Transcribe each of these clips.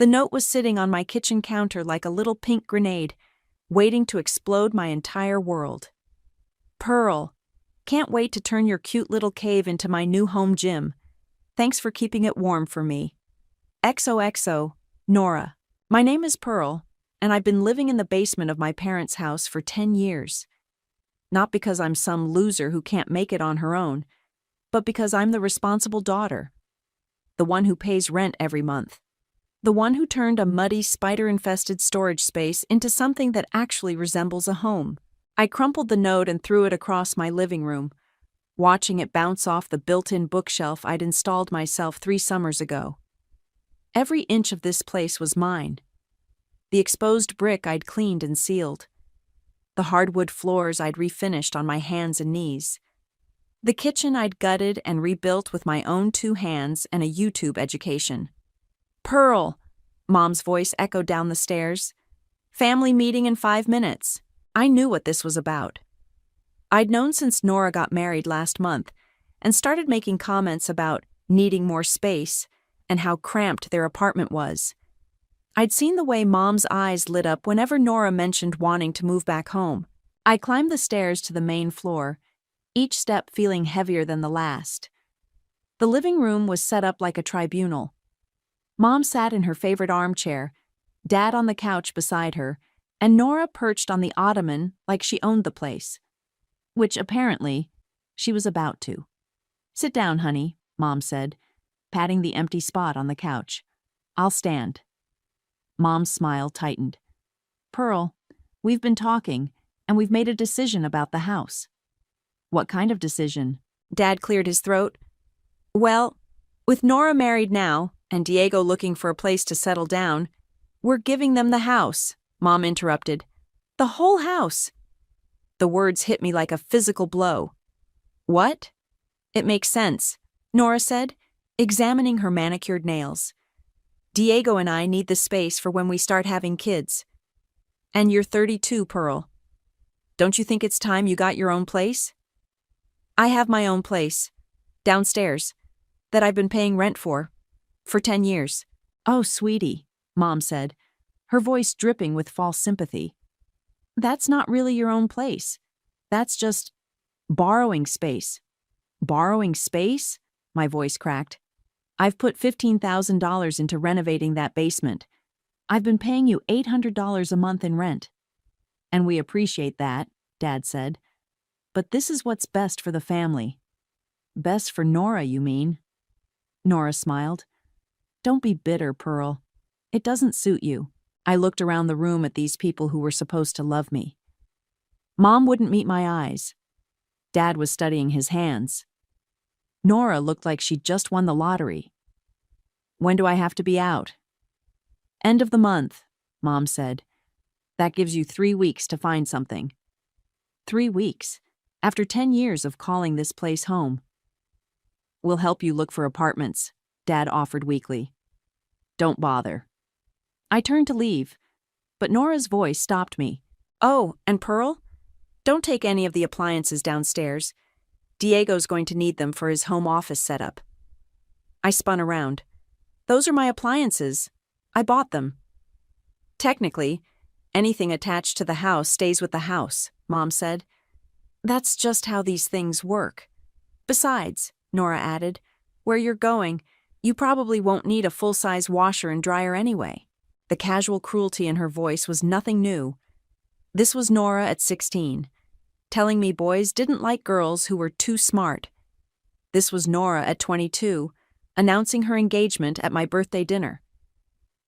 The note was sitting on my kitchen counter like a little pink grenade, waiting to explode my entire world. Pearl, can't wait to turn your cute little cave into my new home gym. Thanks for keeping it warm for me. XOXO, Nora. My name is Pearl, and I've been living in the basement of my parents' house for 10 years. Not because I'm some loser who can't make it on her own, but because I'm the responsible daughter. The one who pays rent every month. The one who turned a muddy, spider-infested storage space into something that actually resembles a home. I crumpled the note and threw it across my living room, watching it bounce off the built-in bookshelf I'd installed myself 3 summers ago. Every inch of this place was mine. The exposed brick I'd cleaned and sealed. The hardwood floors I'd refinished on my hands and knees. The kitchen I'd gutted and rebuilt with my own 2 hands and a YouTube education. Pearl, Mom's voice echoed down the stairs. Family meeting in 5 minutes. I knew what this was about. I'd known since Nora got married last month and started making comments about needing more space and how cramped their apartment was. I'd seen the way Mom's eyes lit up whenever Nora mentioned wanting to move back home. I climbed the stairs to the main floor, each step feeling heavier than the last. The living room was set up like a tribunal. Mom sat in her favorite armchair, Dad on the couch beside her, and Nora perched on the ottoman like she owned the place. Which, apparently, she was about to. "Sit down, honey," Mom said, patting the empty spot on the couch. "I'll stand." Mom's smile tightened. "Pearl, we've been talking, and we've made a decision about the house." "What kind of decision?" Dad cleared his throat. "Well, with Nora married now, and Diego looking for a place to settle down, we're giving them the house," Mom interrupted. "The whole house." The words hit me like a physical blow. "What?" "It makes sense," Nora said, examining her manicured nails. "Diego and I need the space for when we start having kids. And you're 32, Pearl. Don't you think it's time you got your own place?" "I have my own place, downstairs, that I've been paying rent for 10 years. "Oh, sweetie," Mom said, her voice dripping with false sympathy. "That's not really your own place. That's just borrowing space." "Borrowing space?" My voice cracked. "I've put $15,000 into renovating that basement. I've been paying you $800 a month in rent." "And we appreciate that," Dad said. "But this is what's best for the family." "Best for Nora, you mean?" Nora smiled. "Don't be bitter, Pearl. It doesn't suit you." I looked around the room at these people who were supposed to love me. Mom wouldn't meet my eyes. Dad was studying his hands. Nora looked like she'd just won the lottery. "When do I have to be out?" "End of the month," Mom said. "That gives you 3 weeks to find something." 3 weeks, after 10 years of calling this place home. "We'll help you look for apartments," Dad offered weakly. "Don't bother." I turned to leave, but Nora's voice stopped me. "Oh, and Pearl, don't take any of the appliances downstairs. Diego's going to need them for his home office setup." I spun around. "Those are my appliances. I bought them." "Technically, anything attached to the house stays with the house," Mom said. "That's just how these things work. Besides," Nora added, "where you're going, you probably won't need a full-size washer and dryer anyway." The casual cruelty in her voice was nothing new. This was Nora at 16, telling me boys didn't like girls who were too smart. This was Nora at 22, announcing her engagement at my birthday dinner.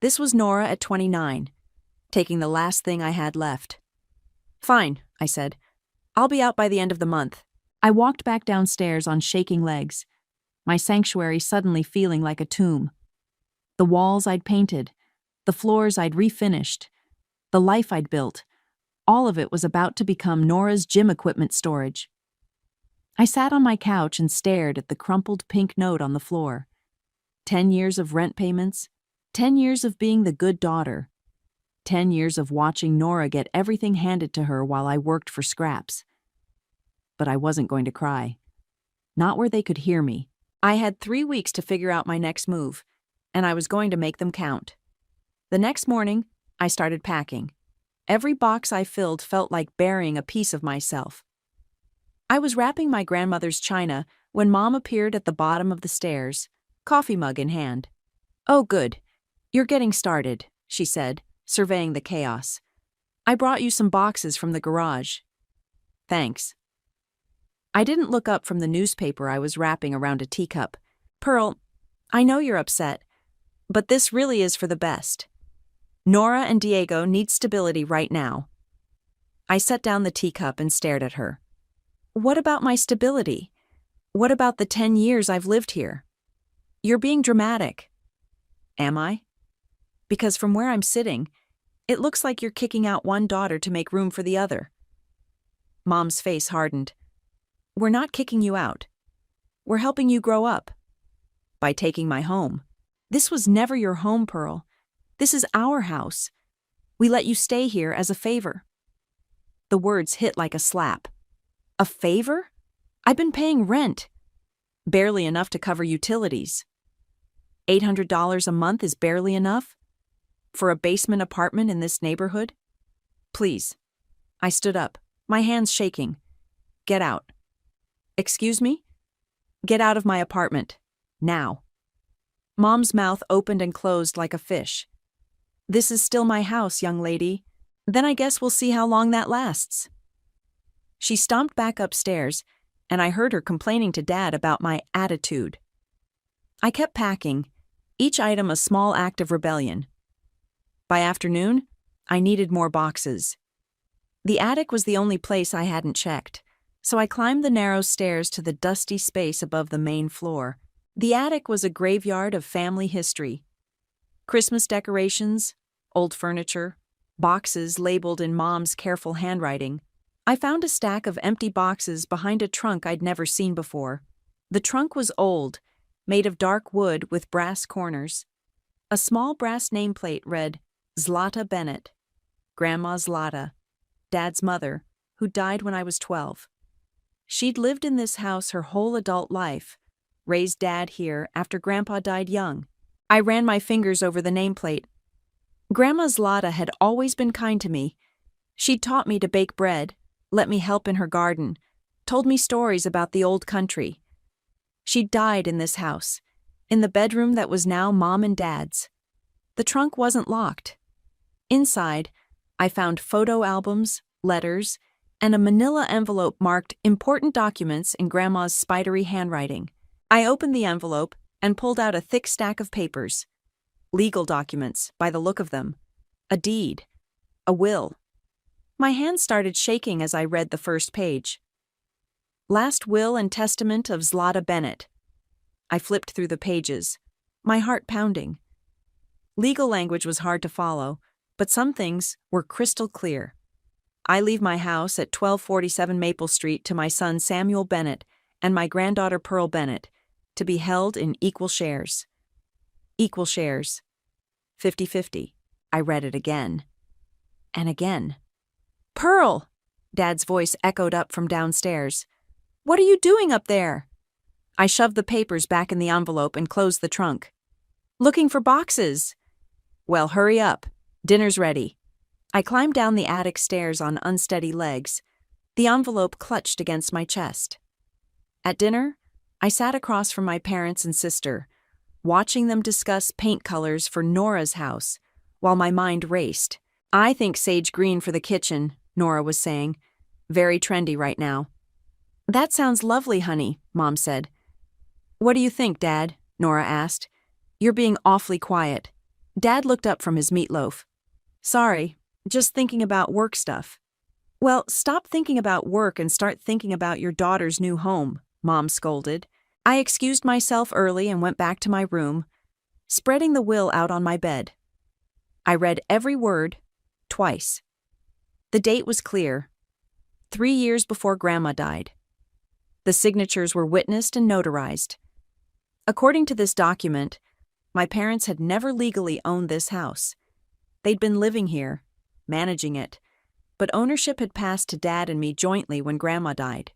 This was Nora at 29, taking the last thing I had left. "Fine," I said. "I'll be out by the end of the month." I walked back downstairs on shaking legs, my sanctuary suddenly feeling like a tomb. The walls I'd painted, the floors I'd refinished, the life I'd built, all of it was about to become Nora's gym equipment storage. I sat on my couch and stared at the crumpled pink note on the floor. 10 years of rent payments, 10 years of being the good daughter, 10 years of watching Nora get everything handed to her while I worked for scraps. But I wasn't going to cry. Not where they could hear me. I had 3 weeks to figure out my next move, and I was going to make them count. The next morning, I started packing. Every box I filled felt like burying a piece of myself. I was wrapping my grandmother's china when Mom appeared at the bottom of the stairs, coffee mug in hand. "Oh, good. You're getting started," she said, surveying the chaos. "I brought you some boxes from the garage." "Thanks." I didn't look up from the newspaper I was wrapping around a teacup. "Pearl, I know you're upset, but this really is for the best. Nora and Diego need stability right now." I set down the teacup and stared at her. "What about my stability? What about the 10 years I've lived here?" "You're being dramatic." "Am I?" "Because from where I'm sitting, it looks like you're kicking out one daughter to make room for the other." Mom's face hardened. "We're not kicking you out. We're helping you grow up. By taking my home. This was never your home, Pearl. This is our house. We let you stay here as a favor." The words hit like a slap. A favor? I've been paying rent. Barely enough to cover utilities. $800 a month is barely enough? For a basement apartment in this neighborhood? Please. I stood up, my hands shaking. "Get out." "Excuse me?" "Get out of my apartment. Now." Mom's mouth opened and closed like a fish. "This is still my house, young lady. Then I guess we'll see how long that lasts." She stomped back upstairs, and I heard her complaining to Dad about my attitude. I kept packing, each item a small act of rebellion. By afternoon, I needed more boxes. The attic was the only place I hadn't checked, so I climbed the narrow stairs to the dusty space above the main floor. The attic was a graveyard of family history. Christmas decorations, old furniture, boxes labeled in Mom's careful handwriting. I found a stack of empty boxes behind a trunk I'd never seen before. The trunk was old, made of dark wood with brass corners. A small brass nameplate read, "Zlata Bennett, Grandma Zlata, Dad's mother, who died when I was 12. She'd lived in this house her whole adult life, raised Dad here after Grandpa died young." I ran my fingers over the nameplate. Grandma Zlata had always been kind to me. She'd taught me to bake bread, let me help in her garden, told me stories about the old country. She died in this house, in the bedroom that was now Mom and Dad's. The trunk wasn't locked. Inside, I found photo albums, letters, and a manila envelope marked "Important Documents" in Grandma's spidery handwriting. I opened the envelope and pulled out a thick stack of papers. Legal documents, by the look of them. A deed. A will. My hands started shaking as I read the first page. "Last Will and Testament of Zlata Bennett." I flipped through the pages, my heart pounding. Legal language was hard to follow, but some things were crystal clear. I leave my house at 1247 Maple Street to my son Samuel Bennett and my granddaughter Pearl Bennett, to be held in equal shares. Equal shares. 50-50. I read it again. And again. "Pearl!" Dad's voice echoed up from downstairs. "What are you doing up there?" I shoved the papers back in the envelope and closed the trunk. "Looking for boxes." "Well, hurry up. Dinner's ready." I climbed down the attic stairs on unsteady legs. The envelope clutched against my chest. At dinner, I sat across from my parents and sister, watching them discuss paint colors for Nora's house, while my mind raced. "I think sage green for the kitchen," Nora was saying. "Very trendy right now." "That sounds lovely, honey," Mom said. "What do you think, Dad?" Nora asked. "You're being awfully quiet." Dad looked up from his meatloaf. "Sorry, just thinking about work stuff." "Well, stop thinking about work and start thinking about your daughter's new home," Mom scolded. I excused myself early and went back to my room, spreading the will out on my bed. I read every word, twice. The date was clear. 3 years before Grandma died. The signatures were witnessed and notarized. According to this document, my parents had never legally owned this house. They'd been living here, managing it, but ownership had passed to Dad and me jointly when Grandma died,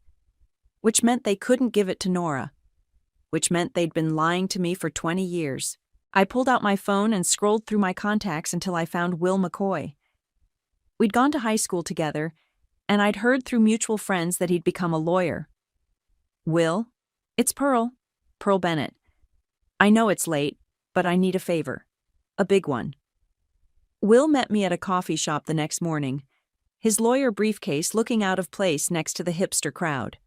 which meant they couldn't give it to Nora, which meant they'd been lying to me for 20 years. I pulled out my phone and scrolled through my contacts until I found Will McCoy. We'd gone to high school together, and I'd heard through mutual friends that he'd become a lawyer. Will, it's Pearl. Pearl Bennett. I know it's late, but I need a favor. A big one. Will met me at a coffee shop the next morning, his lawyer briefcase looking out of place next to the hipster crowd.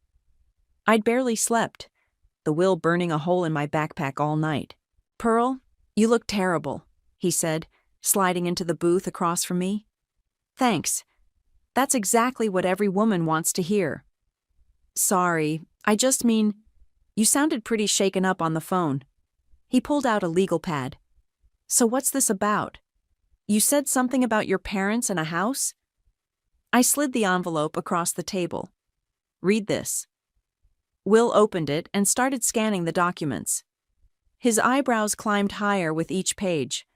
I'd barely slept, the will burning a hole in my backpack all night. Pearl, you look terrible, he said, sliding into the booth across from me. Thanks. That's exactly what every woman wants to hear. Sorry, I just mean, you sounded pretty shaken up on the phone. He pulled out a legal pad. So what's this about? You said something about your parents and a house? I slid the envelope across the table. Read this. Will opened it and started scanning the documents. His eyebrows climbed higher with each page.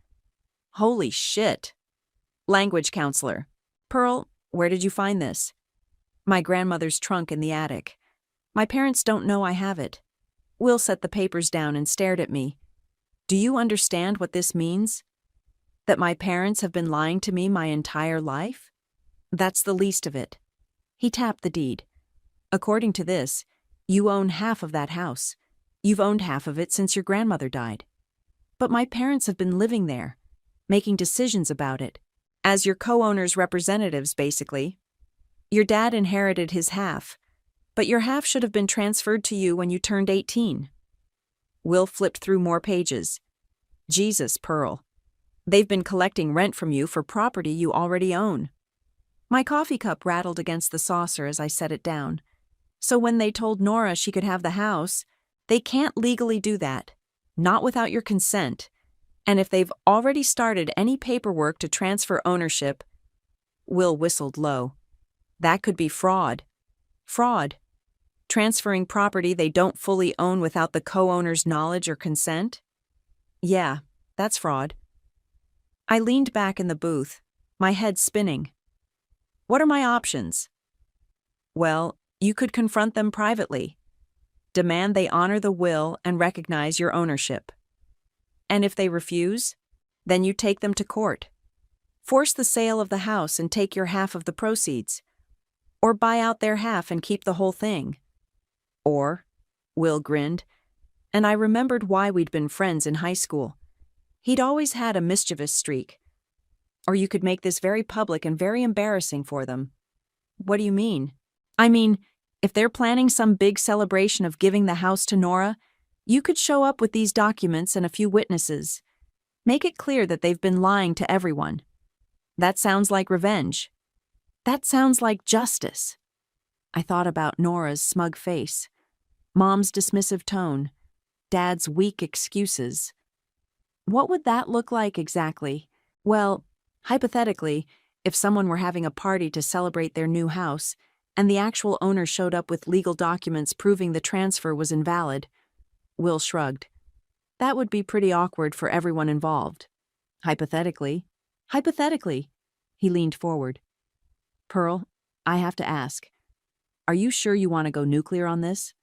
Holy shit. Language counselor. Pearl, where did you find this? My grandmother's trunk in the attic. My parents don't know I have it. Will set the papers down and stared at me. Do you understand what this means? That my parents have been lying to me my entire life? That's the least of it. He tapped the deed. According to this, you own half of that house. You've owned half of it since your grandmother died. But my parents have been living there, making decisions about it, as your co-owners' representatives, basically. Your dad inherited his half, but your half should have been transferred to you when you turned 18. Will flipped through more pages. Jesus, Pearl. They've been collecting rent from you for property you already own. My coffee cup rattled against the saucer as I set it down. So when they told Nora she could have the house, they can't legally do that, not without your consent. And if they've already started any paperwork to transfer ownership, Will whistled low. That could be fraud. Fraud. Transferring property they don't fully own without the co-owner's knowledge or consent? Yeah, that's fraud. I leaned back in the booth, my head spinning. What are my options? Well, you could confront them privately. Demand they honor the will and recognize your ownership. And if they refuse, then you take them to court. Force the sale of the house and take your half of the proceeds. Or buy out their half and keep the whole thing. Or, Will grinned, and I remembered why we'd been friends in high school. He'd always had a mischievous streak. Or you could make this very public and very embarrassing for them. What do you mean? I mean, if they're planning some big celebration of giving the house to Nora, you could show up with these documents and a few witnesses. Make it clear that they've been lying to everyone. That sounds like revenge. That sounds like justice. I thought about Nora's smug face, Mom's dismissive tone, Dad's weak excuses. What would that look like exactly? Well, hypothetically, if someone were having a party to celebrate their new house, and the actual owner showed up with legal documents proving the transfer was invalid, Will shrugged. That would be pretty awkward for everyone involved. Hypothetically, he leaned forward. Pearl, I have to ask, are you sure you want to go nuclear on this?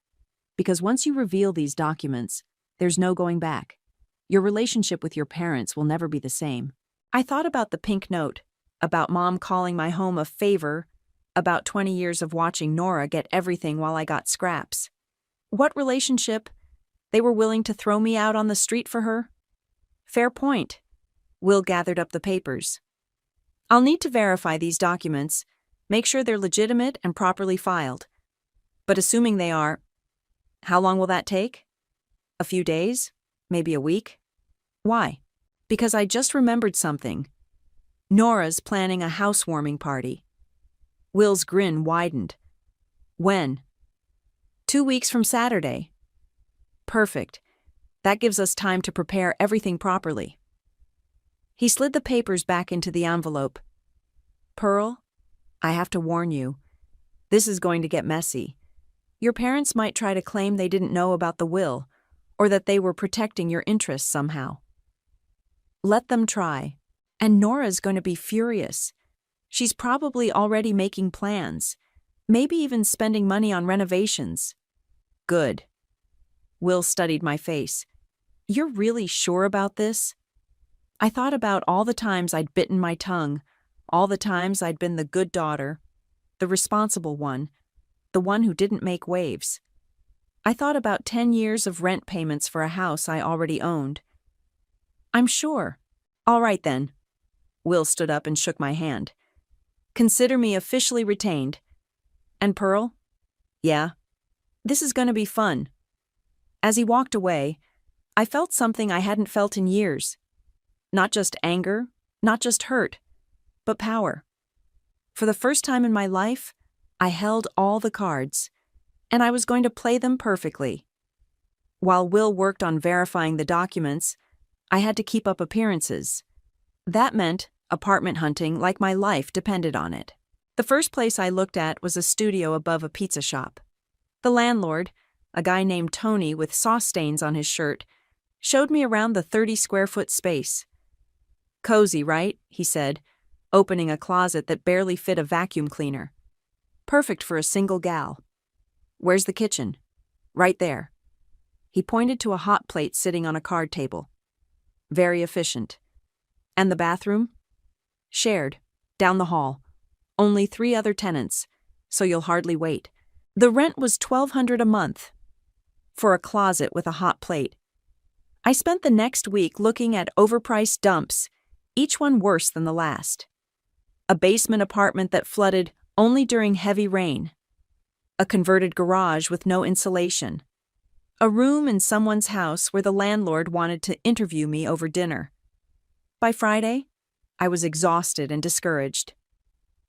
Because once you reveal these documents, there's no going back. Your relationship with your parents will never be the same. I thought about the pink note, about Mom calling my home a favor, about 20 years of watching Nora get everything while I got scraps. What relationship? They were willing to throw me out on the street for her? Fair point. Will gathered up the papers. I'll need to verify these documents, make sure they're legitimate and properly filed. But assuming they are, how long will that take? A few days? Maybe a week? Why? Because I just remembered something. Nora's planning a housewarming party. Will's grin widened. When? 2 weeks from Saturday. Perfect. That gives us time to prepare everything properly. He slid the papers back into the envelope. Pearl, I have to warn you. This is going to get messy. Your parents might try to claim they didn't know about the will, or that they were protecting your interests somehow. Let them try. And Nora's going to be furious. She's probably already making plans, maybe even spending money on renovations. Good. Will studied my face. You're really sure about this? I thought about all the times I'd bitten my tongue, all the times I'd been the good daughter, the responsible one, the one who didn't make waves. I thought about 10 years of rent payments for a house I already owned. I'm sure. All right then. Will stood up and shook my hand. Consider me officially retained. And Pearl? Yeah. This is going to be fun. As he walked away, I felt something I hadn't felt in years. Not just anger, not just hurt, but power. For the first time in my life, I held all the cards, and I was going to play them perfectly. While Will worked on verifying the documents, I had to keep up appearances. That meant apartment hunting like my life depended on it. The first place I looked at was a studio above a pizza shop. The landlord, a guy named Tony with sauce stains on his shirt, showed me around the 30-square-foot space. Cozy, right? He said, opening a closet that barely fit a vacuum cleaner. Perfect for a single gal. Where's the kitchen? Right there. He pointed to a hot plate sitting on a card table. Very efficient. And the bathroom? Shared. Down the hall. Only 3 other tenants, so you'll hardly wait. The rent was $1,200 a month. For a closet with a hot plate. I spent the next week looking at overpriced dumps, each one worse than the last. A basement apartment that flooded only during heavy rain. A converted garage with no insulation. A room in someone's house where the landlord wanted to interview me over dinner. By Friday, I was exhausted and discouraged.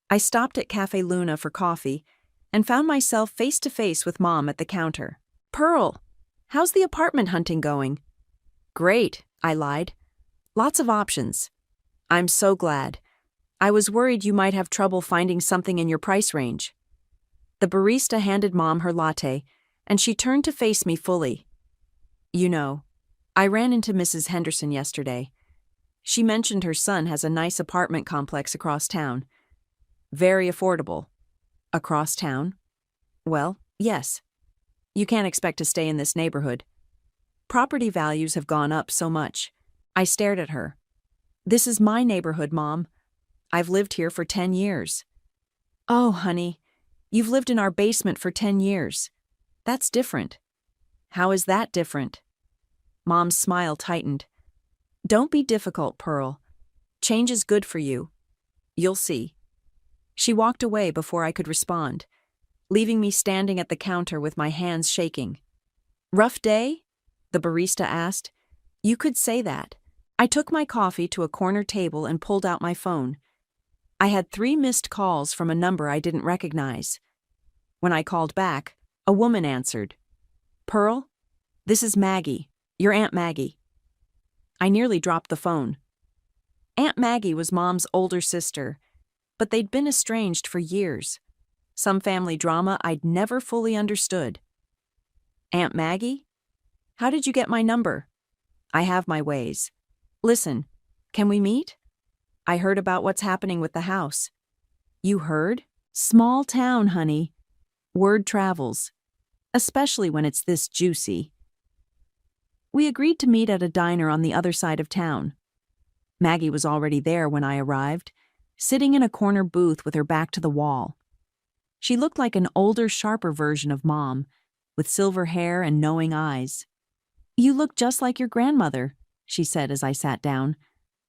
I stopped at Cafe Luna for coffee and found myself face to face with Mom at the counter. Pearl, how's the apartment hunting going? Great, I lied. Lots of options. I'm so glad. I was worried you might have trouble finding something in your price range. The barista handed Mom her latte, and she turned to face me fully. You know, I ran into Mrs. Henderson yesterday. She mentioned her son has a nice apartment complex across town. Very affordable. Across town? Well, yes. You can't expect to stay in this neighborhood. Property values have gone up so much. I stared at her. This is my neighborhood, Mom. I've lived here for 10 years. Oh, honey, you've lived in our basement for 10 years. That's different. How is that different? Mom's smile tightened. Don't be difficult, Pearl. Change is good for you. You'll see. She walked away before I could respond, leaving me standing at the counter with my hands shaking. Rough day? The barista asked. You could say that. I took my coffee to a corner table and pulled out my phone. I had 3 missed calls from a number I didn't recognize. When I called back, a woman answered. Pearl, this is Maggie, your Aunt Maggie. I nearly dropped the phone. Aunt Maggie was Mom's older sister, but they'd been estranged for years. Some family drama I'd never fully understood. Aunt Maggie? How did you get my number? I have my ways. Listen, can we meet? I heard about what's happening with the house. You heard? Small town, honey. Word travels, especially when it's this juicy. We agreed to meet at a diner on the other side of town. Maggie was already there when I arrived, sitting in a corner booth with her back to the wall. She looked like an older, sharper version of Mom, with silver hair and knowing eyes. You look just like your grandmother, she said as I sat down.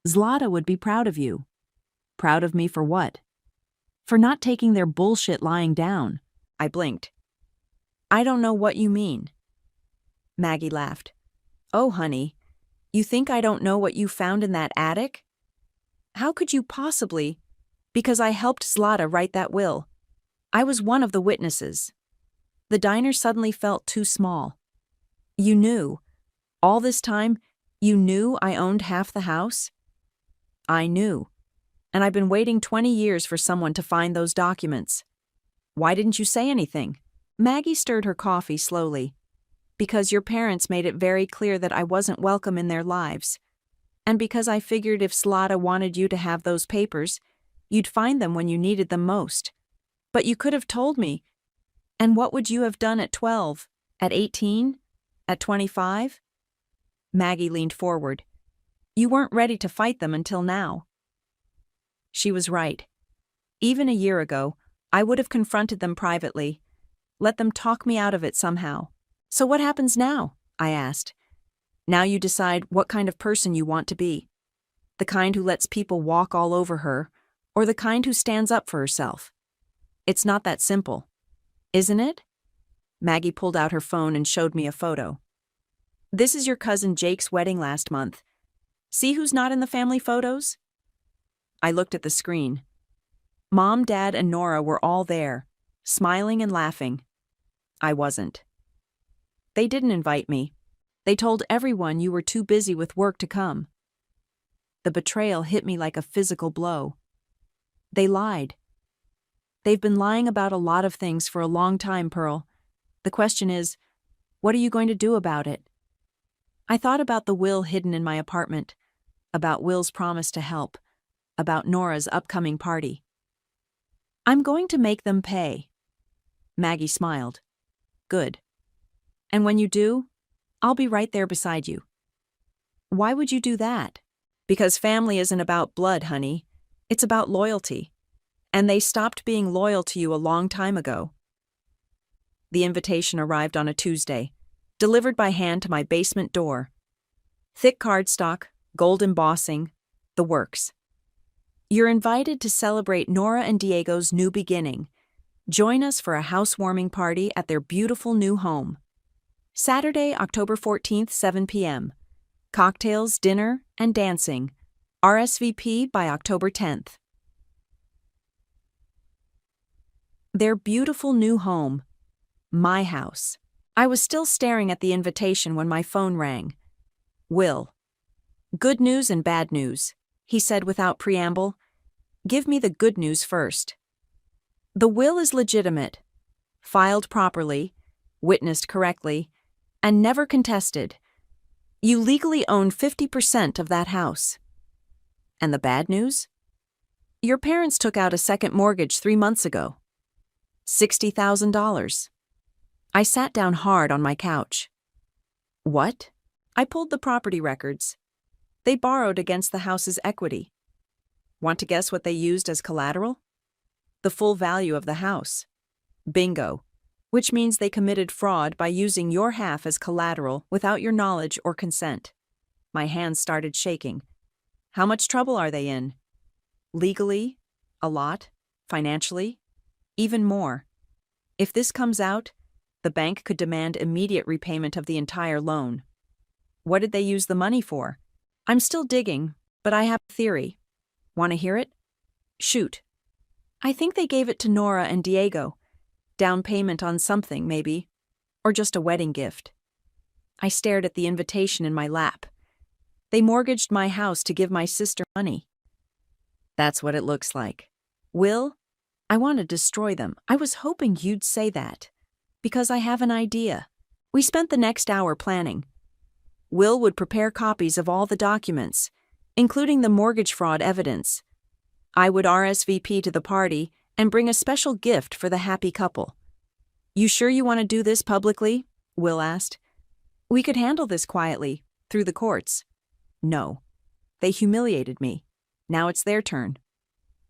Zlata would be proud of you. Proud of me for what? For not taking their bullshit lying down. I blinked. I don't know what you mean. Maggie laughed. Oh, honey, you think I don't know what you found in that attic? How could you possibly? Because I helped Zlata write that will. I was one of the witnesses. The diner suddenly felt too small. You knew. All this time, you knew I owned half the house? I knew. And I've been waiting 20 years for someone to find those documents. Why didn't you say anything? Maggie stirred her coffee slowly. Because your parents made it very clear that I wasn't welcome in their lives. And because I figured if Zlata wanted you to have those papers, you'd find them when you needed them most. But you could have told me. And what would you have done at 12? At 18? At 25? Maggie leaned forward. You weren't ready to fight them until now. She was right. Even a year ago, I would have confronted them privately, let them talk me out of it somehow. So what happens now? I asked. Now you decide what kind of person you want to be. The kind who lets people walk all over her, or the kind who stands up for herself. It's not that simple, isn't it? Maggie pulled out her phone and showed me a photo. This is your cousin Jake's wedding last month. See who's not in the family photos? I looked at the screen. Mom, Dad, and Nora were all there, smiling and laughing. I wasn't. They didn't invite me. They told everyone you were too busy with work to come. The betrayal hit me like a physical blow. They lied. They've been lying about a lot of things for a long time, Pearl. The question is, what are you going to do about it? I thought about the will hidden in my apartment, about Will's promise to help, about Nora's upcoming party. I'm going to make them pay. Maggie smiled. Good. And when you do, I'll be right there beside you. Why would you do that? Because family isn't about blood, honey. It's about loyalty. And they stopped being loyal to you a long time ago. The invitation arrived on a Tuesday, delivered by hand to my basement door. Thick cardstock, gold embossing, the works. You're invited to celebrate Nora and Diego's new beginning. Join us for a housewarming party at their beautiful new home. Saturday, October 14th, 7 p.m. Cocktails, dinner, and dancing. RSVP by October 10th. Their beautiful new home. My house. I was still staring at the invitation when my phone rang. Will. Good news and bad news, he said without preamble. Give me the good news first. The will is legitimate, filed properly, witnessed correctly, and never contested. You legally own 50% of that house. And the bad news? Your parents took out a second mortgage 3 months ago. $60,000. I sat down hard on my couch. What? I pulled the property records. They borrowed against the house's equity. Want to guess what they used as collateral? The full value of the house. Bingo. Which means they committed fraud by using your half as collateral without your knowledge or consent. My hands started shaking. How much trouble are they in? Legally? A lot. Financially? Even more. If this comes out, the bank could demand immediate repayment of the entire loan. What did they use the money for? I'm still digging, but I have a theory. Want to hear it? Shoot. I think they gave it to Nora and Diego. Down payment on something, maybe. Or just a wedding gift. I stared at the invitation in my lap. They mortgaged my house to give my sister money. That's what it looks like. Will? I want to destroy them. I was hoping you'd say that. Because I have an idea. We spent the next hour planning. Will would prepare copies of all the documents, including the mortgage fraud evidence. I would RSVP to the party and bring a special gift for the happy couple. You sure you want to do this publicly? Will asked. We could handle this quietly, through the courts. No. They humiliated me. Now it's their turn.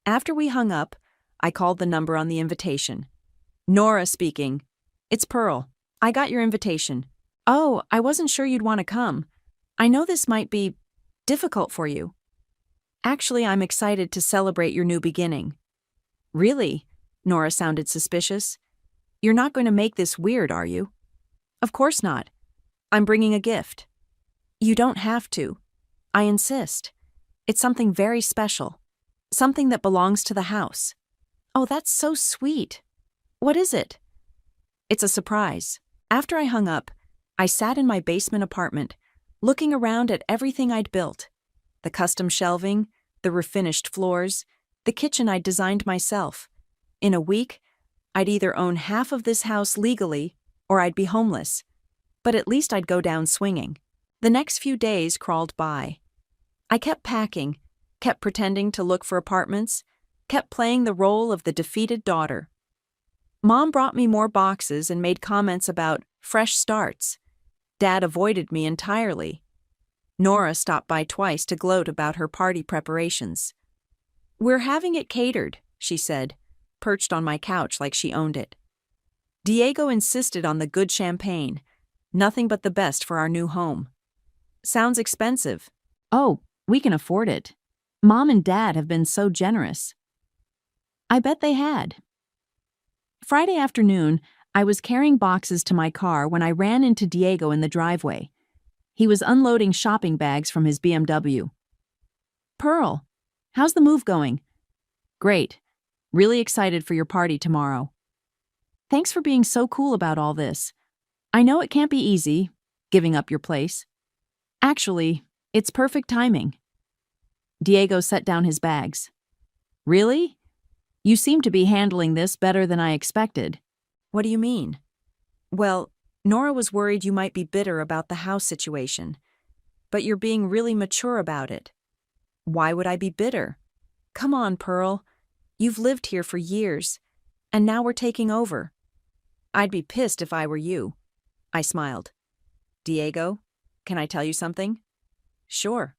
After we hung up, I called the number on the invitation. Nora speaking. It's Pearl. I got your invitation. Oh, I wasn't sure you'd want to come. I know this might be difficult for you. Actually, I'm excited to celebrate your new beginning. Really? Nora sounded suspicious. You're not going to make this weird, are you? Of course not. I'm bringing a gift. You don't have to. I insist. It's something very special. Something that belongs to the house. Oh, that's so sweet. What is it? It's a surprise. After I hung up, I sat in my basement apartment, looking around at everything I'd built. The custom shelving, the refinished floors, the kitchen I'd designed myself. In a week, I'd either own half of this house legally, or I'd be homeless. But at least I'd go down swinging. The next few days crawled by. I kept packing, kept pretending to look for apartments, kept playing the role of the defeated daughter. Mom brought me more boxes and made comments about fresh starts. Dad avoided me entirely. Nora stopped by twice to gloat about her party preparations. "We're having it catered," she said, perched on my couch like she owned it. Diego insisted on the good champagne, nothing but the best for our new home. "Sounds expensive." "Oh, we can afford it. Mom and Dad have been so generous." I bet they had. Friday afternoon, I was carrying boxes to my car when I ran into Diego in the driveway. He was unloading shopping bags from his BMW. "Pearl, how's the move going?" "Great. Really excited for your party tomorrow." "Thanks for being so cool about all this. I know it can't be easy, giving up your place." "Actually, it's perfect timing." Diego set down his bags. "Really? You seem to be handling this better than I expected." "What do you mean?" "Well, Nora was worried you might be bitter about the house situation, but you're being really mature about it." "Why would I be bitter? Come on, Pearl. You've lived here for years, and now we're taking over." "I'd be pissed if I were you." I smiled. "Diego, can I tell you something?" "Sure."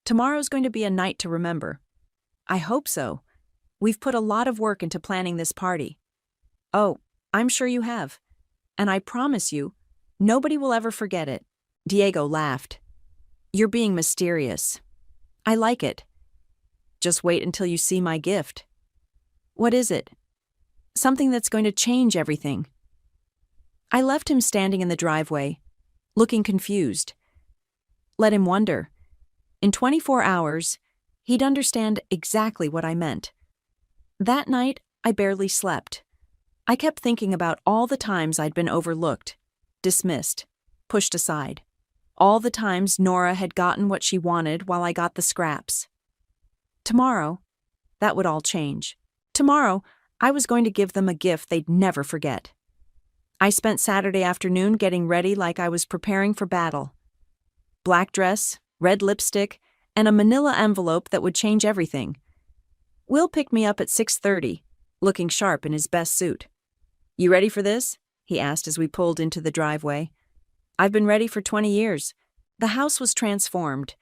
"Tomorrow's going to be a night to remember." "I hope so. We've put a lot of work into planning this party." "Oh, I'm sure you have. And I promise you, nobody will ever forget it." Diego laughed. "You're being mysterious. I like it. Just wait until you see my gift." "What is it?" "Something that's going to change everything." I left him standing in the driveway, looking confused. Let him wonder. In 24 hours, he'd understand exactly what I meant. That night, I barely slept. I kept thinking about all the times I'd been overlooked, dismissed, pushed aside. All the times Nora had gotten what she wanted while I got the scraps. Tomorrow, that would all change. Tomorrow, I was going to give them a gift they'd never forget. I spent Saturday afternoon getting ready like I was preparing for battle. Black dress, red lipstick, and a manila envelope that would change everything. Will picked me up at 6:30, looking sharp in his best suit. "You ready for this?" he asked as we pulled into the driveway. "I've been ready for 20 years. The house was transformed.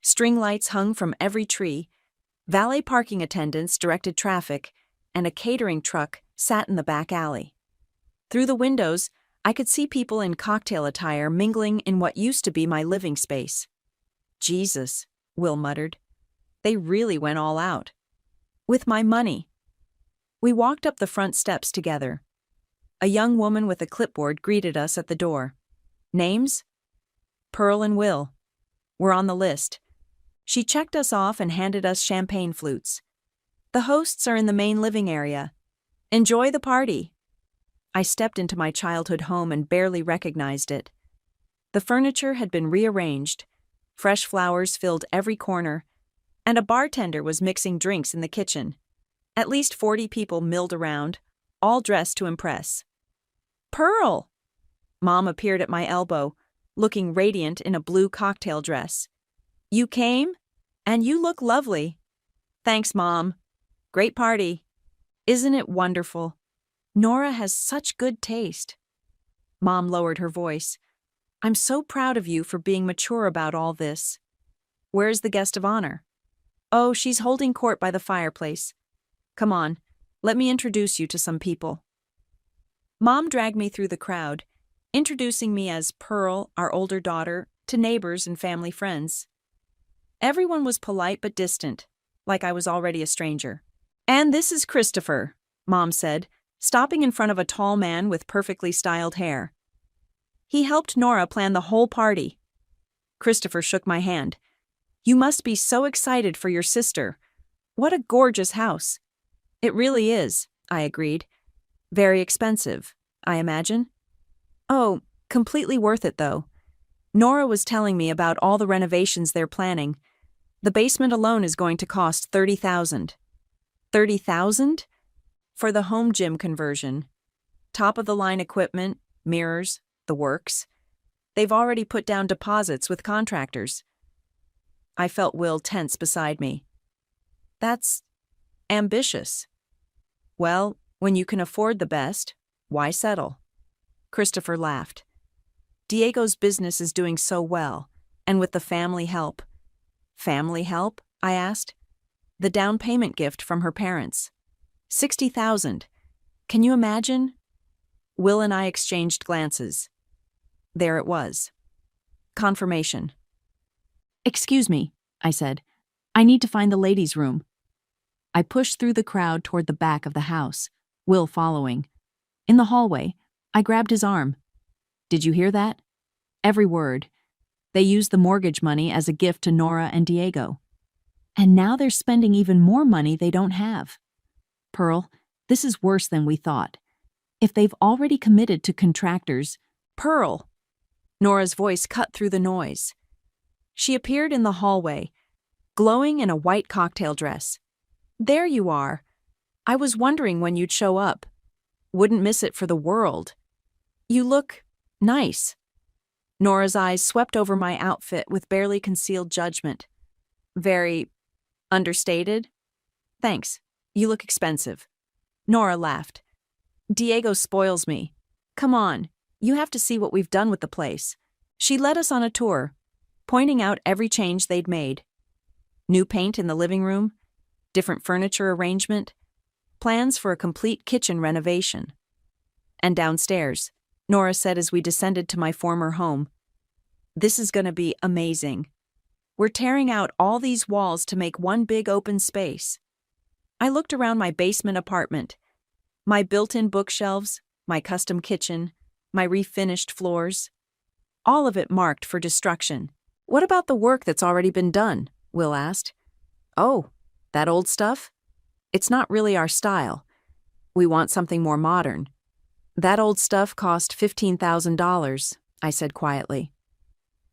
String lights hung from every tree, valet parking attendants directed traffic, and a catering truck sat in the back alley. Through the windows, I could see people in cocktail attire mingling in what used to be my living space." "Jesus," Will muttered. "They really went all out." "With my money." We walked up the front steps together. A young woman with a clipboard greeted us at the door. "Names?" "Pearl and Will. We're on the list." She checked us off and handed us champagne flutes. "The hosts are in the main living area. Enjoy the party." I stepped into my childhood home and barely recognized it. The furniture had been rearranged, fresh flowers filled every corner, and a bartender was mixing drinks in the kitchen. At least 40 people milled around, all dressed to impress. "Pearl!" Mom appeared at my elbow, looking radiant in a blue cocktail dress. "You came? And you look lovely." "Thanks, Mom. Great party." "Isn't it wonderful? Nora has such good taste." Mom lowered her voice. "I'm so proud of you for being mature about all this." "Where's the guest of honor?" "Oh, she's holding court by the fireplace. Come on, let me introduce you to some people." Mom dragged me through the crowd, introducing me as Pearl, our older daughter, to neighbors and family friends. Everyone was polite but distant, like I was already a stranger. "And this is Christopher," Mom said, stopping in front of a tall man with perfectly styled hair. "He helped Nora plan the whole party." Christopher shook my hand. "You must be so excited for your sister. What a gorgeous house." "It really is," I agreed. "Very expensive, I imagine?" "Oh, completely worth it, though. Nora was telling me about all the renovations they're planning. The basement alone is going to cost $30,000. $30,000? For the home gym conversion. Top-of-the-line equipment, mirrors, the works. They've already put down deposits with contractors." I felt Will tense beside me. "That's ambitious." "Well, when you can afford the best, why settle?" Christopher laughed. "Diego's business is doing so well, And with the family help. Family help? I asked. The down payment gift from her parents. 60,000. Can you imagine? Will and I exchanged glances. There it was. Confirmation. Excuse me, I said. I need to find the ladies' room. I pushed through the crowd toward the back of the house, Will following. In the hallway, I grabbed his arm. Did you hear that? Every word. They used the mortgage money as a gift to Nora and Diego. And now they're spending even more money they don't have. Pearl, this is worse than we thought. If they've already committed to contractors— Pearl! Nora's voice cut through the noise. She appeared in the hallway, glowing in a white cocktail dress. There you are. I was wondering when you'd show up. Wouldn't miss it for the world. You look nice. Nora's eyes swept over my outfit with barely concealed judgment. Very understated? Thanks. You look expensive. Nora laughed. Diego spoils me. Come on, you have to see what we've done with the place. She led us on a tour, pointing out every change they'd made. New paint in the living room, different furniture arrangement, plans for a complete kitchen renovation. And downstairs, Nora said as we descended to my former home, this is going to be amazing. We're tearing out all these walls to make one big open space. I looked around my basement apartment. My built-in bookshelves, my custom kitchen, my refinished floors. All of it marked for destruction. What about the work that's already been done? Will asked. Oh, that old stuff? It's not really our style. We want something more modern. That old stuff cost $15,000, I said quietly.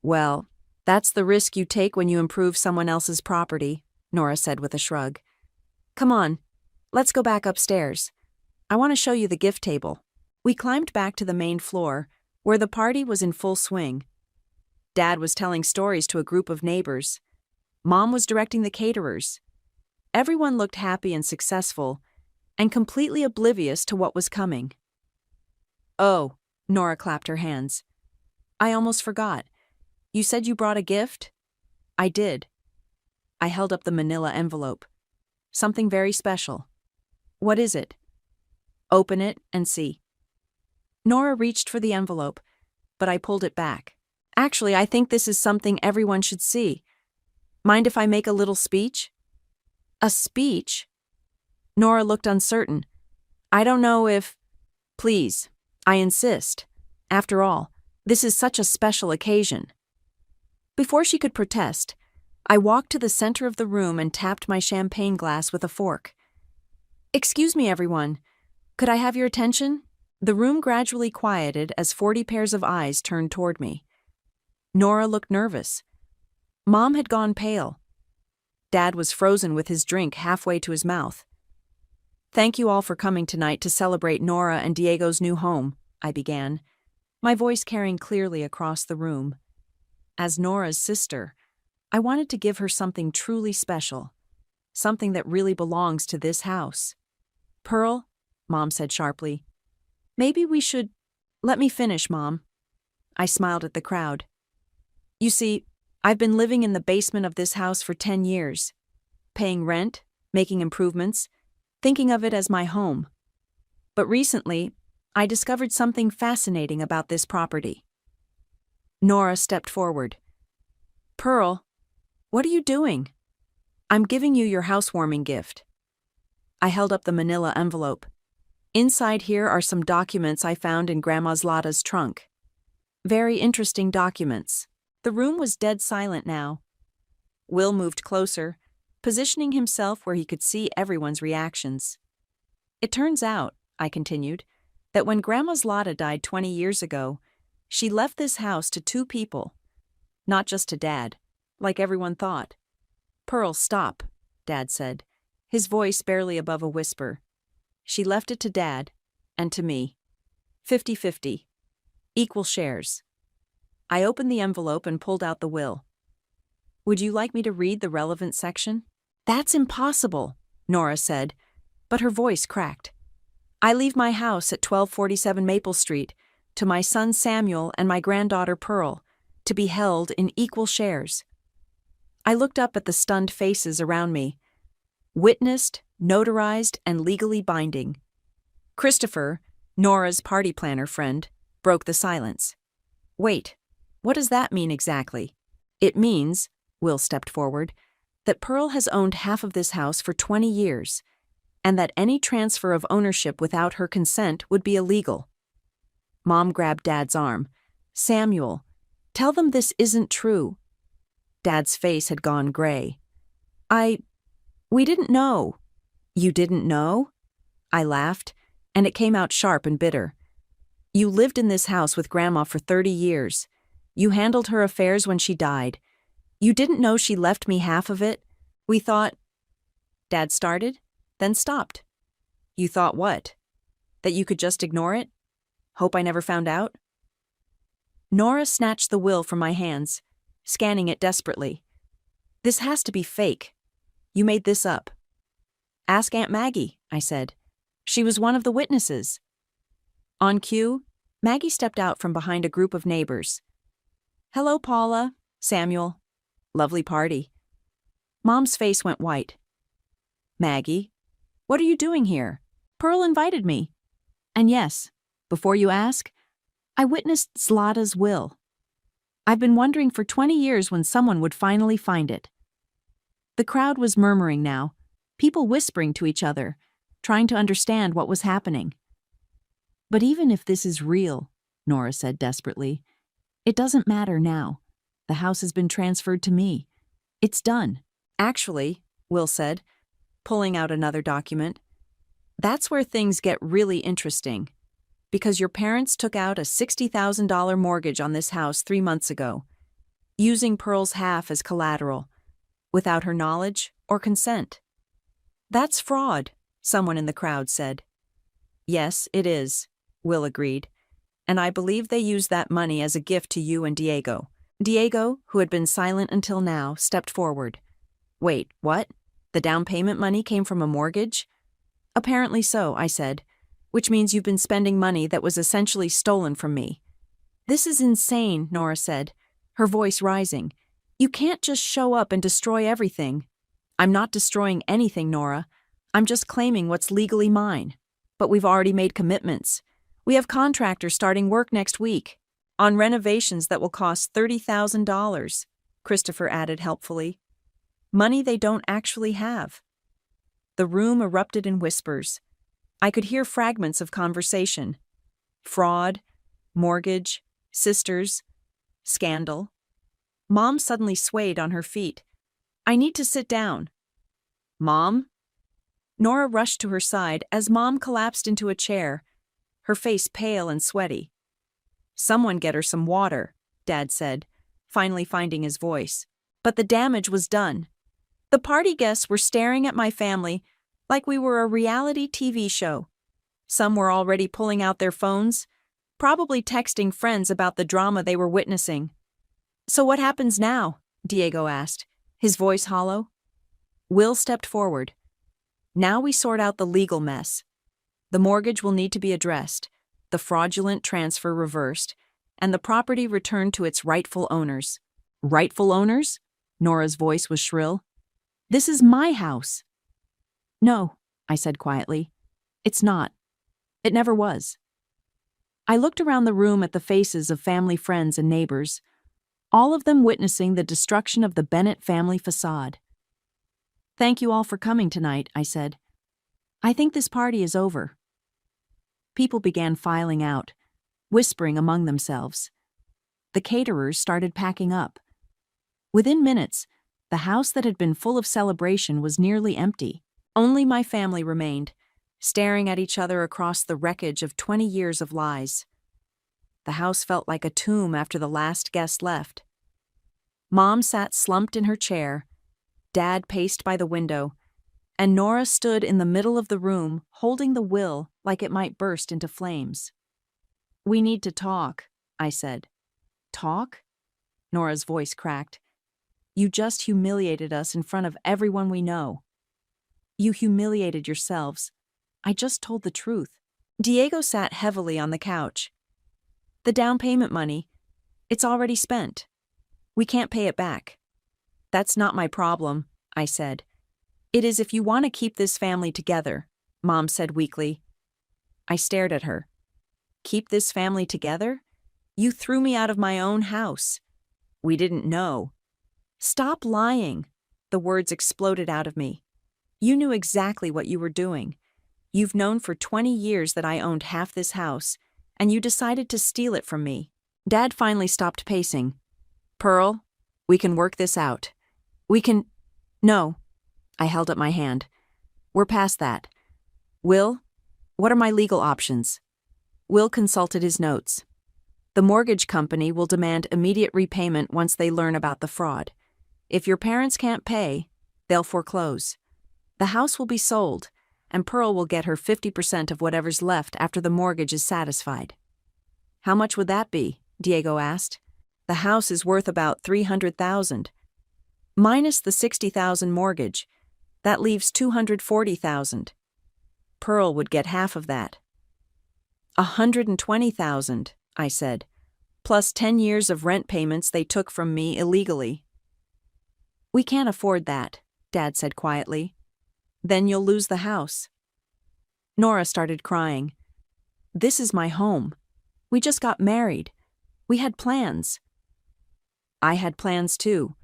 Well, that's the risk you take when you improve someone else's property, Nora said with a shrug. Come on, let's go back upstairs. I want to show you the gift table. We climbed back to the main floor, where the party was in full swing. Dad was telling stories to a group of neighbors. Mom was directing the caterers. Everyone looked happy and successful, and completely oblivious to what was coming. Oh, Nora clapped her hands. I almost forgot. You said you brought a gift? I did. I held up the manila envelope. Something very special. What is it? Open it and see. Nora reached for the envelope, but I pulled it back. Actually, I think this is something everyone should see. Mind if I make a little speech? A speech? Nora looked uncertain. I don't know if— Please, I insist. After all, this is such a special occasion. Before she could protest, I walked to the center of the room and tapped my champagne glass with a fork. Excuse me, everyone. Could I have your attention? The room gradually quieted as 40 pairs of eyes turned toward me. Nora looked nervous. Mom had gone pale. Dad was frozen with his drink halfway to his mouth. Thank you all for coming tonight to celebrate Nora and Diego's new home, I began, my voice carrying clearly across the room. As Nora's sister, I wanted to give her something truly special, something that really belongs to this house. Pearl, Mom said sharply. Maybe we should— Let me finish, Mom. I smiled at the crowd. You see, I've been living in the basement of this house for 10 years, paying rent, making improvements, thinking of it as my home. But recently, I discovered something fascinating about this property. Nora stepped forward. Pearl, what are you doing? I'm giving you your housewarming gift. I held up the manila envelope. Inside here are some documents I found in Grandma's Lada's trunk. Very interesting documents. The room was dead silent now. Will moved closer, positioning himself where he could see everyone's reactions. It turns out, I continued, that when Grandma's Lada died 20 years ago, she left this house to 2 people. Not just to Dad, like everyone thought. Pearl, stop, Dad said, his voice barely above a whisper. She left it to Dad, and to me. 50-50. Equal shares. I opened the envelope and pulled out the will. Would you like me to read the relevant section? That's impossible, Nora said, but her voice cracked. I leave my house at 1247 Maple Street to my son Samuel and my granddaughter Pearl to be held in equal shares. I looked up at the stunned faces around me. Witnessed, notarized, and legally binding. Christopher, Nora's party planner friend, broke the silence. Wait, what does that mean exactly? It means, Will stepped forward, that Pearl has owned half of this house for 20 years, and that any transfer of ownership without her consent would be illegal. Mom grabbed Dad's arm. Samuel, tell them this isn't true. Dad's face had gone gray. We didn't know. You didn't know? I laughed, and it came out sharp and bitter. You lived in this house with Grandma for 30 years. You handled her affairs when she died. You didn't know she left me half of it? We thought... Dad started, then stopped. You thought what? That you could just ignore it? Hope I never found out? Nora snatched the will from my hands, scanning it desperately. This has to be fake. You made this up. Ask Aunt Maggie, I said. She was one of the witnesses. On cue, Maggie stepped out from behind a group of neighbors. Hello, Paula, Samuel. Lovely party. Mom's face went white. Maggie, what are you doing here? Pearl invited me. And yes, before you ask, I witnessed Zlata's will. I've been wondering for 20 years when someone would finally find it. The crowd was murmuring now, people whispering to each other, trying to understand what was happening. But even if this is real, Nora said desperately, it doesn't matter now. The house has been transferred to me. It's done. Actually, Will said, pulling out another document, that's where things get really interesting. Because your parents took out a $60,000 mortgage on this house 3 months ago, using Pearl's half as collateral, without her knowledge or consent. That's fraud, someone in the crowd said. Yes, it is, Will agreed, and I believe they used that money as a gift to you and Diego. Diego, who had been silent until now, stepped forward. Wait, what? The down payment money came from a mortgage? Apparently so, I said, which means you've been spending money that was essentially stolen from me. This is insane, Nora said, her voice rising. You can't just show up and destroy everything. I'm not destroying anything, Nora. I'm just claiming what's legally mine. But we've already made commitments. We have contractors starting work next week on renovations that will cost $30,000, Christopher added helpfully. Money they don't actually have. The room erupted in whispers. I could hear fragments of conversation. Fraud, mortgage, sisters, scandal. Mom suddenly swayed on her feet. I need to sit down. Mom? Nora rushed to her side as Mom collapsed into a chair, her face pale and sweaty. Someone get her some water, Dad said, finally finding his voice. But the damage was done. The party guests were staring at my family like we were a reality TV show. Some were already pulling out their phones, probably texting friends about the drama they were witnessing. So what happens now? Diego asked, his voice hollow. Will stepped forward. Now we sort out the legal mess. The mortgage will need to be addressed, the fraudulent transfer reversed, and the property returned to its rightful owners. Rightful owners? Nora's voice was shrill. This is my house. No, I said quietly. It's not. It never was. I looked around the room at the faces of family friends and neighbors, all of them witnessing the destruction of the Bennett family facade. Thank you all for coming tonight, I said. I think this party is over. People began filing out, whispering among themselves. The caterers started packing up. Within minutes, the house that had been full of celebration was nearly empty. Only my family remained, staring at each other across the wreckage of 20 years of lies. The house felt like a tomb after the last guest left. Mom sat slumped in her chair, Dad paced by the window, and Nora stood in the middle of the room, holding the will like it might burst into flames. We need to talk, I said. Talk? Nora's voice cracked. You just humiliated us in front of everyone we know. You humiliated yourselves. I just told the truth. Diego sat heavily on the couch. The down payment money, it's already spent. We can't pay it back. That's not my problem, I said. It is if you want to keep this family together, Mom said weakly. I stared at her. Keep this family together? You threw me out of my own house. We didn't know. Stop lying. The words exploded out of me. You knew exactly what you were doing. You've known for 20 years that I owned half this house, and you decided to steal it from me. Dad finally stopped pacing. Pearl, we can work this out. We can… No. I held up my hand. We're past that. Will, what are my legal options? Will consulted his notes. The mortgage company will demand immediate repayment once they learn about the fraud. If your parents can't pay, they'll foreclose. The house will be sold, and Pearl will get her 50% of whatever's left after the mortgage is satisfied. How much would that be? Diego asked. The house is worth about $300,000. Minus the $60,000 mortgage, that leaves $240,000. Pearl would get half of that. $120,000, I said, plus 10 years of rent payments they took from me illegally. We can't afford that, Dad said quietly. Then you'll lose the house. Nora started crying. This is my home. We just got married. We had plans. I had plans too.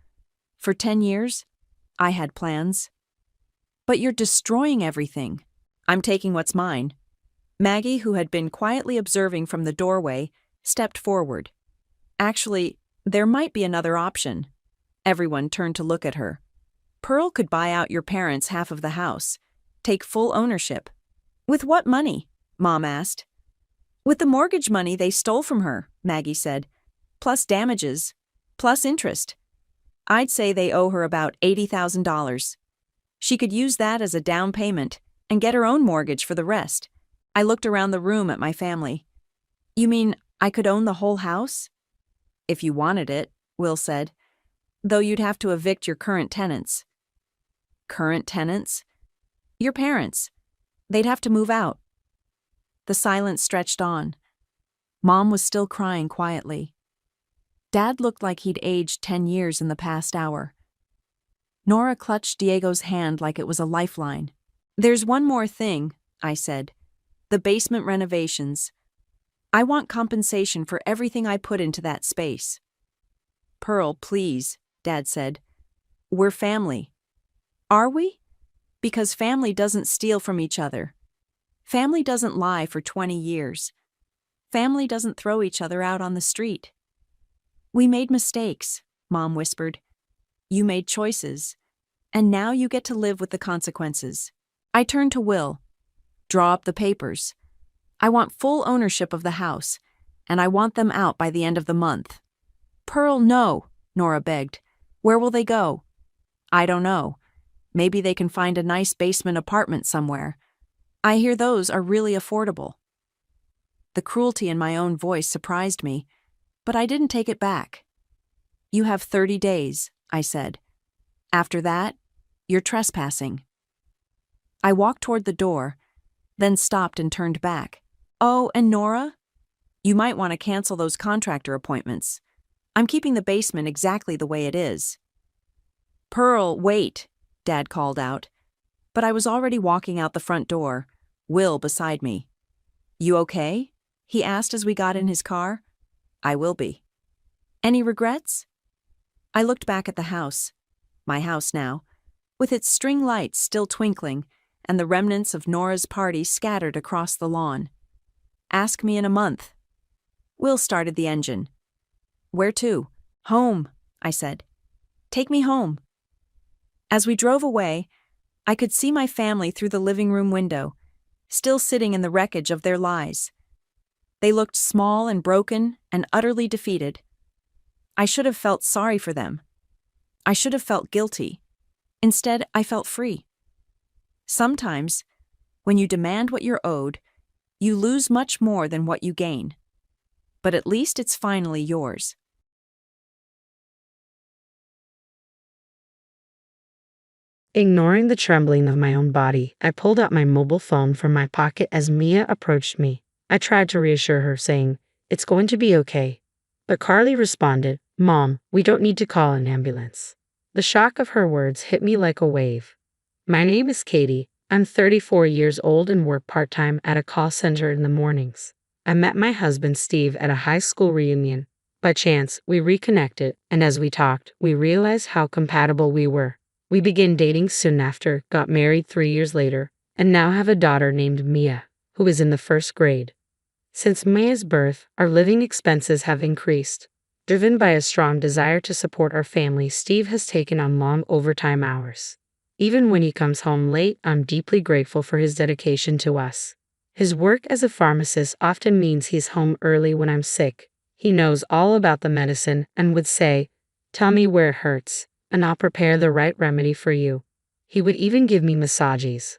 For 10 years, I had plans. But you're destroying everything. I'm taking what's mine. Maggie, who had been quietly observing from the doorway, stepped forward. Actually, there might be another option. Everyone turned to look at her. Pearl could buy out your parents half of the house, take full ownership. With what money? Mom asked. With the mortgage money they stole from her, Maggie said, plus damages, plus interest. I'd say they owe her about $80,000. She could use that as a down payment and get her own mortgage for the rest. I looked around the room at my family. You mean I could own the whole house? If you wanted it, Will said, though you'd have to evict your current tenants. Current tenants? Your parents. They'd have to move out. The silence stretched on. Mom was still crying quietly. Dad looked like he'd aged 10 years in the past hour. Nora clutched Diego's hand like it was a lifeline. There's one more thing, I said. The basement renovations. I want compensation for everything I put into that space. Pearl, please, Dad said. We're family. Are we? Because family doesn't steal from each other. Family doesn't lie for 20 years. Family doesn't throw each other out on the street. We made mistakes, Mom whispered. You made choices, and now you get to live with the consequences. I turned to Will. Draw up the papers. I want full ownership of the house, and I want them out by the end of the month. Pearl, no, Nora begged. Where will they go? I don't know. Maybe they can find a nice basement apartment somewhere. I hear those are really affordable. The cruelty in my own voice surprised me, but I didn't take it back. You have 30 days, I said. After that, you're trespassing. I walked toward the door, then stopped and turned back. Oh, and Nora? You might want to cancel those contractor appointments. I'm keeping the basement exactly the way it is. Pearl, wait, Dad called out. But I was already walking out the front door, Will beside me. You okay? He asked as we got in his car. I will be. Any regrets? I looked back at the house, my house now, with its string lights still twinkling and the remnants of Nora's party scattered across the lawn. Ask me in a month. Will started the engine. Where to? Home, I said. Take me home. As we drove away, I could see my family through the living room window, still sitting in the wreckage of their lies. They looked small and broken and utterly defeated. I should have felt sorry for them. I should have felt guilty. Instead, I felt free. Sometimes, when you demand what you're owed, you lose much more than what you gain. But at least it's finally yours. Ignoring the trembling of my own body, I pulled out my mobile phone from my pocket as Mia approached me. I tried to reassure her, saying, "It's going to be okay." But Carly responded, Mom, we don't need to call an ambulance. The shock of her words hit me like a wave. My name is Katie. I'm 34 years old and work part-time at a call center in the mornings. I met my husband Steve at a high school reunion. By chance, we reconnected, and as we talked, we realized how compatible we were. We began dating soon after, got married 3 years later, and now have a daughter named Mia, who is in the first grade. Since Mia's birth, our living expenses have increased. Driven by a strong desire to support our family, Steve has taken on long overtime hours. Even when he comes home late, I'm deeply grateful for his dedication to us. His work as a pharmacist often means he's home early when I'm sick. He knows all about the medicine and would say, "Tell me where it hurts, and I'll prepare the right remedy for you." He would even give me massages.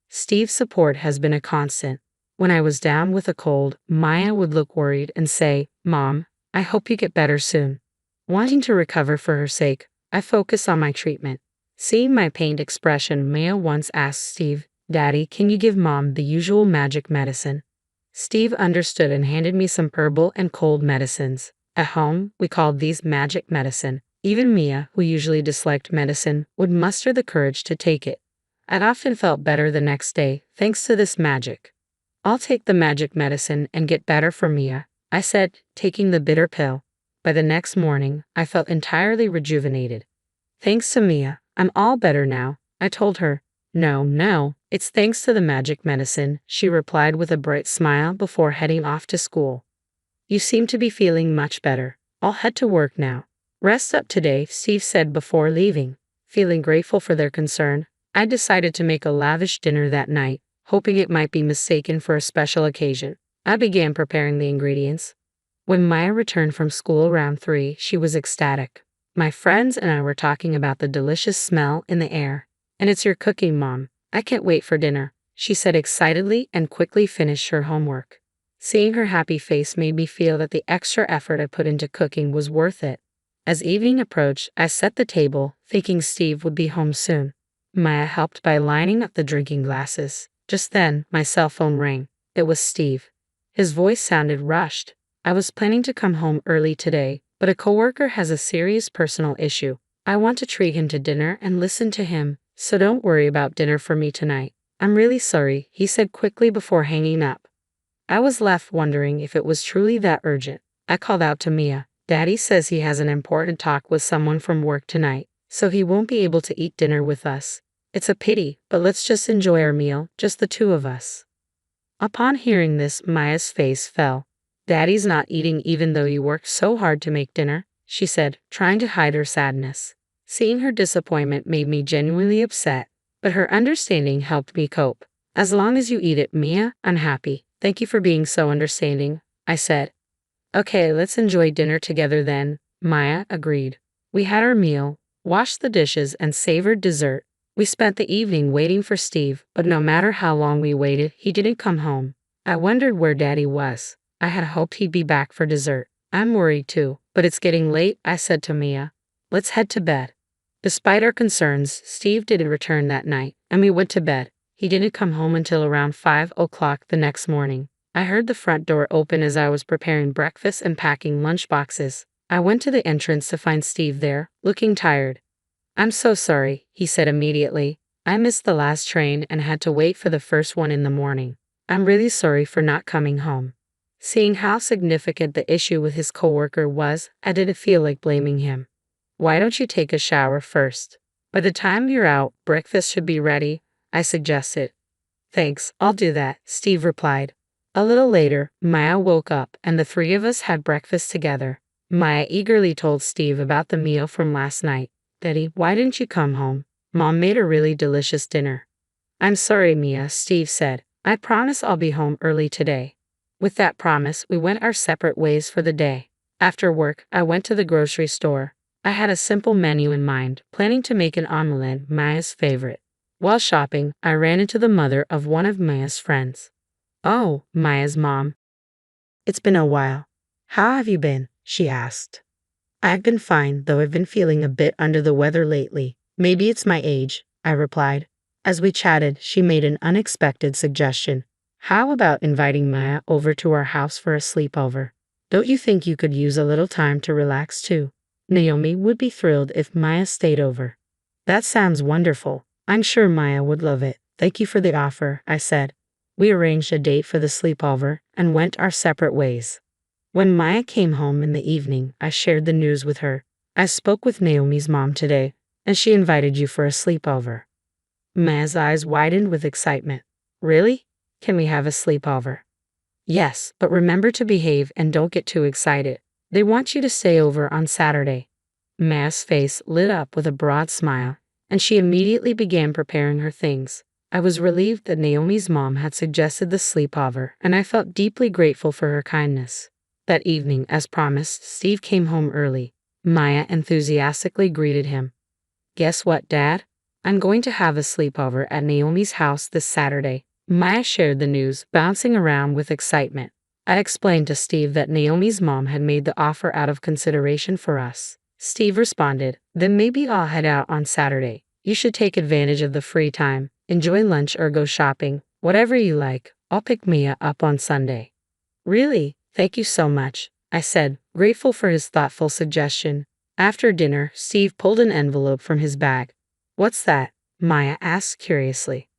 Steve's support has been a constant. When I was down with a cold, Maya would look worried and say, "Mom, I hope you get better soon." Wanting to recover for her sake, I focus on my treatment. Seeing my pained expression, Maya once asked Steve, "Daddy, can you give Mom the usual magic medicine?" Steve understood and handed me some herbal and cold medicines. At home, we called these magic medicine. Even Mia, who usually disliked medicine, would muster the courage to take it. I'd often felt better the next day, thanks to this magic. "I'll take the magic medicine and get better for Mia," I said, taking the bitter pill. By the next morning, I felt entirely rejuvenated. "Thanks to Mia, I'm all better now," I told her. No, it's thanks to the magic medicine," she replied with a bright smile before heading off to school. "You seem to be feeling much better. I'll head to work now." "Rest up today," Steve said before leaving. Feeling grateful for their concern, I decided to make a lavish dinner that night, hoping it might be mistaken for a special occasion. I began preparing the ingredients. When Maya returned from school around 3, she was ecstatic. My friends and I were talking about the delicious smell in the air. "And it's your cooking, Mom. I can't wait for dinner," she said excitedly and quickly finished her homework. Seeing her happy face made me feel that the extra effort I put into cooking was worth it. As evening approached, I set the table, thinking Steve would be home soon. Maya helped by lining up the drinking glasses. Just then, my cell phone rang. It was Steve. His voice sounded rushed. "I was planning to come home early today, but a coworker has a serious personal issue. I want to treat him to dinner and listen to him, so don't worry about dinner for me tonight. I'm really sorry," he said quickly before hanging up. I was left wondering if it was truly that urgent. I called out to Mia. "Daddy says he has an important talk with someone from work tonight, so he won't be able to eat dinner with us. It's a pity, but let's just enjoy our meal, just the two of us." Upon hearing this, Maya's face fell. "Daddy's not eating even though you worked so hard to make dinner," she said, trying to hide her sadness. Seeing her disappointment made me genuinely upset, but her understanding helped me cope. "As long as you eat it, Mia, I'm happy. Thank you for being so understanding," I said. "Okay, let's enjoy dinner together then," Maya agreed. We had our meal, washed the dishes, and savored dessert. We spent the evening waiting for Steve, but no matter how long we waited, he didn't come home. I wondered where Daddy was. I had hoped he'd be back for dessert. "I'm worried too, but it's getting late," I said to Mia. "Let's head to bed." Despite our concerns, Steve didn't return that night, and we went to bed. He didn't come home until around 5 o'clock the next morning. I heard the front door open as I was preparing breakfast and packing lunch boxes. I went to the entrance to find Steve there, looking tired. "I'm so sorry," he said immediately. "I missed the last train and had to wait for the first one in the morning. I'm really sorry for not coming home." Seeing how significant the issue with his coworker was, I didn't feel like blaming him. "Why don't you take a shower first? By the time you're out, breakfast should be ready," I suggested. "Thanks, I'll do that," Steve replied. A little later, Maya woke up and the three of us had breakfast together. Maya eagerly told Steve about the meal from last night. "Daddy, why didn't you come home? Mom made a really delicious dinner." "I'm sorry, Mia," Steve said. "I promise I'll be home early today." With that promise, we went our separate ways for the day. After work, I went to the grocery store. I had a simple menu in mind, planning to make an omelette, Maya's favorite. While shopping, I ran into the mother of one of Maya's friends. "Oh, Maya's mom. It's been a while. How have you been?" she asked. "I've been fine, though I've been feeling a bit under the weather lately. Maybe it's my age," I replied. As we chatted, she made an unexpected suggestion. "How about inviting Maya over to our house for a sleepover? Don't you think you could use a little time to relax too?" Naomi would be thrilled if Maya stayed over. That sounds wonderful. I'm sure Maya would love it. Thank you for the offer, I said. We arranged a date for the sleepover and went our separate ways. When Maya came home in the evening, I shared the news with her. I spoke with Naomi's mom today, and she invited you for a sleepover. Maya's eyes widened with excitement. Really? Can we have a sleepover? Yes, but remember to behave and don't get too excited. They want you to stay over on Saturday. Maya's face lit up with a broad smile, and she immediately began preparing her things. I was relieved that Naomi's mom had suggested the sleepover, and I felt deeply grateful for her kindness. That evening, as promised, Steve came home early. Maya enthusiastically greeted him. Guess what, Dad? I'm going to have a sleepover at Naomi's house this Saturday. Maya shared the news, bouncing around with excitement. I explained to Steve that Naomi's mom had made the offer out of consideration for us. Steve responded, then maybe I'll head out on Saturday. You should take advantage of the free time, enjoy lunch or go shopping, whatever you like. I'll pick Mia up on Sunday. Really? Thank you so much, I said, grateful for his thoughtful suggestion. After dinner, Steve pulled an envelope from his bag. What's that? Maya asked curiously.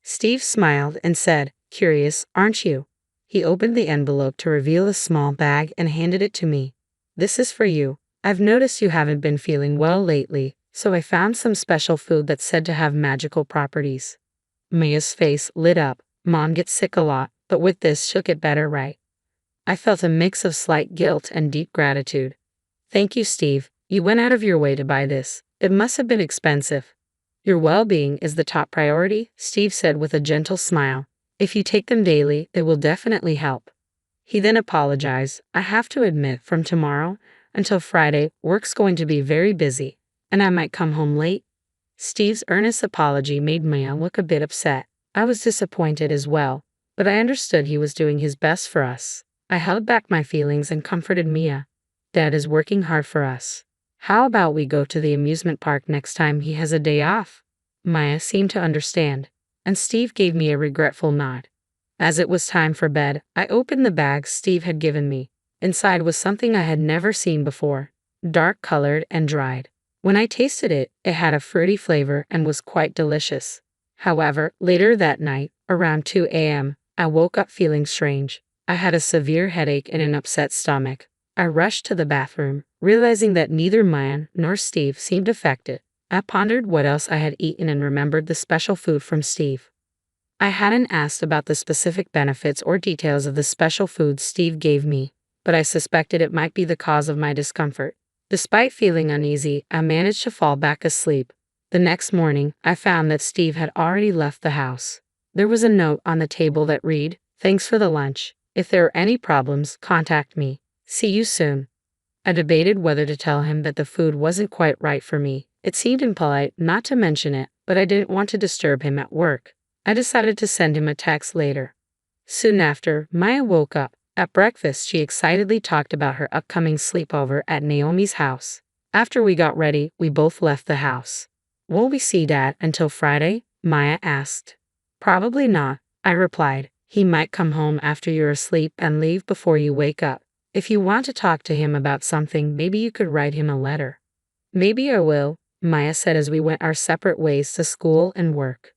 Steve smiled and said, curious, aren't you? He opened the envelope to reveal a small bag and handed it to me. This is for you. I've noticed you haven't been feeling well lately, so I found some special food that's said to have magical properties. Maya's face lit up. Mom gets sick a lot, but with this she'll get better, right? I felt a mix of slight guilt and deep gratitude. Thank you, Steve. You went out of your way to buy this. It must have been expensive. Your well-being is the top priority, Steve said with a gentle smile. If you take them daily, they will definitely help. He then apologized. I have to admit, from tomorrow until Friday, work's going to be very busy, and I might come home late. Steve's earnest apology made Maya look a bit upset. I was disappointed as well, but I understood he was doing his best for us. I held back my feelings and comforted Mia. Dad is working hard for us. How about we go to the amusement park next time he has a day off? Maya seemed to understand, and Steve gave me a regretful nod. As it was time for bed, I opened the bag Steve had given me. Inside was something I had never seen before, dark-colored and dried. When I tasted it, it had a fruity flavor and was quite delicious. However, later that night, around 2 a.m., I woke up feeling strange. I had a severe headache and an upset stomach. I rushed to the bathroom, realizing that neither Maya nor Steve seemed affected. I pondered what else I had eaten and remembered the special food from Steve. I hadn't asked about the specific benefits or details of the special food Steve gave me, but I suspected it might be the cause of my discomfort. Despite feeling uneasy, I managed to fall back asleep. The next morning, I found that Steve had already left the house. There was a note on the table that read, "Thanks for the lunch. If there are any problems, contact me. See you soon." I debated whether to tell him that the food wasn't quite right for me. It seemed impolite not to mention it, but I didn't want to disturb him at work. I decided to send him a text later. Soon after, Maya woke up. At breakfast, she excitedly talked about her upcoming sleepover at Naomi's house. After we got ready, we both left the house. Will we see Dad until Friday? Maya asked. Probably not, I replied. He might come home after you're asleep and leave before you wake up. If you want to talk to him about something, maybe you could write him a letter. Maybe I will, Maya said as we went our separate ways to school and work.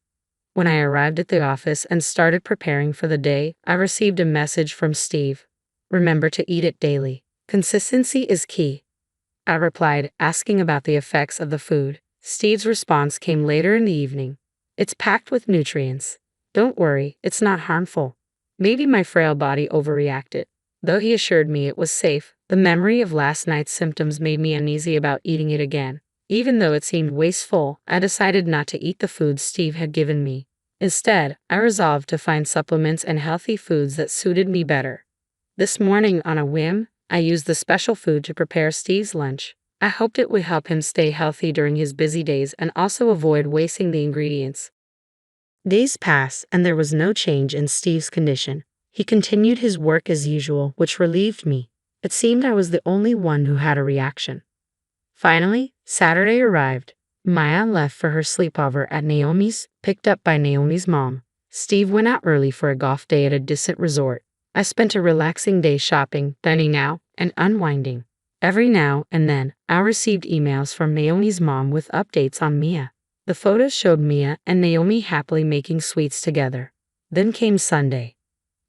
When I arrived at the office and started preparing for the day, I received a message from Steve. Remember to eat it daily. Consistency is key. I replied, asking about the effects of the food. Steve's response came later in the evening. It's packed with nutrients. Don't worry, it's not harmful. Maybe my frail body overreacted. Though he assured me it was safe, the memory of last night's symptoms made me uneasy about eating it again. Even though it seemed wasteful, I decided not to eat the food Steve had given me. Instead, I resolved to find supplements and healthy foods that suited me better. This morning, on a whim, I used the special food to prepare Steve's lunch. I hoped it would help him stay healthy during his busy days and also avoid wasting the ingredients. Days passed, and there was no change in Steve's condition. He continued his work as usual, which relieved me. It seemed I was the only one who had a reaction. Finally, Saturday arrived. Maya left for her sleepover at Naomi's, picked up by Naomi's mom. Steve went out early for a golf day at a distant resort. I spent a relaxing day shopping, dining out, and unwinding. Every now and then, I received emails from Naomi's mom with updates on Mia. The photos showed Mia and Naomi happily making sweets together. Then came Sunday.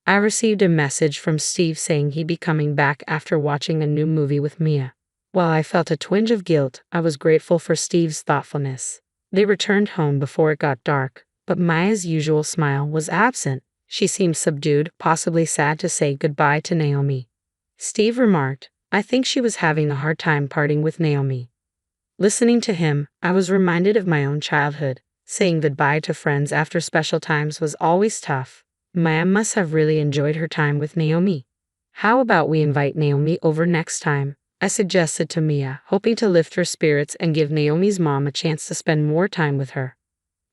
I received a message from Steve saying he'd be coming back after watching a new movie with Mia. While I felt a twinge of guilt, I was grateful for Steve's thoughtfulness. They returned home before it got dark, but Maya's usual smile was absent. She seemed subdued, possibly sad to say goodbye to Naomi. Steve remarked, "I think she was having a hard time parting with Naomi." Listening to him, I was reminded of my own childhood. Saying goodbye to friends after special times was always tough. Maya must have really enjoyed her time with Naomi. "How about we invite Naomi over next time?" I suggested to Mia, hoping to lift her spirits and give Naomi's mom a chance to spend more time with her.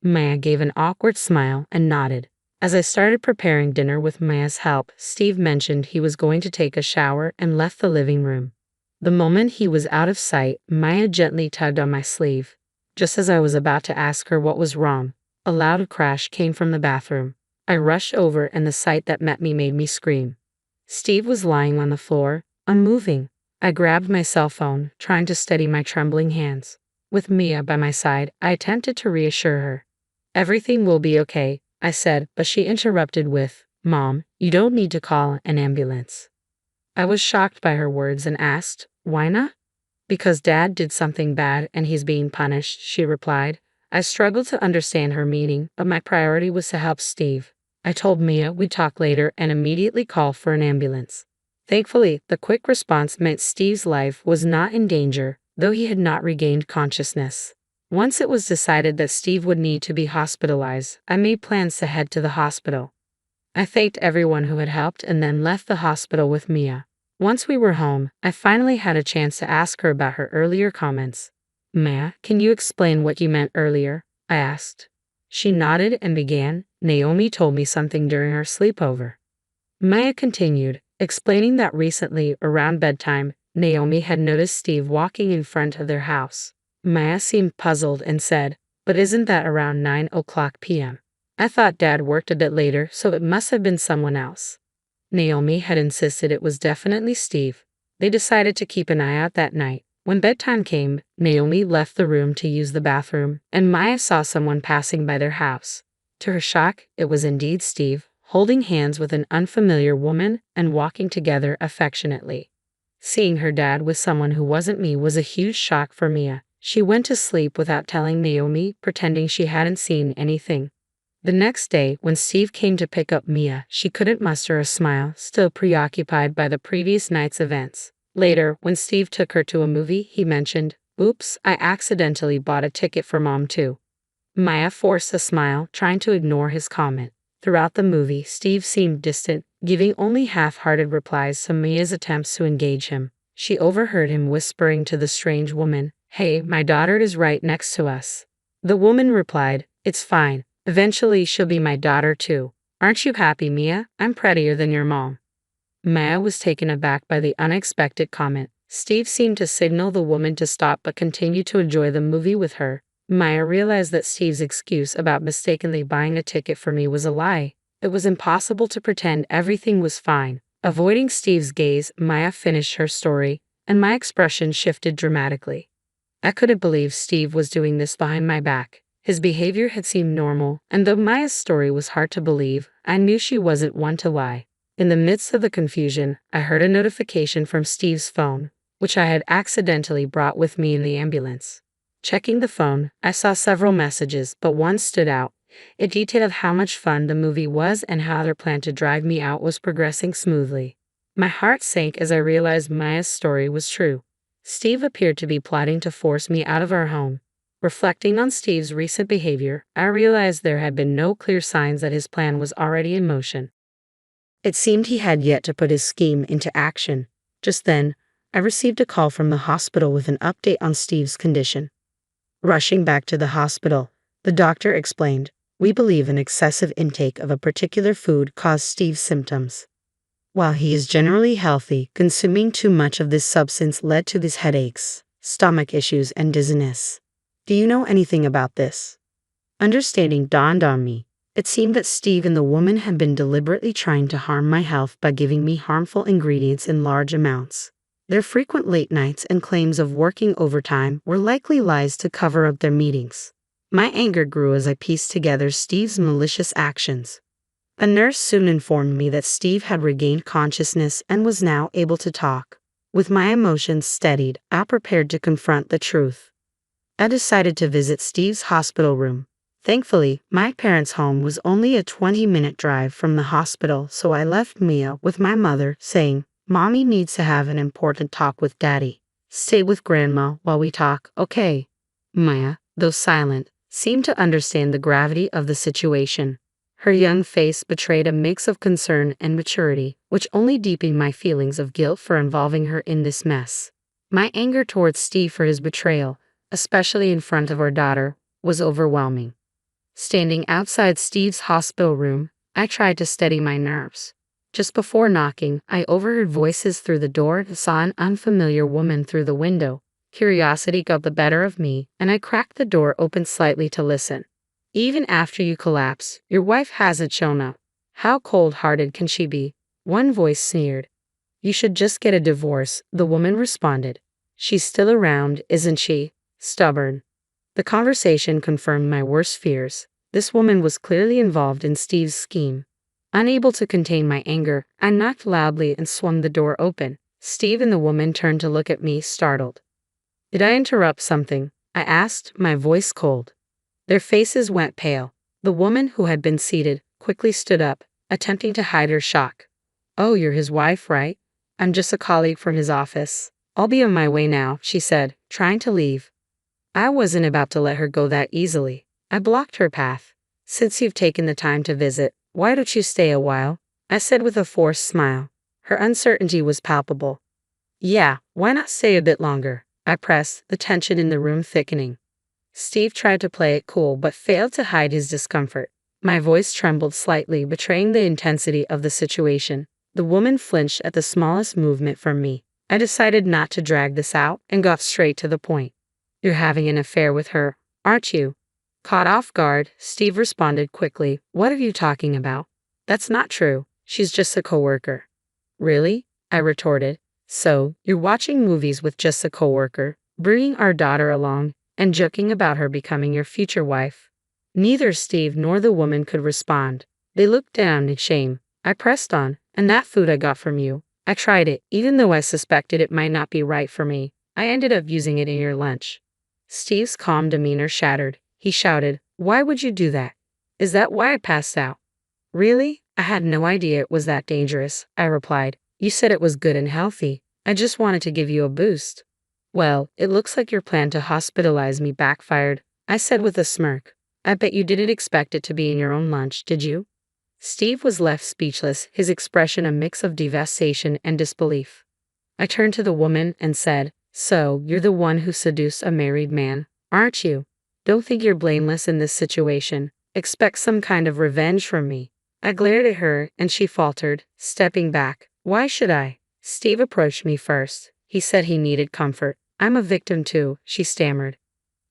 Maya gave an awkward smile and nodded. As I started preparing dinner with Maya's help, Steve mentioned he was going to take a shower and left the living room. The moment he was out of sight, Maya gently tugged on my sleeve. Just as I was about to ask her what was wrong, a loud crash came from the bathroom. I rushed over and the sight that met me made me scream. Steve was lying on the floor, unmoving. I grabbed my cell phone, trying to steady my trembling hands. With Mia by my side, I attempted to reassure her. "Everything will be okay," I said, but she interrupted with, "Mom, you don't need to call an ambulance." I was shocked by her words and asked, "Why not?" "Because Dad did something bad and he's being punished," she replied. I struggled to understand her meaning, but my priority was to help Steve. I told Mia we'd talk later and immediately call for an ambulance. Thankfully, the quick response meant Steve's life was not in danger, though he had not regained consciousness. Once it was decided that Steve would need to be hospitalized, I made plans to head to the hospital. I thanked everyone who had helped and then left the hospital with Mia. Once we were home, I finally had a chance to ask her about her earlier comments. "Mia, can you explain what you meant earlier?" I asked. She nodded and began, "Naomi told me something during our sleepover." Maya continued, explaining that recently, around bedtime, Naomi had noticed Steve walking in front of their house. Maya seemed puzzled and said, "But isn't that around 9 p.m.? I thought Dad worked a bit later, so it must have been someone else." Naomi had insisted it was definitely Steve. They decided to keep an eye out that night. When bedtime came, Naomi left the room to use the bathroom, and Maya saw someone passing by their house. To her shock, it was indeed Steve, holding hands with an unfamiliar woman and walking together affectionately. Seeing her dad with someone who wasn't me was a huge shock for Mia. She went to sleep without telling Naomi, pretending she hadn't seen anything. The next day, when Steve came to pick up Mia, she couldn't muster a smile, still preoccupied by the previous night's events. Later, when Steve took her to a movie, he mentioned, "Oops, I accidentally bought a ticket for Mom too." Maya forced a smile, trying to ignore his comment. Throughout the movie, Steve seemed distant, giving only half-hearted replies to Mia's attempts to engage him. She overheard him whispering to the strange woman, "Hey, my daughter is right next to us." The woman replied, "It's fine. Eventually she'll be my daughter too. Aren't you happy, Mia? I'm prettier than your mom." Maya was taken aback by the unexpected comment. Steve seemed to signal the woman to stop but continued to enjoy the movie with her. Maya realized that Steve's excuse about mistakenly buying a ticket for me was a lie. It was impossible to pretend everything was fine. Avoiding Steve's gaze, Maya finished her story, and my expression shifted dramatically. I couldn't believe Steve was doing this behind my back. His behavior had seemed normal, and though Maya's story was hard to believe, I knew she wasn't one to lie. In the midst of the confusion, I heard a notification from Steve's phone, which I had accidentally brought with me in the ambulance. Checking the phone, I saw several messages, but one stood out. It detailed how much fun the movie was and how their plan to drive me out was progressing smoothly. My heart sank as I realized Maya's story was true. Steve appeared to be plotting to force me out of our home. Reflecting on Steve's recent behavior, I realized there had been no clear signs that his plan was already in motion. It seemed he had yet to put his scheme into action. Just then, I received a call from the hospital with an update on Steve's condition. Rushing back to the hospital, the doctor explained, "We believe an excessive intake of a particular food caused Steve's symptoms. While he is generally healthy, consuming too much of this substance led to his headaches, stomach issues, and dizziness." Do you know anything about this? Understanding dawned on me. It seemed that Steve and the woman had been deliberately trying to harm my health by giving me harmful ingredients in large amounts. Their frequent late nights and claims of working overtime were likely lies to cover up their meetings. My anger grew as I pieced together Steve's malicious actions. A nurse soon informed me that Steve had regained consciousness and was now able to talk. With my emotions steadied, I prepared to confront the truth. I decided to visit Steve's hospital room. Thankfully, my parents' home was only a 20-minute drive from the hospital, so I left Mia with my mother, saying, "Mommy needs to have an important talk with Daddy. Stay with Grandma while we talk, okay?" Mia, though silent, seemed to understand the gravity of the situation. Her young face betrayed a mix of concern and maturity, which only deepened my feelings of guilt for involving her in this mess. My anger towards Steve for his betrayal, especially in front of our daughter, was overwhelming. Standing outside Steve's hospital room, I tried to steady my nerves. Just before knocking, I overheard voices through the door and saw an unfamiliar woman through the window. Curiosity got the better of me, and I cracked the door open slightly to listen. "Even after you collapse, your wife hasn't shown up. How cold-hearted can she be?" One voice sneered. "You should just get a divorce," the woman responded. "She's still around, isn't she? Stubborn." The conversation confirmed my worst fears. This woman was clearly involved in Steve's scheme. Unable to contain my anger, I knocked loudly and swung the door open. Steve and the woman turned to look at me, startled. "Did I interrupt something?" I asked, my voice cold. Their faces went pale. The woman, who had been seated, quickly stood up, attempting to hide her shock. "Oh, you're his wife, right? I'm just a colleague from his office. I'll be on my way now," she said, trying to leave. I wasn't about to let her go that easily. I blocked her path. "Since you've taken the time to visit, why don't you stay a while?" I said with a forced smile. Her uncertainty was palpable. "Yeah, why not stay a bit longer?" I pressed, the tension in the room thickening. Steve tried to play it cool but failed to hide his discomfort. My voice trembled slightly, betraying the intensity of the situation. The woman flinched at the smallest movement from me. I decided not to drag this out and got straight to the point. "You're having an affair with her, aren't you?" Caught off guard, Steve responded quickly. "What are you talking about? That's not true. She's just a coworker." "Really?" I retorted. "So, you're watching movies with just a coworker, bringing our daughter along, and joking about her becoming your future wife?" Neither Steve nor the woman could respond. They looked down in shame. I pressed on. "And that food I got from you, I tried it, even though I suspected it might not be right for me. I ended up using it in your lunch." Steve's calm demeanor shattered. He shouted, "Why would you do that? Is that why I passed out?" "Really? I had no idea it was that dangerous," I replied. "You said it was good and healthy. I just wanted to give you a boost." "Well, it looks like your plan to hospitalize me backfired," I said with a smirk. "I bet you didn't expect it to be in your own lunch, did you?" Steve was left speechless, his expression a mix of devastation and disbelief. I turned to the woman and said, "So, you're the one who seduced a married man, aren't you? Don't think you're blameless in this situation. Expect some kind of revenge from me." I glared at her, and she faltered, stepping back. "Why should I?" Steve approached me first. He said he needed comfort. "I'm a victim too," she stammered.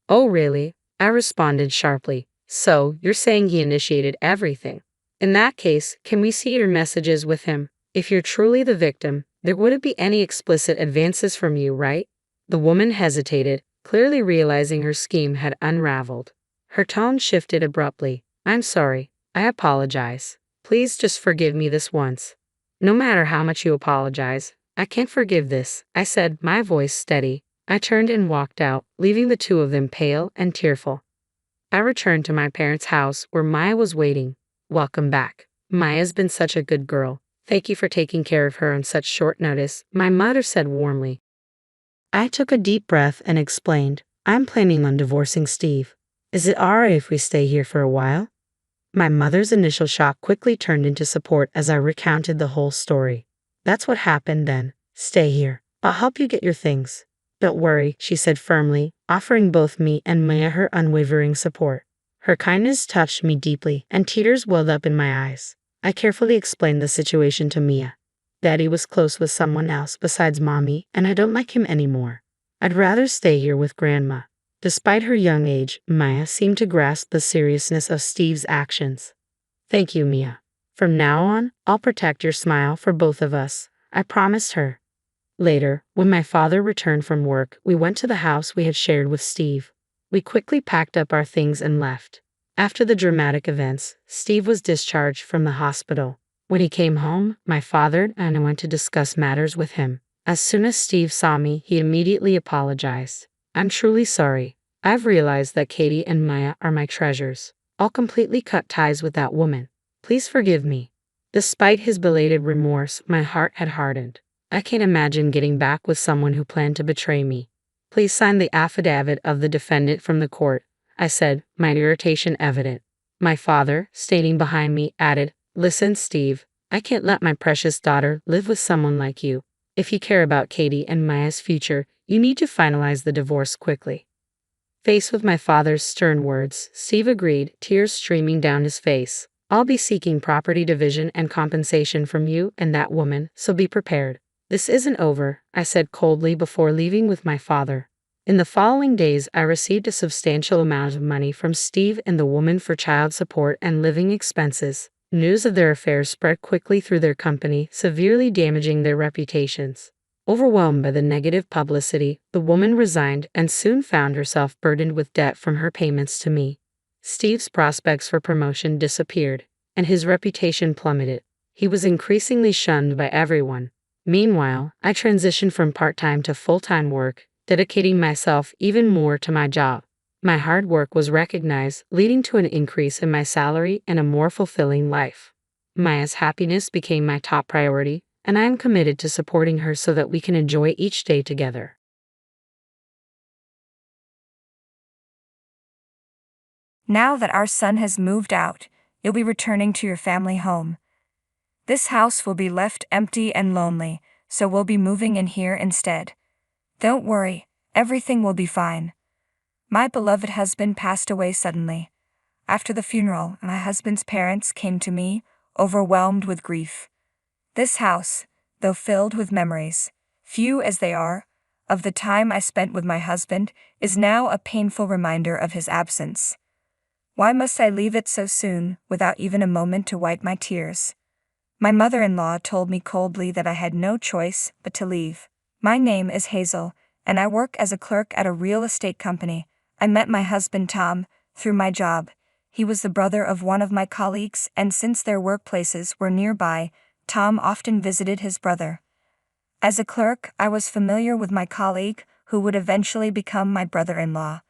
"Oh, really?" I responded sharply. "So, you're saying he initiated everything? In that case, can we see your messages with him? If you're truly the victim, there wouldn't be any explicit advances from you, right?" The woman hesitated, clearly realizing her scheme had unraveled. Her tone shifted abruptly. "I'm sorry. I apologize. Please just forgive me this once." "No matter how much you apologize, I can't forgive this," I said, my voice steady. I turned and walked out, leaving the two of them pale and tearful. I returned to my parents' house where Maya was waiting. "Welcome back. Maya's been such a good girl. Thank you for taking care of her on such short notice," my mother said warmly. I took a deep breath and explained, "I'm planning on divorcing Steve. Is it alright if we stay here for a while?" My mother's initial shock quickly turned into support as I recounted the whole story. "That's what happened then. Stay here. I'll help you get your things." "Don't worry," she said firmly, offering both me and Maya her unwavering support. Her kindness touched me deeply, and tears welled up in my eyes. I carefully explained the situation to Mia. "Daddy was close with someone else besides Mommy, and I don't like him anymore. I'd rather stay here with Grandma." Despite her young age, Maya seemed to grasp the seriousness of Steve's actions. "Thank you, Mia. From now on, I'll protect your smile for both of us," I promised her. Later, when my father returned from work, we went to the house we had shared with Steve. We quickly packed up our things and left. After the dramatic events, Steve was discharged from the hospital. When he came home, my father and I went to discuss matters with him. As soon as Steve saw me, he immediately apologized. "I'm truly sorry. I've realized that Katie and Maya are my treasures. I'll completely cut ties with that woman. Please forgive me." Despite his belated remorse, my heart had hardened. I can't imagine getting back with someone who planned to betray me. "Please sign the affidavit of the defendant from the court," I said, my irritation evident. My father, standing behind me, added, "Listen, Steve, I can't let my precious daughter live with someone like you. If you care about Katie and Maya's future, you need to finalize the divorce quickly." Faced with my father's stern words, Steve agreed, tears streaming down his face. "I'll be seeking property division and compensation from you and that woman, so be prepared." "This isn't over," I said coldly before leaving with my father. In the following days, I received a substantial amount of money from Steve and the woman for child support and living expenses. News of their affairs spread quickly through their company, severely damaging their reputations. Overwhelmed by the negative publicity, the woman resigned and soon found herself burdened with debt from her payments to me. Steve's prospects for promotion disappeared, and his reputation plummeted. He was increasingly shunned by everyone. Meanwhile, I transitioned from part-time to full-time work, dedicating myself even more to my job. My hard work was recognized, leading to an increase in my salary and a more fulfilling life. Maya's happiness became my top priority, and I am committed to supporting her so that we can enjoy each day together. Now that our son has moved out, you'll be returning to your family home. This house will be left empty and lonely, so we'll be moving in here instead. Don't worry, everything will be fine. My beloved husband passed away suddenly. After the funeral, my husband's parents came to me, overwhelmed with grief. This house, though filled with memories, few as they are, of the time I spent with my husband, is now a painful reminder of his absence. Why must I leave it so soon, without even a moment to wipe my tears? My mother-in-law told me coldly that I had no choice but to leave. "My name is Hazel, and I work as a clerk at a real estate company. I met my husband Tom through my job. He was the brother of one of my colleagues, and since their workplaces were nearby, Tom often visited his brother. As a clerk, I was familiar with my colleague, who would eventually become my brother-in-law.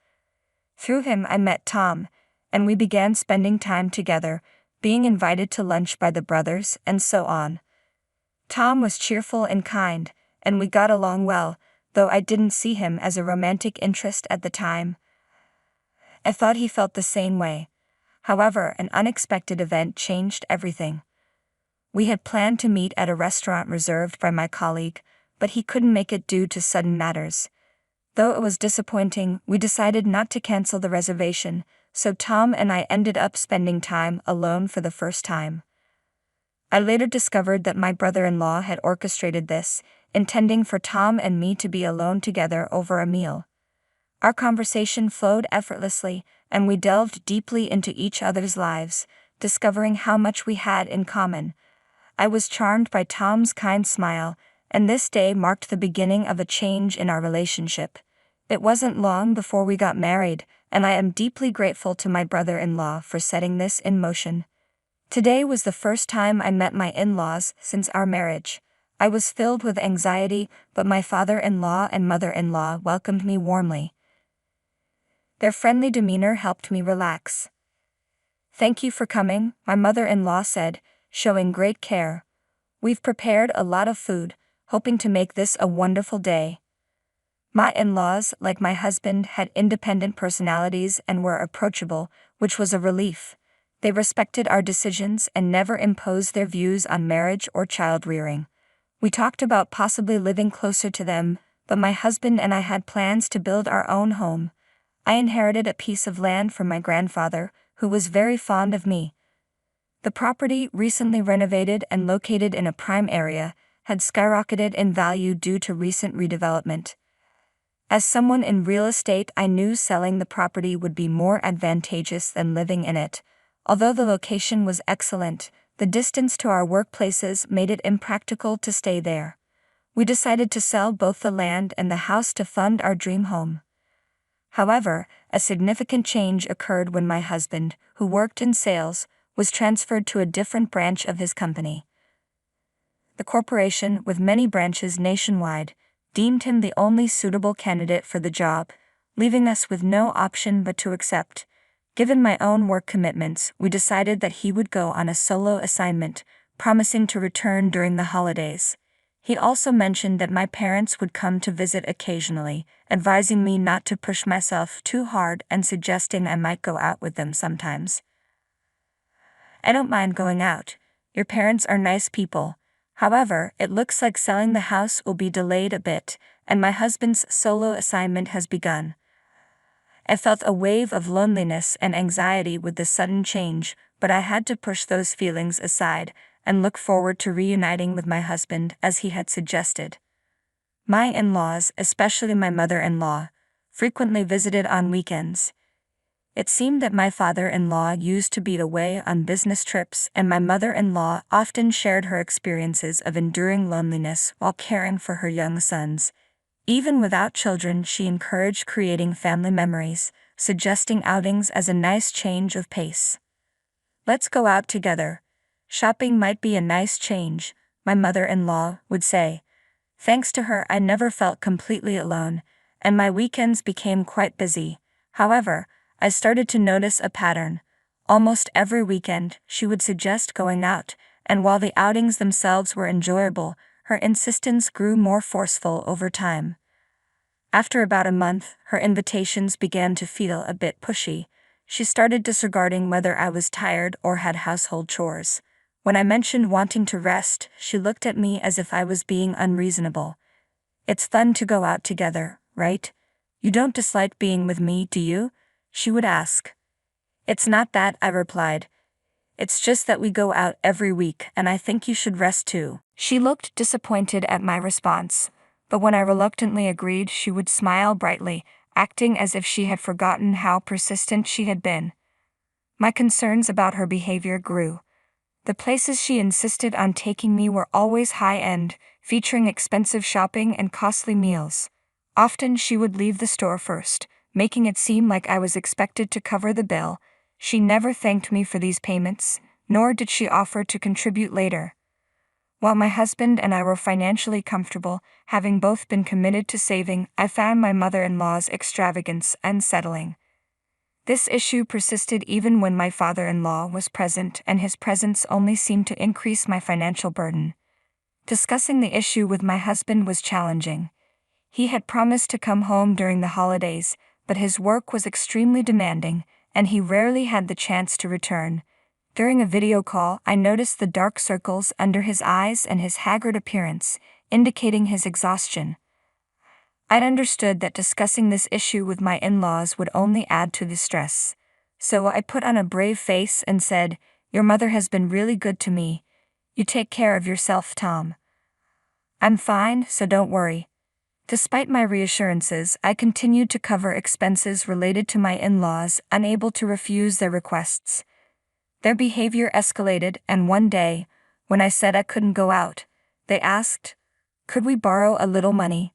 Through him I met Tom, and we began spending time together, being invited to lunch by the brothers, and so on. Tom was cheerful and kind, and we got along well, though I didn't see him as a romantic interest at the time. I thought he felt the same way. However, an unexpected event changed everything. We had planned to meet at a restaurant reserved by my colleague, but he couldn't make it due to sudden matters. Though it was disappointing, we decided not to cancel the reservation, so Tom and I ended up spending time alone for the first time. I later discovered that my brother-in-law had orchestrated this, intending for Tom and me to be alone together over a meal. Our conversation flowed effortlessly, and we delved deeply into each other's lives, discovering how much we had in common. I was charmed by Tom's kind smile, and this day marked the beginning of a change in our relationship. It wasn't long before we got married, and I am deeply grateful to my brother-in-law for setting this in motion. Today was the first time I met my in-laws since our marriage. I was filled with anxiety, but my father-in-law and mother-in-law welcomed me warmly. Their friendly demeanor helped me relax. "Thank you for coming," my mother-in-law said, showing great care. "We've prepared a lot of food, hoping to make this a wonderful day." My in-laws, like my husband, had independent personalities and were approachable, which was a relief. They respected our decisions and never imposed their views on marriage or child-rearing. We talked about possibly living closer to them, but my husband and I had plans to build our own home. I inherited a piece of land from my grandfather, who was very fond of me. The property, recently renovated and located in a prime area, had skyrocketed in value due to recent redevelopment. As someone in real estate, I knew selling the property would be more advantageous than living in it. Although the location was excellent, the distance to our workplaces made it impractical to stay there. We decided to sell both the land and the house to fund our dream home. However, a significant change occurred when my husband, who worked in sales, was transferred to a different branch of his company. The corporation, with many branches nationwide, deemed him the only suitable candidate for the job, leaving us with no option but to accept. Given my own work commitments, we decided that he would go on a solo assignment, promising to return during the holidays. He also mentioned that my parents would come to visit occasionally, advising me not to push myself too hard and suggesting I might go out with them sometimes. I don't mind going out. Your parents are nice people. However, it looks like selling the house will be delayed a bit, and my husband's solo assignment has begun. I felt a wave of loneliness and anxiety with the sudden change, but I had to push those feelings aside and look forward to reuniting with my husband as he had suggested. My in-laws, especially my mother-in-law, frequently visited on weekends. It seemed that my father-in-law used to be away on business trips, and my mother-in-law often shared her experiences of enduring loneliness while caring for her young sons. Even without children, she encouraged creating family memories, suggesting outings as a nice change of pace. "Let's go out together. Shopping might be a nice change," my mother-in-law would say. Thanks to her, I never felt completely alone, and my weekends became quite busy. However, I started to notice a pattern. Almost every weekend, she would suggest going out, and while the outings themselves were enjoyable, her insistence grew more forceful over time. After about a month, her invitations began to feel a bit pushy. She started disregarding whether I was tired or had household chores. When I mentioned wanting to rest, she looked at me as if I was being unreasonable. "It's fun to go out together, right? You don't dislike being with me, do you?" she would ask. "It's not that," I replied. "It's just that we go out every week and I think you should rest too." She looked disappointed at my response, but when I reluctantly agreed, she would smile brightly, acting as if she had forgotten how persistent she had been. My concerns about her behavior grew. The places she insisted on taking me were always high-end, featuring expensive shopping and costly meals. Often she would leave the store first, making it seem like I was expected to cover the bill. She never thanked me for these payments, nor did she offer to contribute later. While my husband and I were financially comfortable, having both been committed to saving, I found my mother-in-law's extravagance unsettling. This issue persisted even when my father-in-law was present, and his presence only seemed to increase my financial burden. Discussing the issue with my husband was challenging. He had promised to come home during the holidays, but his work was extremely demanding, and he rarely had the chance to return. During a video call, I noticed the dark circles under his eyes and his haggard appearance, indicating his exhaustion. I'd understood that discussing this issue with my in-laws would only add to the stress. So I put on a brave face and said, "Your mother has been really good to me. You take care of yourself, Tom." "I'm fine, so don't worry." Despite my reassurances, I continued to cover expenses related to my in-laws, unable to refuse their requests. Their behavior escalated, and one day, when I said I couldn't go out, they asked, "Could we borrow a little money?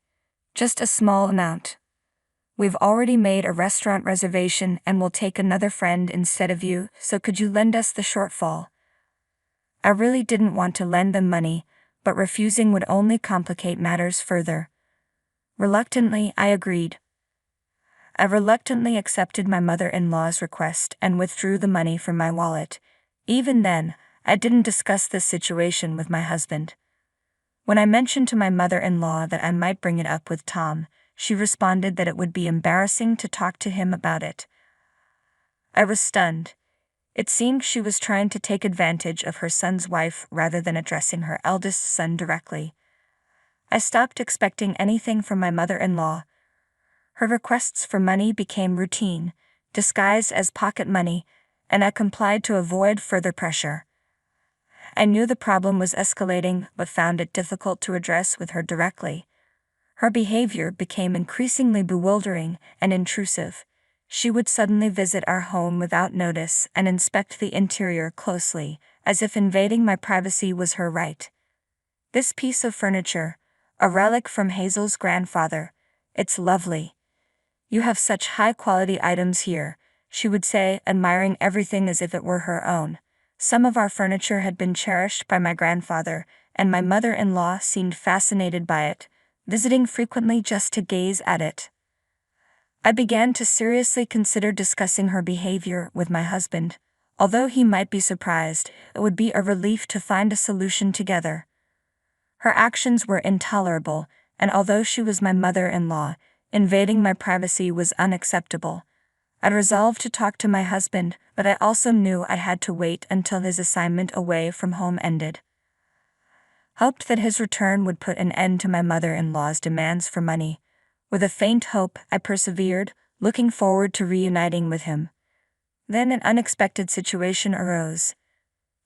Just a small amount. We've already made a restaurant reservation and we'll take another friend instead of you, so could you lend us the shortfall?" I really didn't want to lend them money, but refusing would only complicate matters further. Reluctantly, I agreed. I reluctantly accepted my mother-in-law's request and withdrew the money from my wallet. Even then, I didn't discuss this situation with my husband. When I mentioned to my mother-in-law that I might bring it up with Tom, she responded that it would be embarrassing to talk to him about it. I was stunned. It seemed she was trying to take advantage of her son's wife rather than addressing her eldest son directly. I stopped expecting anything from my mother-in-law. Her requests for money became routine, disguised as pocket money, and I complied to avoid further pressure. I knew the problem was escalating, but found it difficult to address with her directly. Her behavior became increasingly bewildering and intrusive. She would suddenly visit our home without notice and inspect the interior closely, as if invading my privacy was her right. This piece of furniture, a relic from Hazel's grandfather. It's lovely. You have such high-quality items here, she would say, admiring everything as if it were her own. Some of our furniture had been cherished by my grandfather, and my mother-in-law seemed fascinated by it, visiting frequently just to gaze at it. I began to seriously consider discussing her behavior with my husband. Although he might be surprised, it would be a relief to find a solution together. Her actions were intolerable, and although she was my mother-in-law, invading my privacy was unacceptable. I resolved to talk to my husband, but I also knew I had to wait until his assignment away from home ended. Hoped that his return would put an end to my mother-in-law's demands for money. With a faint hope, I persevered, looking forward to reuniting with him. Then an unexpected situation arose.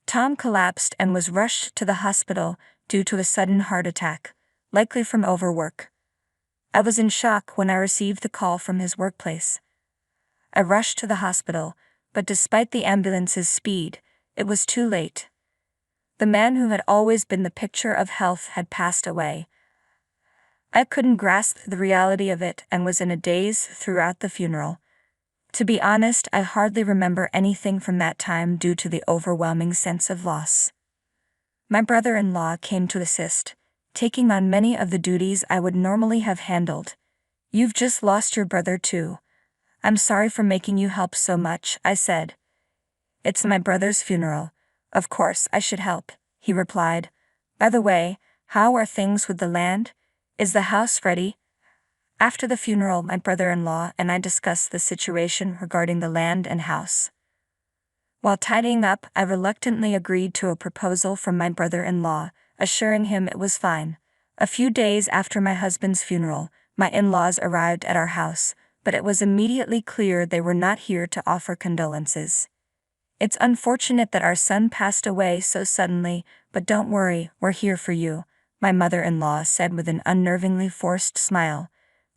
Tom collapsed and was rushed to the hospital due to a sudden heart attack, likely from overwork. I was in shock when I received the call from his workplace. I rushed to the hospital, but despite the ambulance's speed, it was too late. The man who had always been the picture of health had passed away. I couldn't grasp the reality of it and was in a daze throughout the funeral. To be honest, I hardly remember anything from that time due to the overwhelming sense of loss. My brother-in-law came to assist, taking on many of the duties I would normally have handled. "You've just lost your brother too. I'm sorry for making you help so much," I said. "It's my brother's funeral. Of course I should help," he replied. "By the way, how are things with the land? Is the house ready?" After the funeral, my brother-in-law and I discussed the situation regarding the land and house. While tidying up, I reluctantly agreed to a proposal from my brother-in-law, assuring him it was fine. A few days after my husband's funeral, my in-laws arrived at our house, but it was immediately clear they were not here to offer condolences. "It's unfortunate that our son passed away so suddenly, but don't worry, we're here for you," my mother-in-law said with an unnervingly forced smile.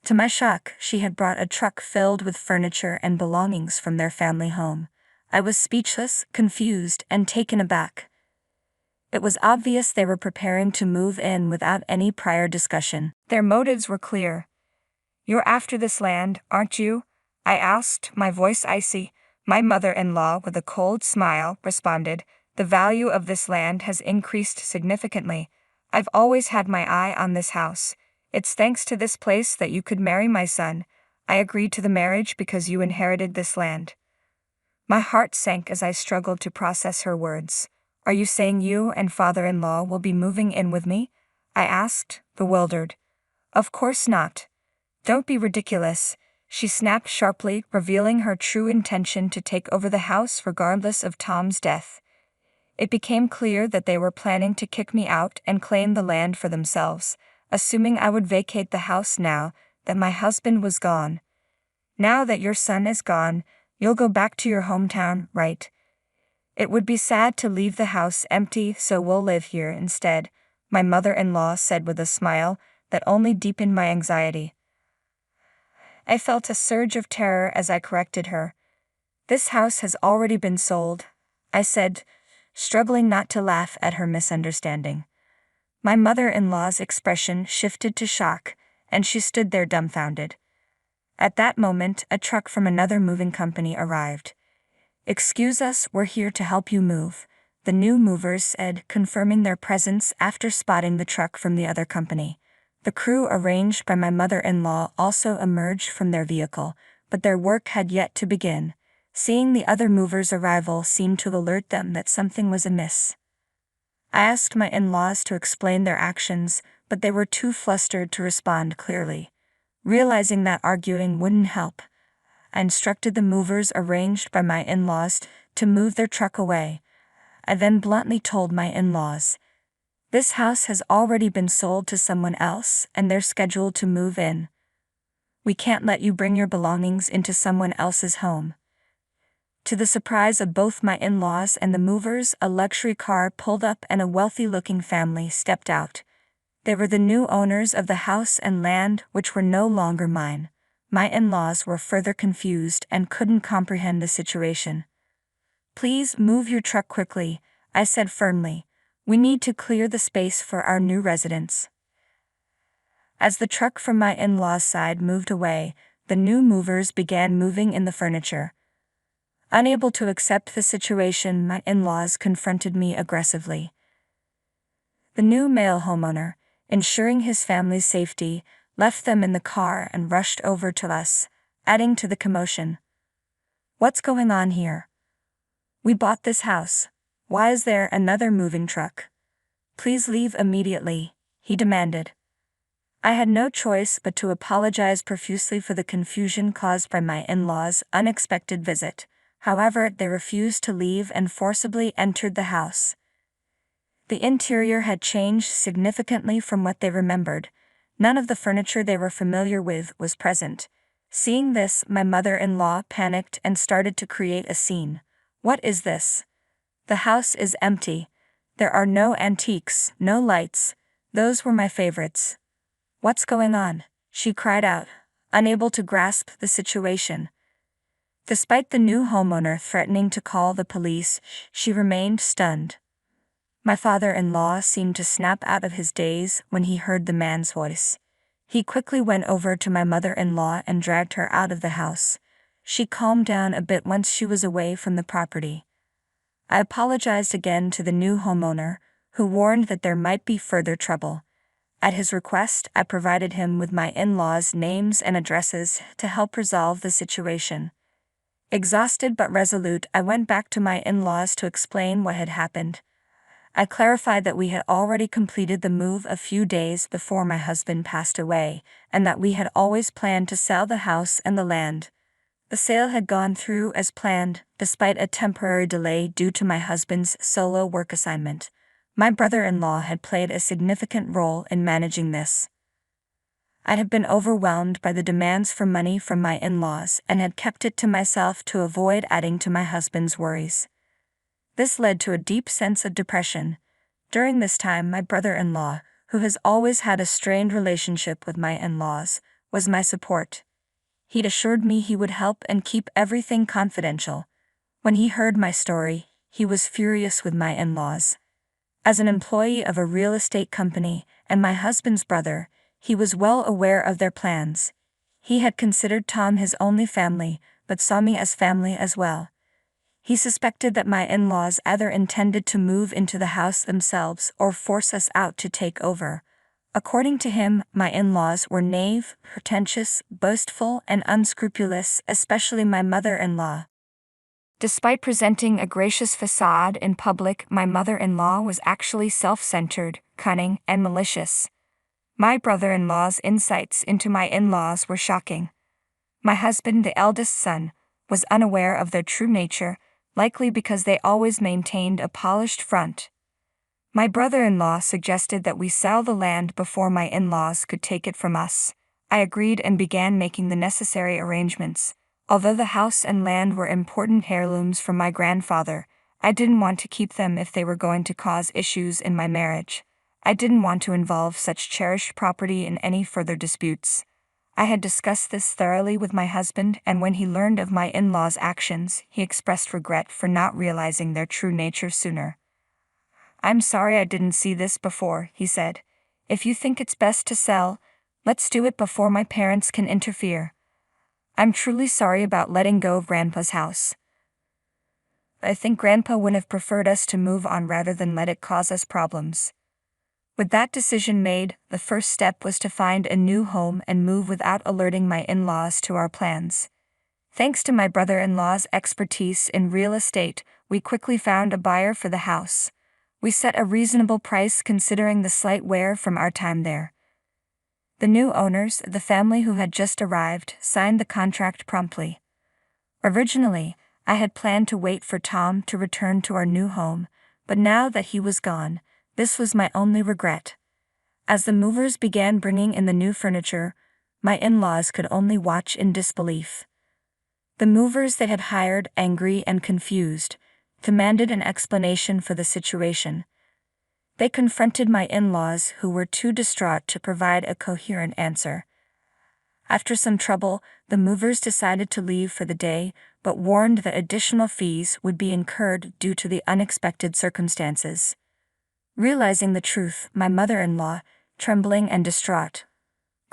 To my shock, she had brought a truck filled with furniture and belongings from their family home. I was speechless, confused, and taken aback. It was obvious they were preparing to move in without any prior discussion. Their motives were clear. "You're after this land, aren't you?" I asked, my voice icy. My mother-in-law, with a cold smile, responded, "The value of this land has increased significantly. I've always had my eye on this house. It's thanks to this place that you could marry my son. I agreed to the marriage because you inherited this land." My heart sank as I struggled to process her words. "Are you saying you and father-in-law will be moving in with me?" I asked, bewildered. "Of course not. Don't be ridiculous," she snapped sharply, revealing her true intention to take over the house regardless of Tom's death. It became clear that they were planning to kick me out and claim the land for themselves, assuming I would vacate the house now that my husband was gone. "Now that your son is gone, you'll go back to your hometown, right? It would be sad to leave the house empty, so we'll live here instead," my mother-in-law said with a smile that only deepened my anxiety. I felt a surge of terror as I corrected her. "This house has already been sold," I said, struggling not to laugh at her misunderstanding. My mother-in-law's expression shifted to shock, and she stood there dumbfounded. At that moment, a truck from another moving company arrived. "Excuse us, we're here to help you move," the new movers said, confirming their presence after spotting the truck from the other company. The crew arranged by my mother-in-law also emerged from their vehicle, but their work had yet to begin. Seeing the other movers' arrival seemed to alert them that something was amiss. I asked my in-laws to explain their actions, but they were too flustered to respond clearly. Realizing that arguing wouldn't help, I instructed the movers arranged by my in-laws to move their truck away. I then bluntly told my in-laws, "This house has already been sold to someone else and they're scheduled to move in. We can't let you bring your belongings into someone else's home." To the surprise of both my in-laws and the movers, a luxury car pulled up and a wealthy-looking family stepped out. They were the new owners of the house and land, which were no longer mine. My in-laws were further confused and couldn't comprehend the situation. "Please move your truck quickly," I said firmly. "We need to clear the space for our new residents." As the truck from my in-laws' side moved away, the new movers began moving in the furniture. Unable to accept the situation, my in-laws confronted me aggressively. The new male homeowner, ensuring his family's safety, left them in the car and rushed over to us, adding to the commotion. "What's going on here? We bought this house. Why is there another moving truck? Please leave immediately," he demanded. I had no choice but to apologize profusely for the confusion caused by my in-laws' unexpected visit. However, they refused to leave and forcibly entered the house. The interior had changed significantly from what they remembered. None of the furniture they were familiar with was present. Seeing this, my mother-in-law panicked and started to create a scene. "What is this? The house is empty. There are no antiques, no lights. Those were my favorites. What's going on?" she cried out, unable to grasp the situation. Despite the new homeowner threatening to call the police, she remained stunned. My father-in-law seemed to snap out of his daze when he heard the man's voice. He quickly went over to my mother-in-law and dragged her out of the house. She calmed down a bit once she was away from the property. I apologized again to the new homeowner, who warned that there might be further trouble. At his request, I provided him with my in-laws' names and addresses to help resolve the situation. Exhausted but resolute, I went back to my in-laws to explain what had happened. I clarified that we had already completed the move a few days before my husband passed away, and that we had always planned to sell the house and the land. The sale had gone through as planned, despite a temporary delay due to my husband's solo work assignment. My brother-in-law had played a significant role in managing this. I had been overwhelmed by the demands for money from my in-laws and had kept it to myself to avoid adding to my husband's worries. This led to a deep sense of depression. During this time, my brother-in-law, who has always had a strained relationship with my in-laws, was my support. He'd assured me he would help and keep everything confidential. When he heard my story, he was furious with my in-laws. As an employee of a real estate company and my husband's brother, he was well aware of their plans. He had considered Tom his only family, but saw me as family as well. He suspected that my in-laws either intended to move into the house themselves or force us out to take over. According to him, my in-laws were naive, pretentious, boastful, and unscrupulous, especially my mother-in-law. Despite presenting a gracious facade in public, my mother-in-law was actually self-centered, cunning, and malicious. My brother-in-law's insights into my in-laws were shocking. My husband, the eldest son, was unaware of their true nature, likely because they always maintained a polished front. My brother-in-law suggested that we sell the land before my in-laws could take it from us. I agreed and began making the necessary arrangements. Although the house and land were important heirlooms from my grandfather, I didn't want to keep them if they were going to cause issues in my marriage. I didn't want to involve such cherished property in any further disputes. I had discussed this thoroughly with my husband, and when he learned of my in-laws' actions, he expressed regret for not realizing their true nature sooner. "I'm sorry I didn't see this before," he said. "If you think it's best to sell, let's do it before my parents can interfere. I'm truly sorry about letting go of Grandpa's house. I think Grandpa would have preferred us to move on rather than let it cause us problems." With that decision made, the first step was to find a new home and move without alerting my in-laws to our plans. Thanks to my brother-in-law's expertise in real estate, we quickly found a buyer for the house. We set a reasonable price considering the slight wear from our time there. The new owners, the family who had just arrived, signed the contract promptly. Originally, I had planned to wait for Tom to return to our new home, but now that he was gone, this was my only regret. As the movers began bringing in the new furniture, my in-laws could only watch in disbelief. The movers they had hired, angry and confused, demanded an explanation for the situation. They confronted my in-laws, who were too distraught to provide a coherent answer. After some trouble, the movers decided to leave for the day, but warned that additional fees would be incurred due to the unexpected circumstances. Realizing the truth, my mother-in-law, trembling and distraught,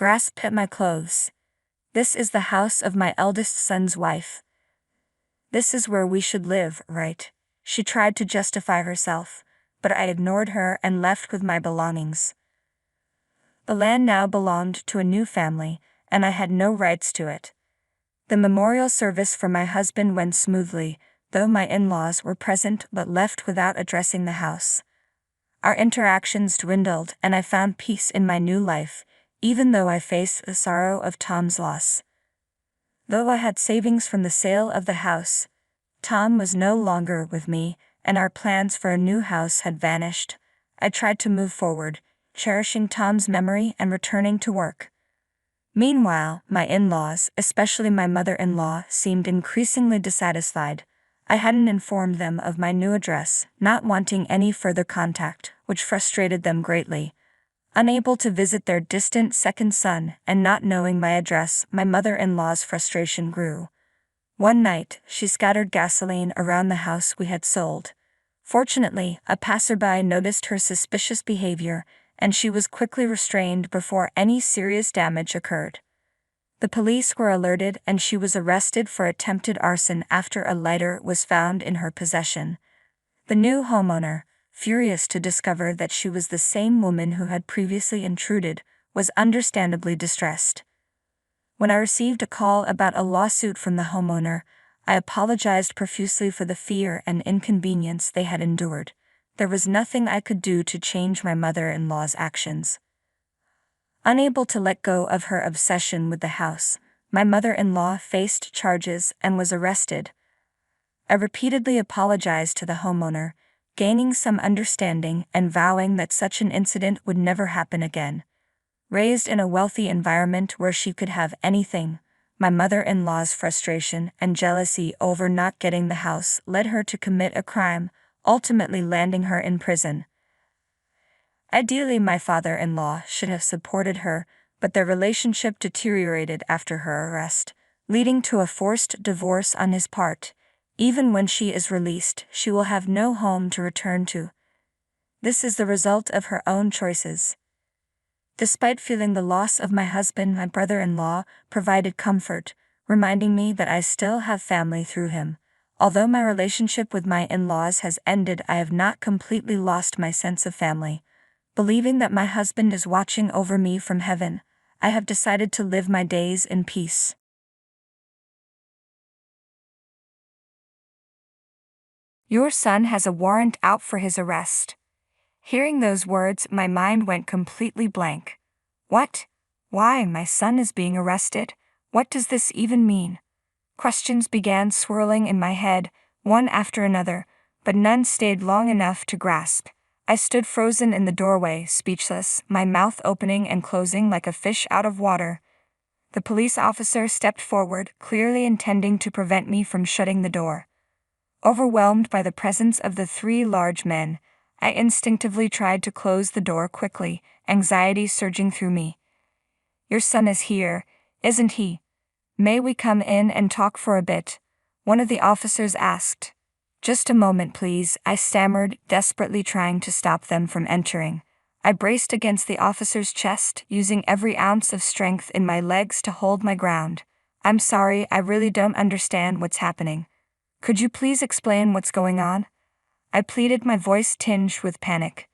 grasped at my clothes. This is the house of my eldest son's wife. This is where we should live, right? She tried to justify herself, but I ignored her and left with my belongings. The land now belonged to a new family, and I had no rights to it. The memorial service for my husband went smoothly, though my in-laws were present but left without addressing the house. Our interactions dwindled and I found peace in my new life, even though I faced the sorrow of Tom's loss. Though I had savings from the sale of the house, Tom was no longer with me, and our plans for a new house had vanished. I tried to move forward, cherishing Tom's memory and returning to work. Meanwhile, my in-laws, especially my mother-in-law, seemed increasingly dissatisfied. I hadn't informed them of my new address, not wanting any further contact, which frustrated them greatly. Unable to visit their distant second son and not knowing my address, my mother-in-law's frustration grew. One night, she scattered gasoline around the house we had sold. Fortunately, a passerby noticed her suspicious behavior, and she was quickly restrained before any serious damage occurred. The police were alerted and she was arrested for attempted arson after a lighter was found in her possession. The new homeowner, furious to discover that she was the same woman who had previously intruded, was understandably distressed. When I received a call about a lawsuit from the homeowner, I apologized profusely for the fear and inconvenience they had endured. There was nothing I could do to change my mother-in-law's actions. Unable to let go of her obsession with the house, my mother-in-law faced charges and was arrested. I repeatedly apologized to the homeowner, gaining some understanding and vowing that such an incident would never happen again. Raised in a wealthy environment where she could have anything, my mother-in-law's frustration and jealousy over not getting the house led her to commit a crime, ultimately landing her in prison. Ideally, my father-in-law should have supported her, but their relationship deteriorated after her arrest, leading to a forced divorce on his part. Even when she is released, she will have no home to return to. This is the result of her own choices. Despite feeling the loss of my husband, my brother-in-law provided comfort, reminding me that I still have family through him. Although my relationship with my in-laws has ended, I have not completely lost my sense of family. Believing that my husband is watching over me from heaven, I have decided to live my days in peace. Your son has a warrant out for his arrest. Hearing those words, my mind went completely blank. What? Why, my son is being arrested? What does this even mean? Questions began swirling in my head, one after another, but none stayed long enough to grasp. I stood frozen in the doorway, speechless, my mouth opening and closing like a fish out of water. The police officer stepped forward, clearly intending to prevent me from shutting the door. Overwhelmed by the presence of the three large men, I instinctively tried to close the door quickly, anxiety surging through me. Your son is here, isn't he? May we come in and talk for a bit? One of the officers asked. Just a moment, please, I stammered, desperately trying to stop them from entering. I braced against the officer's chest, using every ounce of strength in my legs to hold my ground. I'm sorry, I really don't understand what's happening. Could you please explain what's going on? I pleaded, my voice tinged with panic.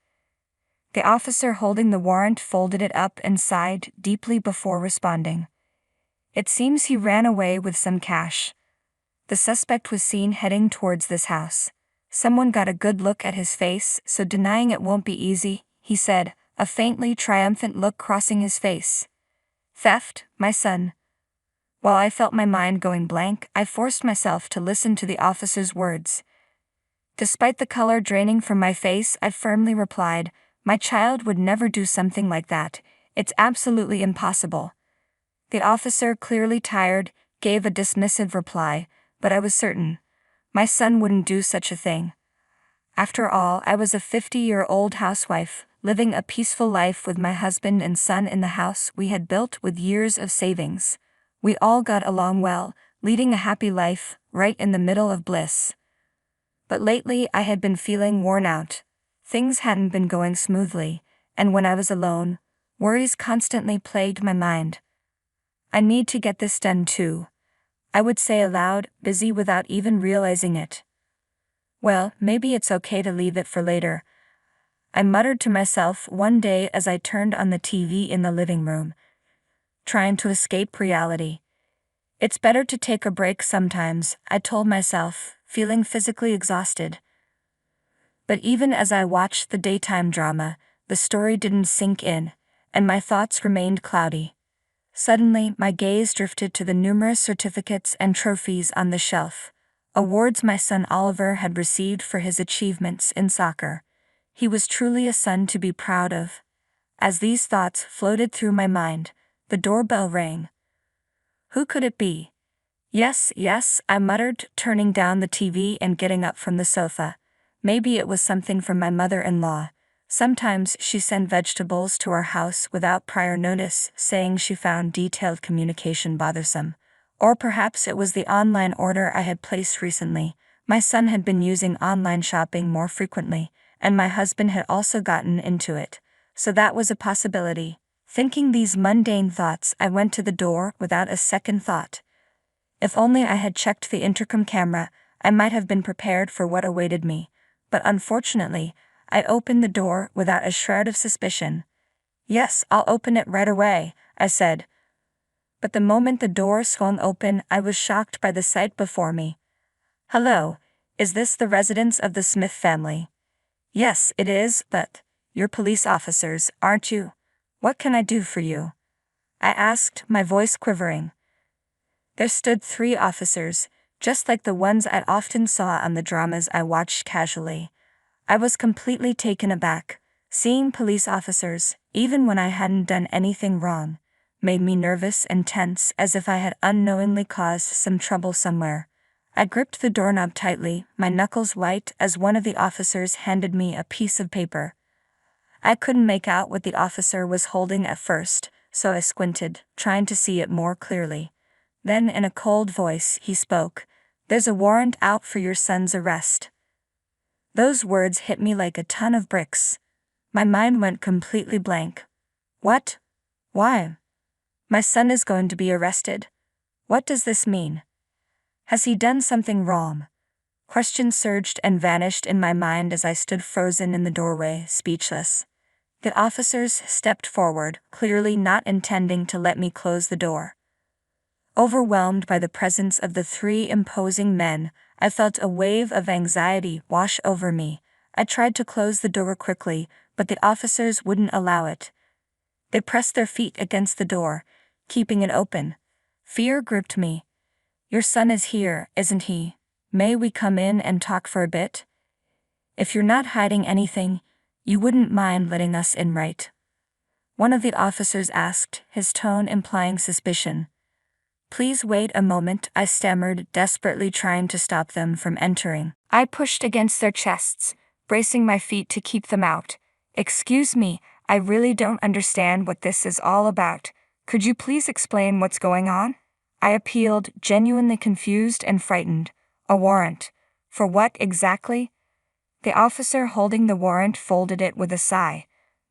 The officer holding the warrant folded it up and sighed deeply before responding. It seems he ran away with some cash. The suspect was seen heading towards this house. Someone got a good look at his face, so denying it won't be easy, he said, a faintly triumphant look crossing his face. Theft, my son. While I felt my mind going blank, I forced myself to listen to the officer's words. Despite the color draining from my face, I firmly replied, my child would never do something like that. It's absolutely impossible. The officer, clearly tired, gave a dismissive reply, but I was certain. My son wouldn't do such a thing. After all, I was a 50-year-old housewife, living a peaceful life with my husband and son in the house we had built with years of savings. We all got along well, leading a happy life, right in the middle of bliss. But lately I had been feeling worn out. Things hadn't been going smoothly, and when I was alone, Worries constantly plagued my mind. I need to get this done too, I would say aloud, busy without even realizing it. Well, maybe it's okay to leave it for later, I muttered to myself one day as I turned on the TV in the living room, trying to escape reality. It's better to take a break sometimes, I told myself, feeling physically exhausted. But even as I watched the daytime drama, the story didn't sink in, and my thoughts remained cloudy. Suddenly, my gaze drifted to the numerous certificates and trophies on the shelf, awards my son Oliver had received for his achievements in soccer. He was truly a son to be proud of. As these thoughts floated through my mind, the doorbell rang. Who could it be? Yes, I muttered, turning down the TV and getting up from the sofa. Maybe it was something from my mother-in-law. Sometimes she sent vegetables to our house without prior notice, saying she found detailed communication bothersome. Or perhaps it was the online order I had placed recently. My son had been using online shopping more frequently, and my husband had also gotten into it. So that was a possibility. Thinking these mundane thoughts, I went to the door without a second thought. If only I had checked the intercom camera, I might have been prepared for what awaited me. But unfortunately, I opened the door without a shred of suspicion. Yes, I'll open it right away, I said. But the moment the door swung open, I was shocked by the sight before me. Hello, is this the residence of the Smith family? Yes, it is, but you're police officers, aren't you? What can I do for you? I asked, my voice quivering. There stood 3 officers, just like the ones I often saw on the dramas I watched casually. I was completely taken aback. Seeing police officers, even when I hadn't done anything wrong, made me nervous and tense, as if I had unknowingly caused some trouble somewhere. I gripped the doorknob tightly, my knuckles white, as one of the officers handed me a piece of paper. I couldn't make out what the officer was holding at first, so I squinted, trying to see it more clearly. Then in a cold voice he spoke. There's a warrant out for your son's arrest. Those words hit me like a ton of bricks. My mind went completely blank. What? Why? My son is going to be arrested. What does this mean? Has he done something wrong? Questions surged and vanished in my mind as I stood frozen in the doorway, speechless. The officers stepped forward, clearly not intending to let me close the door. Overwhelmed by the presence of the 3 imposing men, I felt a wave of anxiety wash over me. I tried to close the door quickly, but the officers wouldn't allow it. They pressed their feet against the door, keeping it open. Fear gripped me. Your son is here, isn't he? May we come in and talk for a bit? If you're not hiding anything, you wouldn't mind letting us in, right? One of the officers asked, his tone implying suspicion. Please wait a moment, I stammered, desperately trying to stop them from entering. I pushed against their chests, bracing my feet to keep them out. Excuse me, I really don't understand what this is all about. Could you please explain what's going on? I appealed, genuinely confused and frightened. A warrant. For what exactly? The officer holding the warrant folded it with a sigh.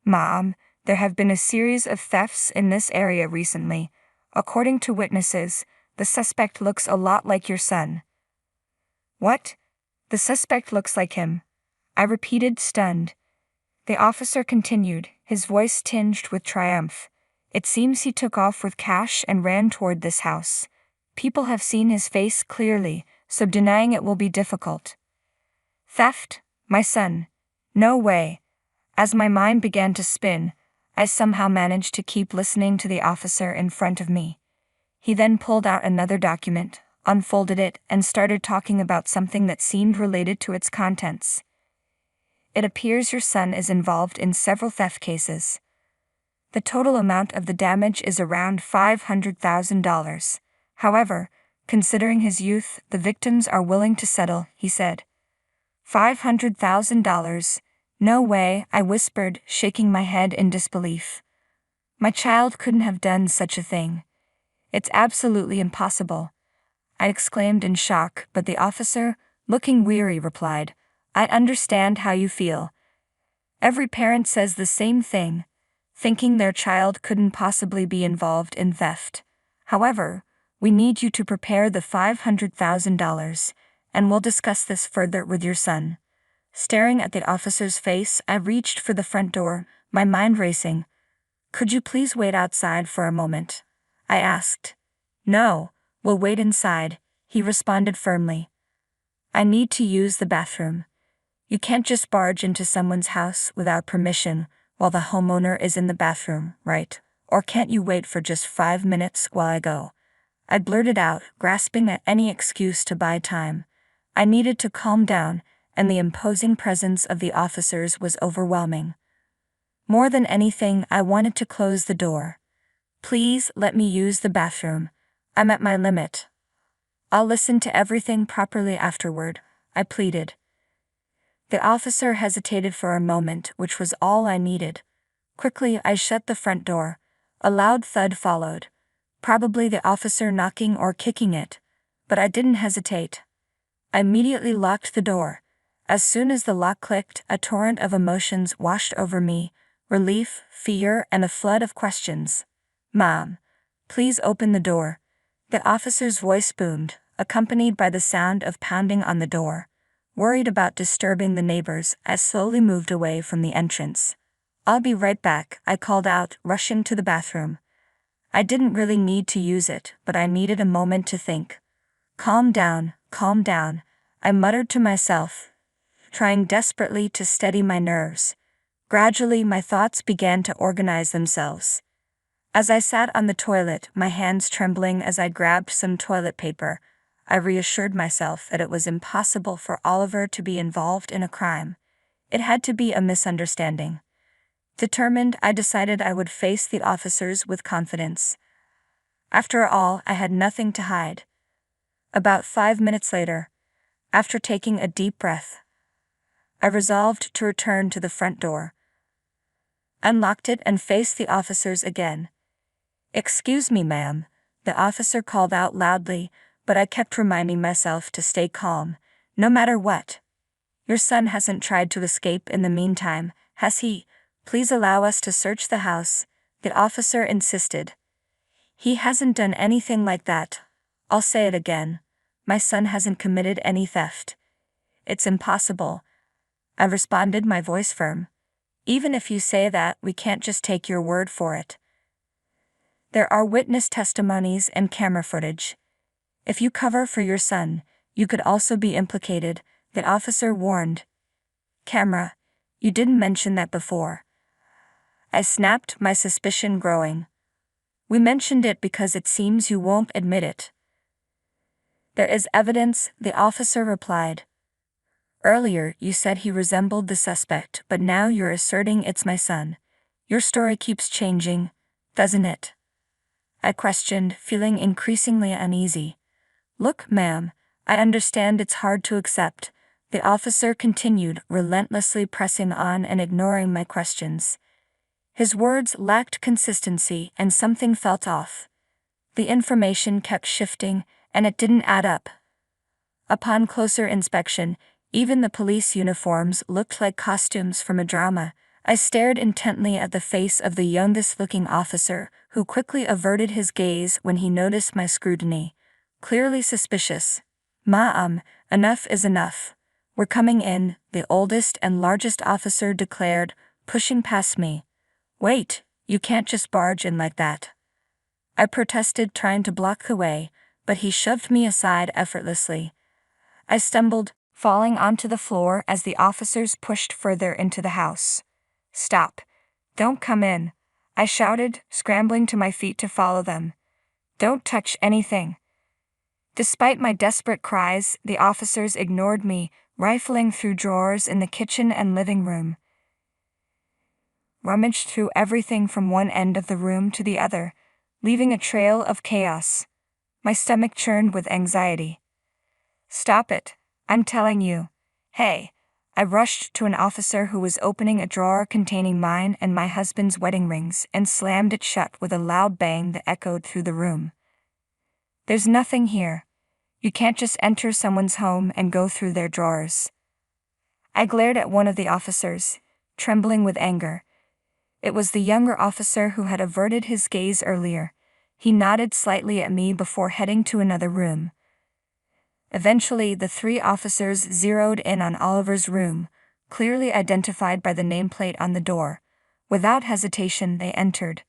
Mom, there have been a series of thefts in this area recently. According to witnesses, the suspect looks a lot like your son. What? The suspect looks like him? I repeated, stunned. The officer continued, his voice tinged with triumph. It seems he took off with cash and ran toward this house. People have seen his face clearly, so denying it will be difficult. Theft? My son? No way. As my mind began to spin, I somehow managed to keep listening to the officer in front of me. He then pulled out another document, unfolded it, and started talking about something that seemed related to its contents. It appears your son is involved in several theft cases. The total amount of the damage is around $500,000. However, considering his youth, the victims are willing to settle, he said. $500,000? No way, I whispered, shaking my head in disbelief. My child couldn't have done such a thing. It's absolutely impossible. I exclaimed in shock, but the officer, looking weary, replied, I understand how you feel. Every parent says the same thing. thinking their child couldn't possibly be involved in theft. However, we need you to prepare the $500,000, and we'll discuss this further with your son. Staring at the officer's face, I reached for the front door, my mind racing. Could you please wait outside for a moment? I asked. No, we'll wait inside, he responded firmly. I need to use the bathroom. You can't just barge into someone's house without permission while the homeowner is in the bathroom, right? Or can't you wait for just 5 minutes while I go? I blurted out, grasping at any excuse to buy time. I needed to calm down, and the imposing presence of the officers was overwhelming. More than anything, I wanted to close the door. Please let me use the bathroom. I'm at my limit. I'll listen to everything properly afterward, I pleaded. The officer hesitated for a moment, which was all I needed. Quickly, I shut the front door. A loud thud followed. Probably the officer knocking or kicking it. But I didn't hesitate. I immediately locked the door. As soon as the lock clicked, a torrent of emotions washed over me. Relief, fear, and a flood of questions. Mom, please open the door. The officer's voice boomed, accompanied by the sound of pounding on the door. Worried about disturbing the neighbors, I slowly moved away from the entrance. I'll be right back, I called out, rushing to the bathroom. I didn't really need to use it, but I needed a moment to think. Calm down, I muttered to myself, trying desperately to steady my nerves. Gradually, my thoughts began to organize themselves. As I sat on the toilet, my hands trembling as I grabbed some toilet paper, I reassured myself that it was impossible for Oliver to be involved in a crime. It had to be a misunderstanding. Determined, I decided I would face the officers with confidence. After all, I had nothing to hide. About 5 minutes later, after taking a deep breath, I resolved to return to the front door, unlocked it, and faced the officers again. Excuse me, ma'am, the officer called out loudly, but I kept reminding myself to stay calm, no matter what. Your son hasn't tried to escape in the meantime, has he? Please allow us to search the house, the officer insisted. He hasn't done anything like that. I'll say it again. My son hasn't committed any theft. It's impossible, I responded, my voice firm. Even if you say that, we can't just take your word for it. There are witness testimonies and camera footage. If you cover for your son, you could also be implicated, the officer warned. Camera, you didn't mention that before. I snapped, my suspicion growing. We mentioned it because it seems you won't admit it. There is evidence, the officer replied. Earlier, you said he resembled the suspect, but now you're asserting it's my son. Your story keeps changing, doesn't it? I questioned, feeling increasingly uneasy. Look, ma'am, I understand it's hard to accept, the officer continued, relentlessly pressing on and ignoring my questions. His words lacked consistency, and something felt off. The information kept shifting, and it didn't add up. Upon closer inspection, even the police uniforms looked like costumes from a drama. I stared intently at the face of the youngest-looking officer, who quickly averted his gaze when he noticed my scrutiny. Clearly suspicious. Ma'am, enough is enough. We're coming in, the oldest and largest officer declared, pushing past me. Wait, you can't just barge in like that. I protested, trying to block the way, but he shoved me aside effortlessly. I stumbled, falling onto the floor as the officers pushed further into the house. Stop. Don't come in, I shouted, scrambling to my feet to follow them. Don't touch anything. Despite my desperate cries, the officers ignored me, rifling through drawers in the kitchen and living room. Rummaged through everything from one end of the room to the other, leaving a trail of chaos. My stomach churned with anxiety. Stop it, I'm telling you. Hey, I rushed to an officer who was opening a drawer containing mine and my husband's wedding rings and slammed it shut with a loud bang that echoed through the room. There's nothing here. You can't just enter someone's home and go through their drawers. I glared at one of the officers, trembling with anger. It was the younger officer who had averted his gaze earlier. He nodded slightly at me before heading to another room. Eventually, the three officers zeroed in on Oliver's room, clearly identified by the nameplate on the door. Without hesitation, they entered.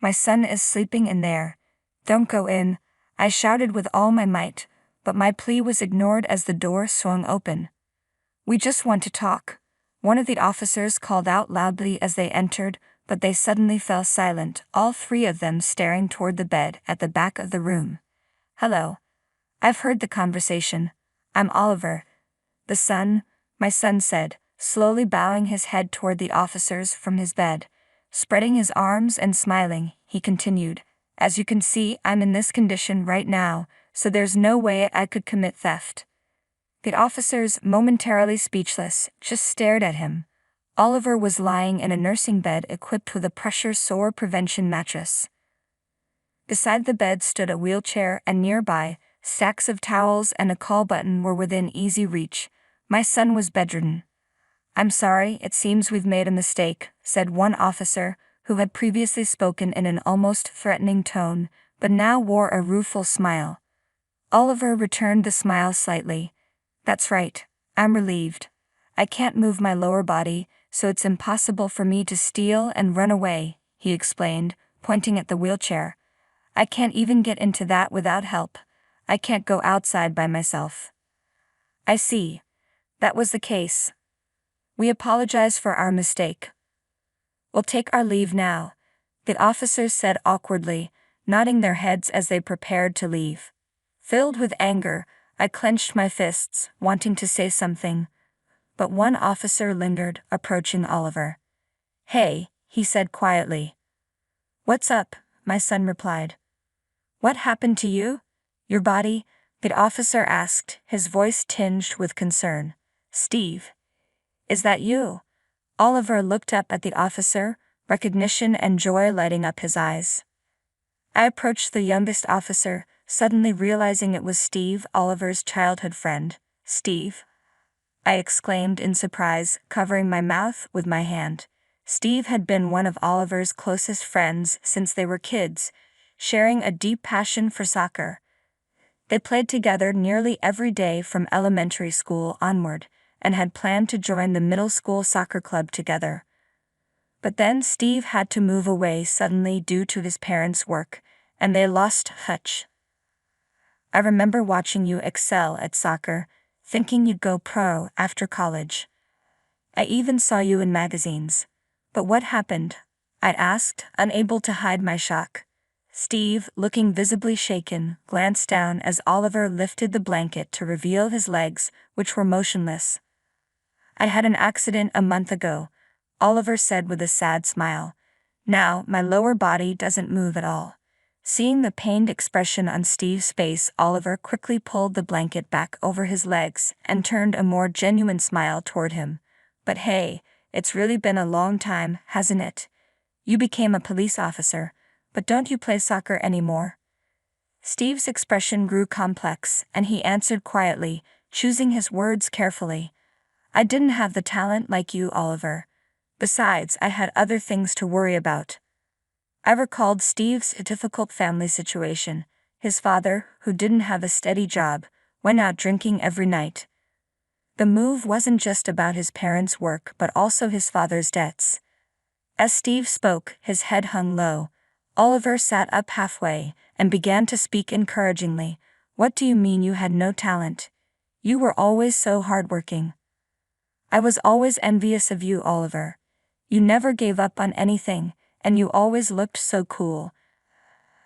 "My son is sleeping in there. Don't go in," I shouted with all my might, but my plea was ignored as the door swung open. "We just want to talk," one of the officers called out loudly as they entered, but they suddenly fell silent, all three of them staring toward the bed at the back of the room. "Hello. I've heard the conversation. I'm Oliver. My son said, slowly bowing his head toward the officers from his bed. Spreading his arms and smiling, he continued, "As you can see, I'm in this condition right now, so there's no way I could commit theft." The officers, momentarily speechless, just stared at him. Oliver was lying in a nursing bed equipped with a pressure sore prevention mattress. Beside the bed stood a wheelchair, and nearby, stacks of towels and a call button were within easy reach. My son was bedridden. "I'm sorry, it seems we've made a mistake," said one officer, who had previously spoken in an almost threatening tone, but now wore a rueful smile. Oliver returned the smile slightly. "That's right, I'm relieved. I can't move my lower body, so it's impossible for me to steal and run away," he explained, pointing at the wheelchair. "I can't even get into that without help. I can't go outside by myself." "I see. That was the case. We apologize for our mistake. We'll take our leave now," the officers said awkwardly, nodding their heads as they prepared to leave. Filled with anger, I clenched my fists, wanting to say something. But one officer lingered, approaching Oliver. "Hey," he said quietly. "What's up?" my son replied. "What happened to you? Your body?" the officer asked, his voice tinged with concern. "Steve. Is that you?" Oliver looked up at the officer, recognition and joy lighting up his eyes. I approached the youngest officer, suddenly realizing it was Steve, Oliver's childhood friend. "Steve?" I exclaimed in surprise, covering my mouth with my hand. Steve had been one of Oliver's closest friends since they were kids, sharing a deep passion for soccer. They played together nearly every day from elementary school onward, and had planned to join the middle school soccer club together. But then Steve had to move away suddenly due to his parents' work, and they lost touch. "I remember watching you excel at soccer, thinking you'd go pro after college. I even saw you in magazines. But what happened?" I asked, unable to hide my shock. Steve, looking visibly shaken, glanced down as Oliver lifted the blanket to reveal his legs, which were motionless. "I had an accident a month ago," Oliver said with a sad smile. "Now, my lower body doesn't move at all." Seeing the pained expression on Steve's face, Oliver quickly pulled the blanket back over his legs and turned a more genuine smile toward him. "But hey, it's really been a long time, hasn't it? You became a police officer, but don't you play soccer anymore?" Steve's expression grew complex, and he answered quietly, choosing his words carefully. "I didn't have the talent like you, Oliver. Besides, I had other things to worry about." I recalled Steve's difficult family situation. His father, who didn't have a steady job, went out drinking every night. The move wasn't just about his parents' work but also his father's debts. As Steve spoke, his head hung low. Oliver sat up halfway and began to speak encouragingly. "What do you mean you had no talent? You were always so hardworking. I was always envious of you, Oliver. You never gave up on anything, and you always looked so cool.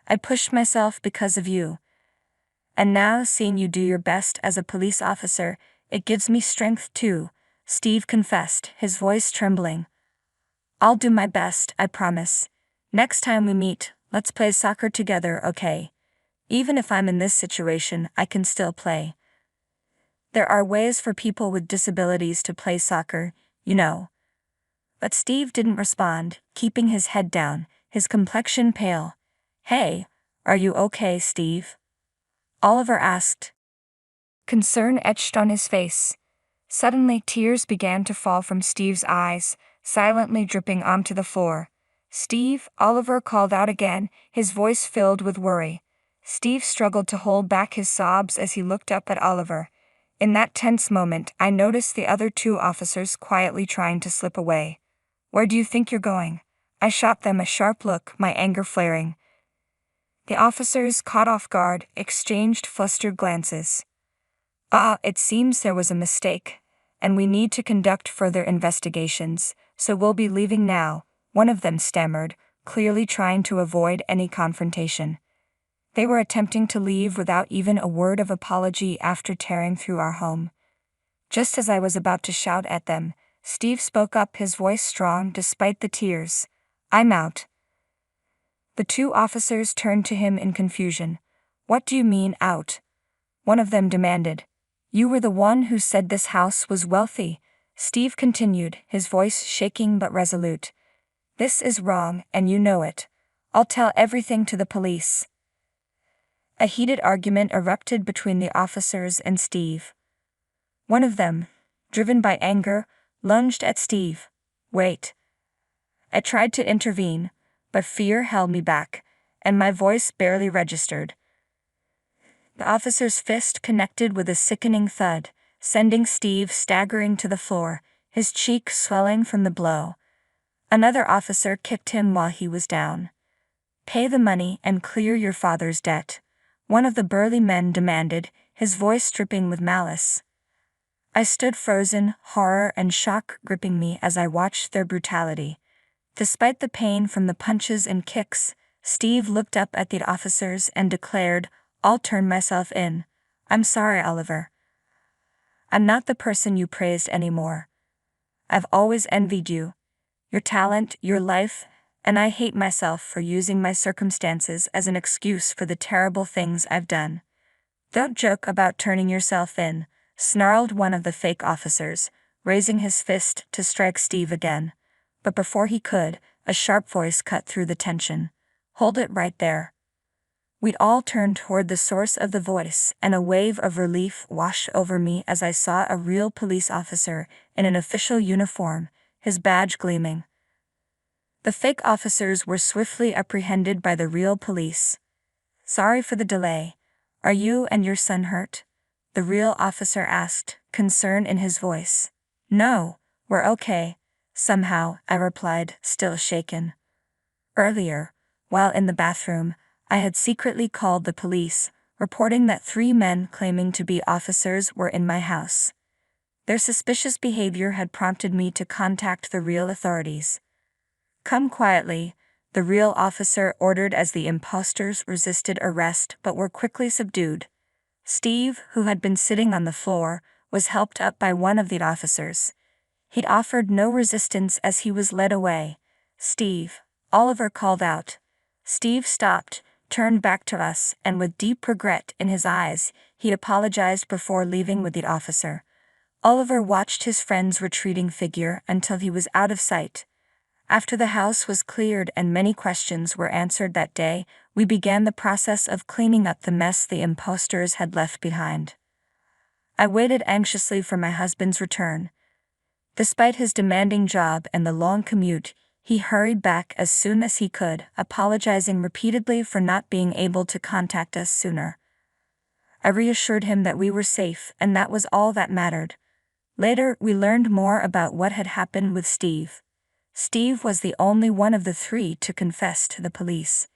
I pushed myself because of you. And now, seeing you do your best as a police officer, it gives me strength too," Steve confessed, his voice trembling. "I'll do my best, I promise. Next time we meet, let's play soccer together, okay? Even if I'm in this situation, I can still play. There are ways for people with disabilities to play soccer, you know." But Steve didn't respond, keeping his head down, his complexion pale. "Hey, are you okay, Steve?" Oliver asked. Concern etched on his face. Suddenly tears began to fall from Steve's eyes, silently dripping onto the floor. Steve, Oliver called out again, his voice filled with worry. Steve struggled to hold back his sobs as he looked up at Oliver. In that tense moment, I noticed the other two officers quietly trying to slip away. "Where do you think you're going?" I shot them a sharp look, my anger flaring. The officers, caught off guard, exchanged flustered glances. It seems there was a mistake, and we need to conduct further investigations, so we'll be leaving now," one of them stammered, clearly trying to avoid any confrontation. They were attempting to leave without even a word of apology after tearing through our home. Just as I was about to shout at them, Steve spoke up, his voice strong despite the tears. "I'm out." The two officers turned to him in confusion. "What do you mean, out?" one of them demanded. "You were the one who said this house was wealthy," Steve continued, his voice shaking but resolute. "This is wrong, and you know it. I'll tell everything to the police." A heated argument erupted between the officers and Steve. One of them, driven by anger, lunged at Steve. "Wait." I tried to intervene, but fear held me back, and my voice barely registered. The officer's fist connected with a sickening thud, sending Steve staggering to the floor, his cheek swelling from the blow. Another officer kicked him while he was down. "Pay the money and clear your father's debt," one of the burly men demanded, his voice dripping with malice. I stood frozen, horror and shock gripping me as I watched their brutality. Despite the pain from the punches and kicks, Steve looked up at the officers and declared, "I'll turn myself in. I'm sorry, Oliver. I'm not the person you praised anymore. I've always envied you, your talent, your life, and I hate myself for using my circumstances as an excuse for the terrible things I've done." "Don't joke about turning yourself in," snarled one of the fake officers, raising his fist to strike Steve again. But before he could, a sharp voice cut through the tension. "Hold it right there." We'd all turned toward the source of the voice, and a wave of relief washed over me as I saw a real police officer in an official uniform, his badge gleaming. The fake officers were swiftly apprehended by the real police. "Sorry for the delay. Are you and your son hurt?" the real officer asked, concern in his voice. "No, we're okay. Somehow," I replied, still shaken. Earlier, while in the bathroom, I had secretly called the police, reporting that 3 men claiming to be officers were in my house. Their suspicious behavior had prompted me to contact the real authorities. "Come quietly," the real officer ordered as the imposters resisted arrest but were quickly subdued. Steve, who had been sitting on the floor, was helped up by one of the officers. He'd offered no resistance as he was led away. "Steve," Oliver called out. Steve stopped, turned back to us, and with deep regret in his eyes, he apologized before leaving with the officer. Oliver watched his friend's retreating figure until he was out of sight. After the house was cleared and many questions were answered that day, we began the process of cleaning up the mess the imposters had left behind. I waited anxiously for my husband's return. Despite his demanding job and the long commute, he hurried back as soon as he could, apologizing repeatedly for not being able to contact us sooner. I reassured him that we were safe and that was all that mattered. Later, we learned more about what had happened with Steve. Steve was the only one of the 3 to confess to the police.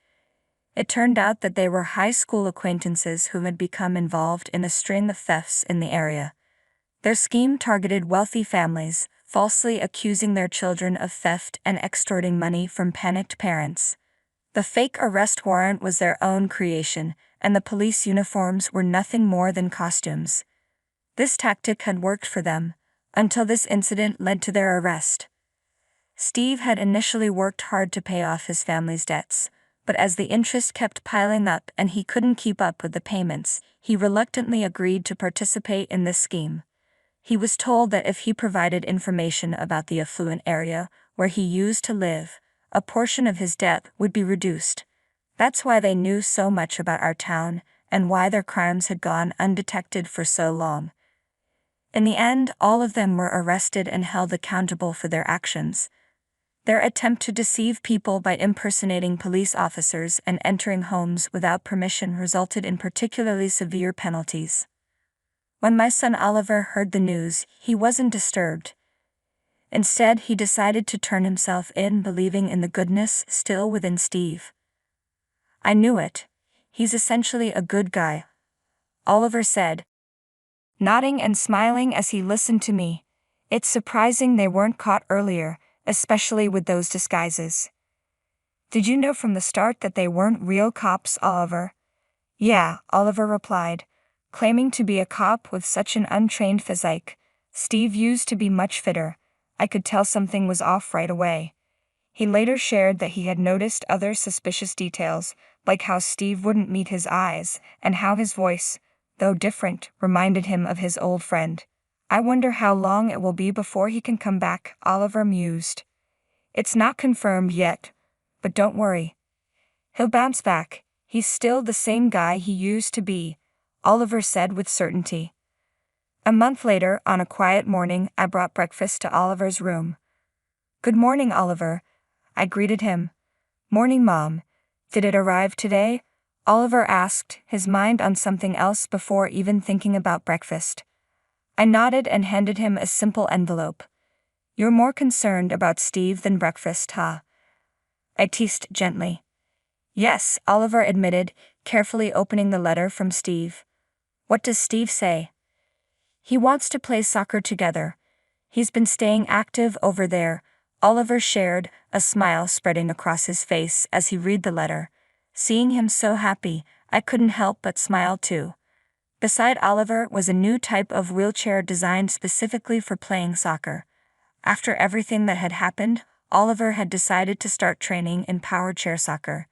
It turned out that they were high school acquaintances who had become involved in a string of thefts in the area. Their scheme targeted wealthy families, falsely accusing their children of theft and extorting money from panicked parents. The fake arrest warrant was their own creation, and the police uniforms were nothing more than costumes. This tactic had worked for them, until this incident led to their arrest. Steve had initially worked hard to pay off his family's debts, but as the interest kept piling up and he couldn't keep up with the payments, he reluctantly agreed to participate in this scheme. He was told that if he provided information about the affluent area where he used to live, a portion of his debt would be reduced. That's why they knew so much about our town, and why their crimes had gone undetected for so long. In the end, all of them were arrested and held accountable for their actions. Their attempt to deceive people by impersonating police officers and entering homes without permission resulted in particularly severe penalties. When my son Oliver heard the news, he wasn't disturbed. Instead, he decided to turn himself in, believing in the goodness still within Steve. "I knew it. He's essentially a good guy," Oliver said, nodding and smiling as he listened to me. "It's surprising they weren't caught earlier, especially with those disguises." "Did you know from the start that they weren't real cops, Oliver?" "Yeah," Oliver replied, claiming to be a cop with such an untrained physique. Steve used to be much fitter. I could tell something was off right away. He later shared that he had noticed other suspicious details, like how Steve wouldn't meet his eyes, and how his voice, though different, reminded him of his old friend. "I wonder how long it will be before he can come back," Oliver mused. "It's not confirmed yet, but don't worry. He'll bounce back. He's still the same guy he used to be," Oliver said with certainty. A month later, on a quiet morning, I brought breakfast to Oliver's room. "Good morning, Oliver," I greeted him. "Morning, Mom. Did it arrive today?" Oliver asked, his mind on something else before even thinking about breakfast. I nodded and handed him a simple envelope. "You're more concerned about Steve than breakfast, huh?" I teased gently. "Yes," Oliver admitted, carefully opening the letter from Steve. "What does Steve say?" "He wants to play soccer together. He's been staying active over there," Oliver shared, a smile spreading across his face as he read the letter. Seeing him so happy, I couldn't help but smile too. Beside Oliver was a new type of wheelchair designed specifically for playing soccer. After everything that had happened, Oliver had decided to start training in power chair soccer.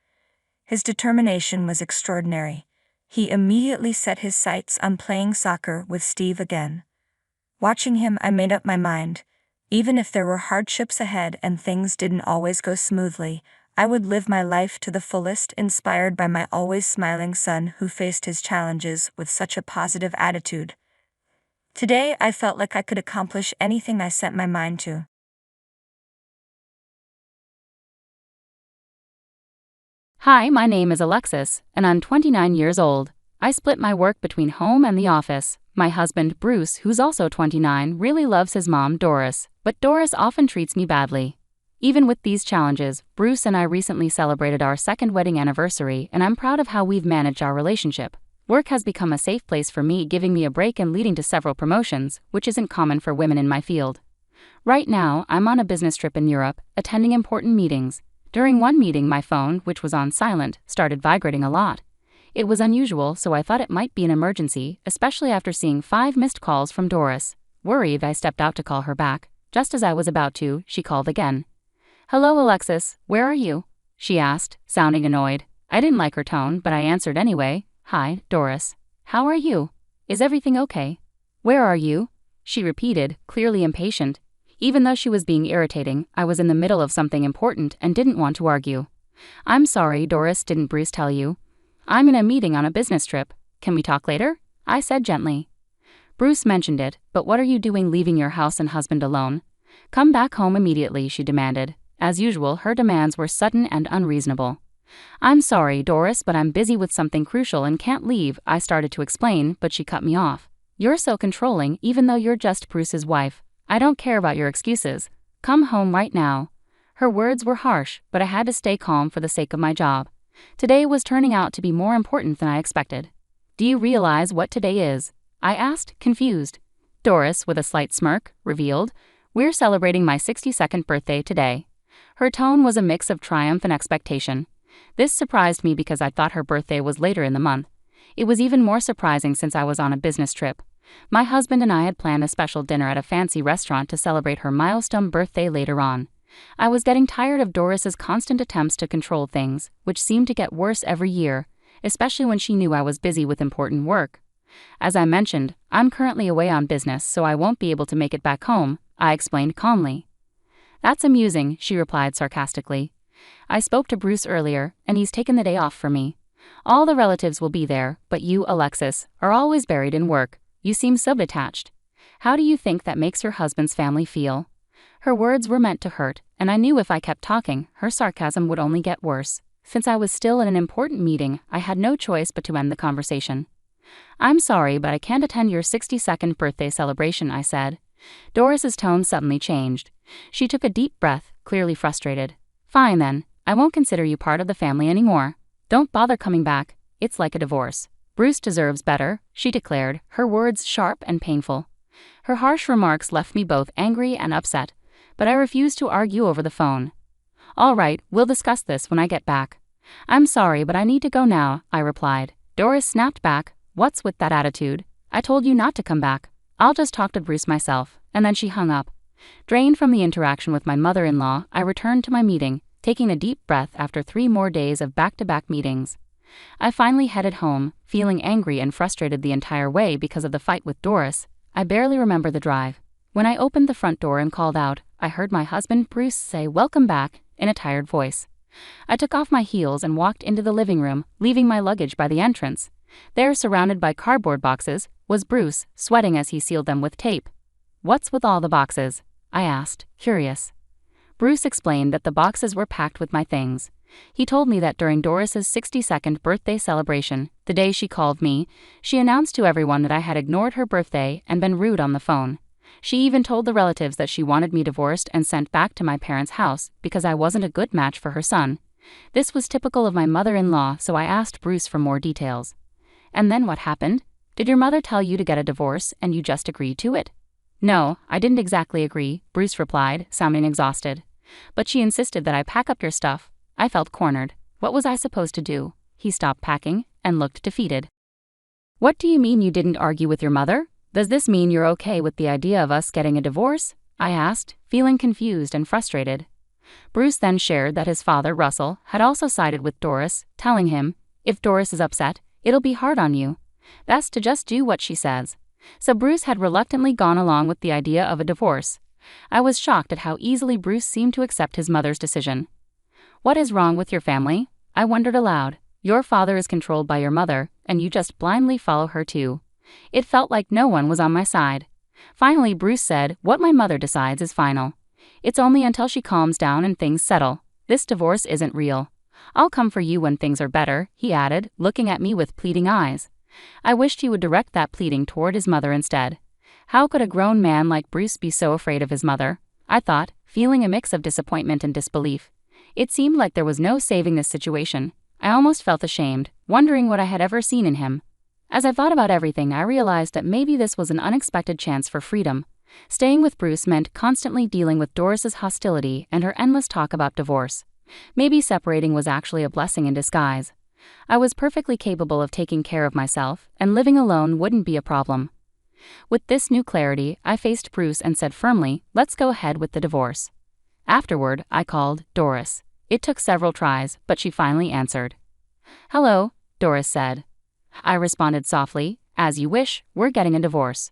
His determination was extraordinary. He immediately set his sights on playing soccer with Steve again. Watching him, I made up my mind. Even if there were hardships ahead and things didn't always go smoothly, I would live my life to the fullest, inspired by my always smiling son who faced his challenges with such a positive attitude. Today, I felt like I could accomplish anything I set my mind to. Hi, my name is Alexis, and I'm 29 years old. I split my work between home and the office. My husband, Bruce, who's also 29, really loves his mom, Doris, but Doris often treats me badly. Even with these challenges, Bruce and I recently celebrated our second wedding anniversary, and I'm proud of how we've managed our relationship. Work has become a safe place for me, giving me a break and leading to several promotions, which isn't common for women in my field. Right now, I'm on a business trip in Europe, attending important meetings. During one meeting, my phone, which was on silent, started vibrating a lot. It was unusual, so I thought it might be an emergency, especially after seeing 5 missed calls from Doris. Worried, I stepped out to call her back. Just as I was about to, she called again. "Hello, Alexis, where are you?" she asked, sounding annoyed. I didn't like her tone, but I answered anyway. "Hi, Doris. How are you? Is everything okay?" "Where are you?" she repeated, clearly impatient. Even though she was being irritating, I was in the middle of something important and didn't want to argue. "I'm sorry, Doris, didn't Bruce tell you? I'm in a meeting on a business trip. Can we talk later?" I said gently. "Bruce mentioned it, but what are you doing leaving your house and husband alone? Come back home immediately," she demanded. As usual, her demands were sudden and unreasonable. "I'm sorry, Doris, but I'm busy with something crucial and can't leave," I started to explain, but she cut me off. "You're so controlling, even though you're just Bruce's wife. I don't care about your excuses. Come home right now." Her words were harsh, but I had to stay calm for the sake of my job. Today was turning out to be more important than I expected. "Do you realize what today is?" I asked, confused. Doris, with a slight smirk, revealed, "We're celebrating my 62nd birthday today." Her tone was a mix of triumph and expectation. This surprised me because I thought her birthday was later in the month. It was even more surprising since I was on a business trip. My husband and I had planned a special dinner at a fancy restaurant to celebrate her milestone birthday later on. I was getting tired of Doris's constant attempts to control things, which seemed to get worse every year, especially when she knew I was busy with important work. "As I mentioned, I'm currently away on business, so I won't be able to make it back home," I explained calmly. "That's amusing," she replied sarcastically. "I spoke to Bruce earlier, and he's taken the day off for me. All the relatives will be there, but you, Alexis, are always buried in work. You seem so detached. How do you think that makes your husband's family feel?" Her words were meant to hurt, and I knew if I kept talking, her sarcasm would only get worse. Since I was still in an important meeting, I had no choice but to end the conversation. "I'm sorry, but I can't attend your 62nd birthday celebration," I said. Doris's tone suddenly changed. She took a deep breath, clearly frustrated. "Fine then, I won't consider you part of the family anymore. Don't bother coming back, it's like a divorce." "Bruce deserves better," she declared, her words sharp and painful. Her harsh remarks left me both angry and upset, but I refused to argue over the phone. "All right, we'll discuss this when I get back." "I'm sorry, but I need to go now," I replied. Doris snapped back. "What's with that attitude? I told you not to come back. I'll just talk to Bruce myself," and then she hung up. Drained from the interaction with my mother-in-law, I returned to my meeting, taking a deep breath after 3 more days of back-to-back meetings. I finally headed home, feeling angry and frustrated the entire way because of the fight with Doris. I barely remember the drive. When I opened the front door and called out, I heard my husband Bruce say "Welcome back" in a tired voice. I took off my heels and walked into the living room, leaving my luggage by the entrance. There, surrounded by cardboard boxes, was Bruce, sweating as he sealed them with tape. "What's with all the boxes?" I asked, curious. Bruce explained that the boxes were packed with my things. He told me that during Doris's 62nd birthday celebration, the day she called me, she announced to everyone that I had ignored her birthday and been rude on the phone. She even told the relatives that she wanted me divorced and sent back to my parents' house because I wasn't a good match for her son. This was typical of my mother-in-law, so I asked Bruce for more details. "And then what happened? Did your mother tell you to get a divorce and you just agreed to it?" "No, I didn't exactly agree," Bruce replied, sounding exhausted. "But she insisted that I pack up your stuff." I felt cornered. What was I supposed to do? He stopped packing and looked defeated. "What do you mean you didn't argue with your mother? Does this mean you're okay with the idea of us getting a divorce?" I asked, feeling confused and frustrated. Bruce then shared that his father, Russell, had also sided with Doris, telling him, "If Doris is upset, it'll be hard on you. Best to just do what she says." So Bruce had reluctantly gone along with the idea of a divorce. I was shocked at how easily Bruce seemed to accept his mother's decision. "What is wrong with your family?" I wondered aloud. "Your father is controlled by your mother, and you just blindly follow her too." It felt like no one was on my side. Finally, Bruce said, "What my mother decides is final. It's only until she calms down and things settle. This divorce isn't real. I'll come for you when things are better," he added, looking at me with pleading eyes. I wished he would direct that pleading toward his mother instead. How could a grown man like Bruce be so afraid of his mother? I thought, feeling a mix of disappointment and disbelief. It seemed like there was no saving this situation. I almost felt ashamed, wondering what I had ever seen in him. As I thought about everything, I realized that maybe this was an unexpected chance for freedom. Staying with Bruce meant constantly dealing with Doris's hostility and her endless talk about divorce. Maybe separating was actually a blessing in disguise. I was perfectly capable of taking care of myself, and living alone wouldn't be a problem. With this new clarity, I faced Bruce and said firmly, "Let's go ahead with the divorce." Afterward, I called Doris. It took several tries, but she finally answered. "Hello," Doris said. I responded softly, "As you wish, we're getting a divorce."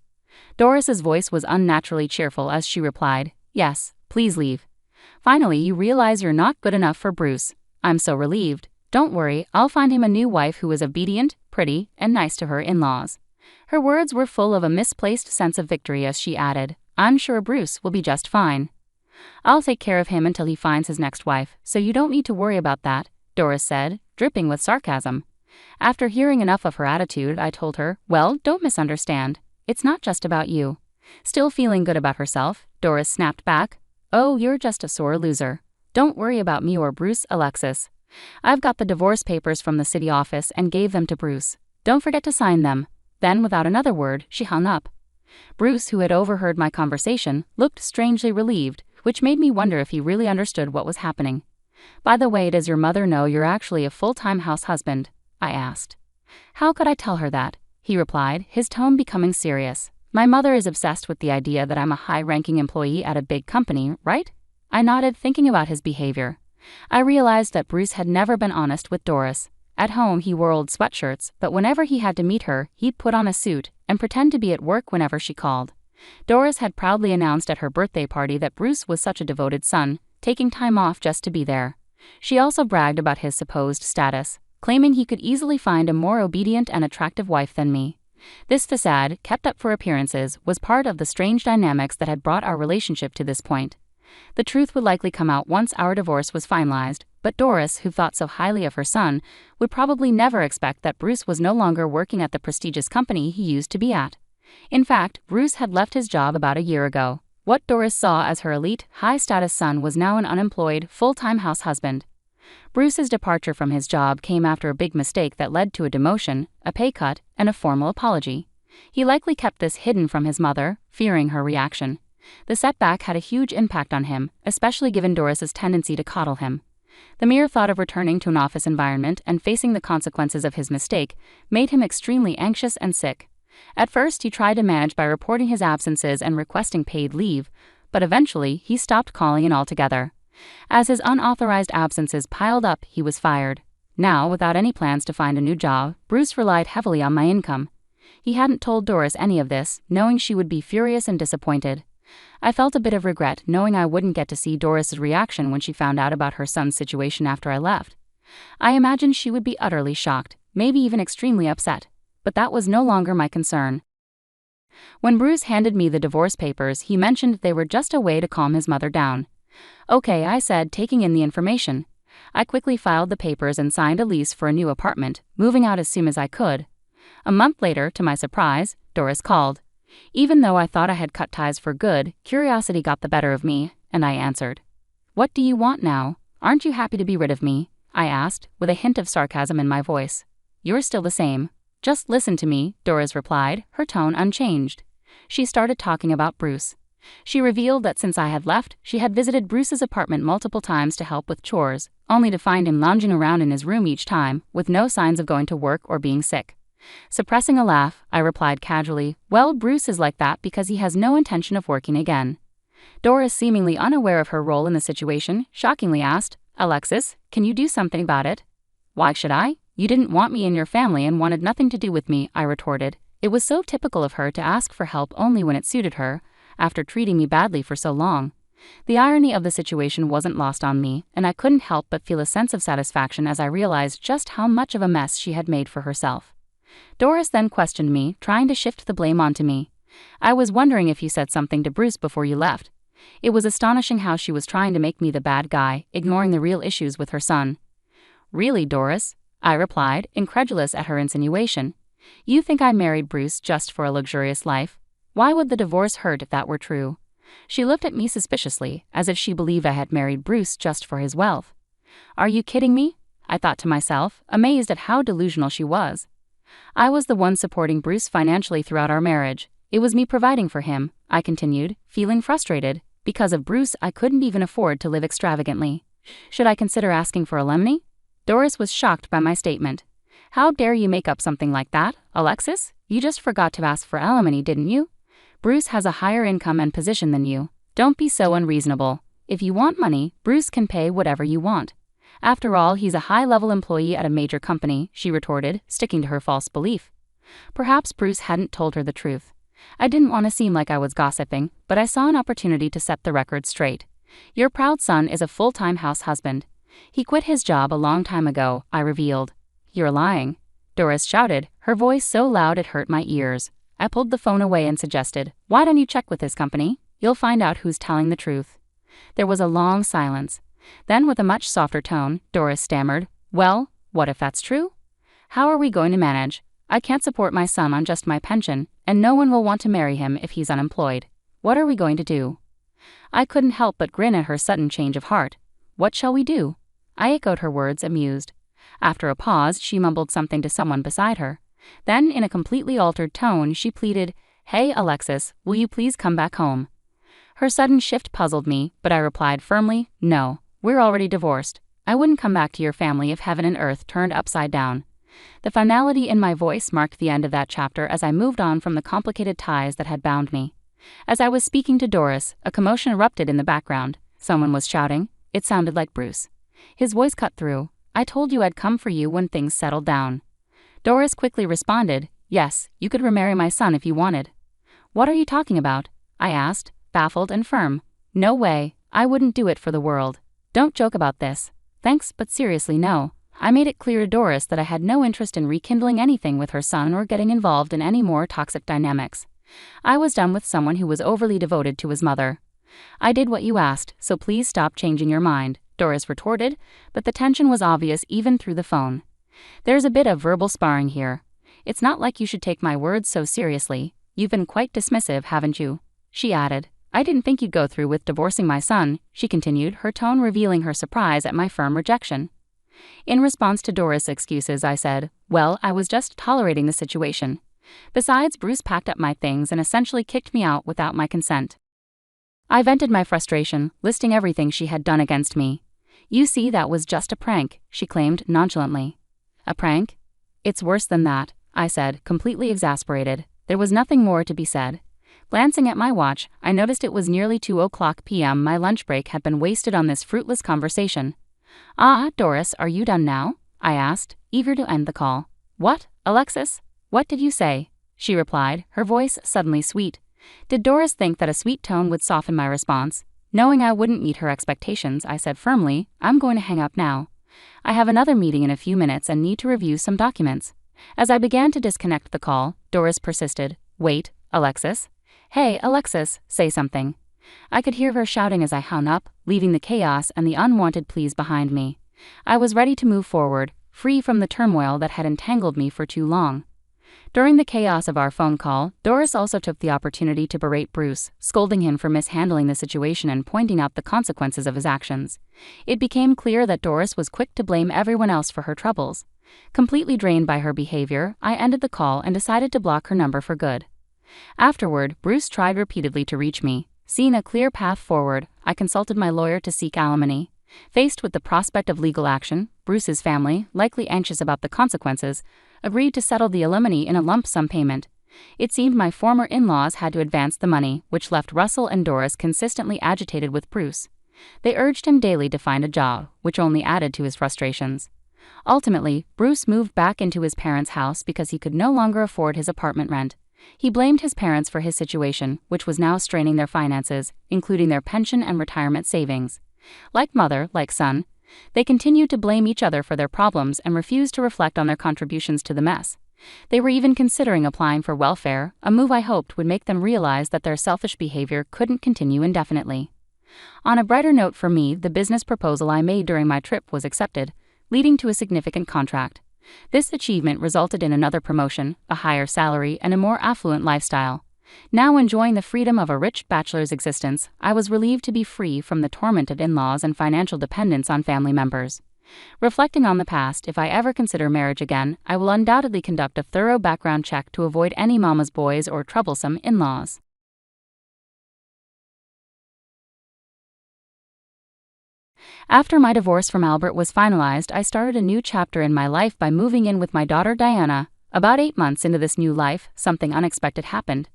Doris's voice was unnaturally cheerful as she replied, "Yes, please leave. Finally, you realize you're not good enough for Bruce. I'm so relieved. Don't worry, I'll find him a new wife who is obedient, pretty, and nice to her in-laws." Her words were full of a misplaced sense of victory as she added, "I'm sure Bruce will be just fine. I'll take care of him until he finds his next wife, so you don't need to worry about that," Doris said, dripping with sarcasm. After hearing enough of her attitude, I told her, "Well, don't misunderstand. It's not just about you." Still feeling good about herself, Doris snapped back, "Oh, you're just a sore loser. Don't worry about me or Bruce, Alexis. I've got the divorce papers from the city office and gave them to Bruce. Don't forget to sign them." Then, without another word, she hung up. Bruce, who had overheard my conversation, looked strangely relieved, which made me wonder if he really understood what was happening. "By the way, does your mother know you're actually a full-time house husband?" I asked. "How could I tell her that?" he replied, his tone becoming serious. "My mother is obsessed with the idea that I'm a high-ranking employee at a big company, right?" I nodded, thinking about his behavior. I realized that Bruce had never been honest with Doris. At home, he wore old sweatshirts, but whenever he had to meet her, he'd put on a suit and pretend to be at work whenever she called. Doris had proudly announced at her birthday party that Bruce was such a devoted son, taking time off just to be there. She also bragged about his supposed status, claiming he could easily find a more obedient and attractive wife than me. This facade, kept up for appearances, was part of the strange dynamics that had brought our relationship to this point. The truth would likely come out once our divorce was finalized, but Doris, who thought so highly of her son, would probably never expect that Bruce was no longer working at the prestigious company he used to be at. In fact, Bruce had left his job about a year ago. What Doris saw as her elite, high-status son was now an unemployed, full-time house husband. Bruce's departure from his job came after a big mistake that led to a demotion, a pay cut, and a formal apology. He likely kept this hidden from his mother, fearing her reaction. The setback had a huge impact on him, especially given Doris's tendency to coddle him. The mere thought of returning to an office environment and facing the consequences of his mistake made him extremely anxious and sick. At first, he tried to manage by reporting his absences and requesting paid leave, but eventually he stopped calling in altogether. As his unauthorized absences piled up, he was fired. Now, without any plans to find a new job, Bruce relied heavily on my income. He hadn't told Doris any of this, knowing she would be furious and disappointed. I felt a bit of regret knowing I wouldn't get to see Doris's reaction when she found out about her son's situation after I left. I imagined she would be utterly shocked, maybe even extremely upset, but that was no longer my concern. When Bruce handed me the divorce papers, he mentioned they were just a way to calm his mother down. Okay, I said, taking in the information. I quickly filed the papers and signed a lease for a new apartment, moving out as soon as I could. A month later, to my surprise, Doris called. Even though I thought I had cut ties for good, curiosity got the better of me, and I answered. "What do you want now? Aren't you happy to be rid of me?" I asked, with a hint of sarcasm in my voice. "You're still the same. Just listen to me," Doris replied, her tone unchanged. She started talking about Bruce. She revealed that since I had left, she had visited Bruce's apartment multiple times to help with chores, only to find him lounging around in his room each time, with no signs of going to work or being sick. Suppressing a laugh, I replied casually, "Well, Bruce is like that because he has no intention of working again." Doris, seemingly unaware of her role in the situation, shockingly asked, "Alexis, can you do something about it?" "Why should I? You didn't want me in your family and wanted nothing to do with me," I retorted. It was so typical of her to ask for help only when it suited her, after treating me badly for so long. The irony of the situation wasn't lost on me, and I couldn't help but feel a sense of satisfaction as I realized just how much of a mess she had made for herself. Doris then questioned me, trying to shift the blame onto me. "I was wondering if you said something to Bruce before you left." It was astonishing how she was trying to make me the bad guy, ignoring the real issues with her son. "Really, Doris?" I replied, incredulous at her insinuation. "You think I married Bruce just for a luxurious life? Why would the divorce hurt if that were true?" She looked at me suspiciously, as if she believed I had married Bruce just for his wealth. "Are you kidding me?" I thought to myself, amazed at how delusional she was. "I was the one supporting Bruce financially throughout our marriage. It was me providing for him," I continued, feeling frustrated. Because of Bruce, I couldn't even afford to live extravagantly. Should I consider asking for alimony? Doris was shocked by my statement. "How dare you make up something like that, Alexis? You just forgot to ask for alimony, didn't you? Bruce has a higher income and position than you. Don't be so unreasonable. If you want money, Bruce can pay whatever you want. After all, he's a high-level employee at a major company," she retorted, sticking to her false belief. Perhaps Bruce hadn't told her the truth. I didn't want to seem like I was gossiping, but I saw an opportunity to set the record straight. "Your proud son is a full-time house husband. He quit his job a long time ago," I revealed. "You're lying," Doris shouted, her voice so loud it hurt my ears. I pulled the phone away and suggested, "Why don't you check with his company? You'll find out who's telling the truth." There was a long silence. Then, with a much softer tone, Doris stammered, "Well, what if that's true? How are we going to manage? I can't support my son on just my pension, and no one will want to marry him if he's unemployed. What are we going to do?" I couldn't help but grin at her sudden change of heart. "What shall we do?" I echoed her words, amused. After a pause, she mumbled something to someone beside her. Then, in a completely altered tone, she pleaded, "Hey, Alexis, will you please come back home?" Her sudden shift puzzled me, but I replied firmly, "No, we're already divorced. I wouldn't come back to your family if heaven and earth turned upside down." The finality in my voice marked the end of that chapter as I moved on from the complicated ties that had bound me. As I was speaking to Doris, a commotion erupted in the background. Someone was shouting. It sounded like Bruce. His voice cut through. "I told you I'd come for you when things settled down." Doris quickly responded, "Yes, you could remarry my son if you wanted." "What are you talking about?" I asked, baffled and firm. "No way, I wouldn't do it for the world. Don't joke about this." "Thanks, but seriously, no." I made it clear to Doris that I had no interest in rekindling anything with her son or getting involved in any more toxic dynamics. I was done with someone who was overly devoted to his mother. I did what you asked, so please stop changing your mind, Doris retorted, but the tension was obvious even through the phone. There's a bit of verbal sparring here. It's not like you should take my words so seriously. You've been quite dismissive, haven't you? She added. I didn't think you'd go through with divorcing my son, she continued, her tone revealing her surprise at my firm rejection. In response to Doris' excuses, I said, well, I was just tolerating the situation. Besides, Bruce packed up my things and essentially kicked me out without my consent. I vented my frustration, listing everything she had done against me. You see, that was just a prank, she claimed nonchalantly. A prank? It's worse than that, I said, completely exasperated. There was nothing more to be said. Glancing at my watch, I noticed it was nearly 2:00 p.m. My lunch break had been wasted on this fruitless conversation. Ah, Doris, are you done now? I asked, eager to end the call. What, Alexis? What did you say? She replied, her voice suddenly sweet. Did Doris think that a sweet tone would soften my response? Knowing I wouldn't meet her expectations, I said firmly, I'm going to hang up now. I have another meeting in a few minutes and need to review some documents. As I began to disconnect the call, Doris persisted. Wait, Alexis? Hey, Alexis, say something. I could hear her shouting as I hung up, leaving the chaos and the unwanted pleas behind me. I was ready to move forward, free from the turmoil that had entangled me for too long. During the chaos of our phone call, Doris also took the opportunity to berate Bruce, scolding him for mishandling the situation and pointing out the consequences of his actions. It became clear that Doris was quick to blame everyone else for her troubles. Completely drained by her behavior, I ended the call and decided to block her number for good. Afterward, Bruce tried repeatedly to reach me. Seeing a clear path forward, I consulted my lawyer to seek alimony. Faced with the prospect of legal action, Bruce's family, likely anxious about the consequences, agreed to settle the alimony in a lump sum payment. It seemed my former in-laws had to advance the money, which left Russell and Doris consistently agitated with Bruce. They urged him daily to find a job, which only added to his frustrations. Ultimately, Bruce moved back into his parents' house because he could no longer afford his apartment rent. He blamed his parents for his situation, which was now straining their finances, including their pension and retirement savings. Like mother, like son, they continued to blame each other for their problems and refused to reflect on their contributions to the mess. They were even considering applying for welfare, a move I hoped would make them realize that their selfish behavior couldn't continue indefinitely. On a brighter note for me, the business proposal I made during my trip was accepted, leading to a significant contract. This achievement resulted in another promotion, a higher salary, and a more affluent lifestyle. Now enjoying the freedom of a rich bachelor's existence, I was relieved to be free from the tormented in-laws and financial dependence on family members. Reflecting on the past, if I ever consider marriage again, I will undoubtedly conduct a thorough background check to avoid any mama's boys or troublesome in-laws. After my divorce from Albert was finalized, I started a new chapter in my life by moving in with my daughter Diana. About 8 months into this new life, something unexpected happened.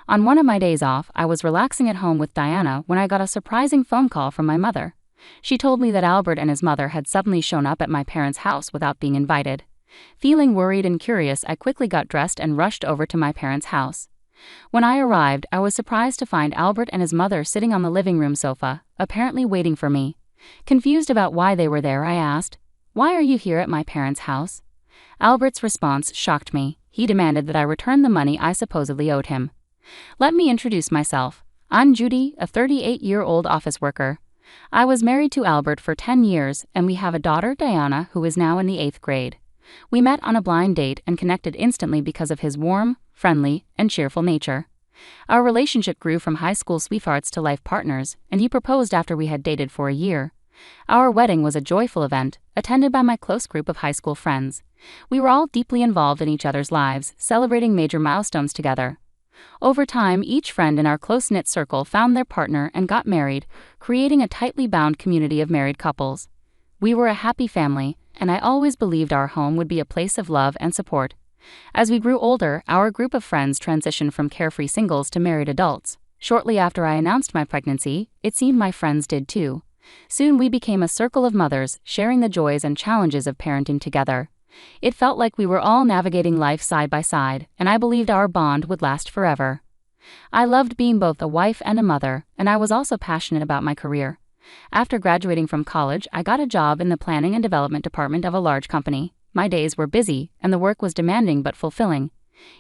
On one of my days off, I was relaxing at home with Diana when I got a surprising phone call from my mother. She told me that Albert and his mother had suddenly shown up at my parents' house without being invited. Feeling worried and curious, I quickly got dressed and rushed over to my parents' house. When I arrived, I was surprised to find Albert and his mother sitting on the living room sofa, apparently waiting for me. Confused about why they were there, I asked, "Why are you here at my parents' house?" Albert's response shocked me. He demanded that I return the money I supposedly owed him. Let me introduce myself. I'm Judy, a 38-year-old office worker. I was married to Albert for 10 years, and we have a daughter, Diana, who is now in the 8th grade. We met on a blind date and connected instantly because of his warm, friendly, and cheerful nature. Our relationship grew from high school sweethearts to life partners, and he proposed after we had dated for a year. Our wedding was a joyful event, attended by my close group of high school friends. We were all deeply involved in each other's lives, celebrating major milestones together. Over time, each friend in our close-knit circle found their partner and got married, creating a tightly bound community of married couples. We were a happy family, and I always believed our home would be a place of love and support. As we grew older, our group of friends transitioned from carefree singles to married adults. Shortly after I announced my pregnancy, it seemed my friends did too. Soon we became a circle of mothers, sharing the joys and challenges of parenting together. It felt like we were all navigating life side by side, and I believed our bond would last forever. I loved being both a wife and a mother, and I was also passionate about my career. After graduating from college, I got a job in the planning and development department of a large company. My days were busy, and the work was demanding but fulfilling.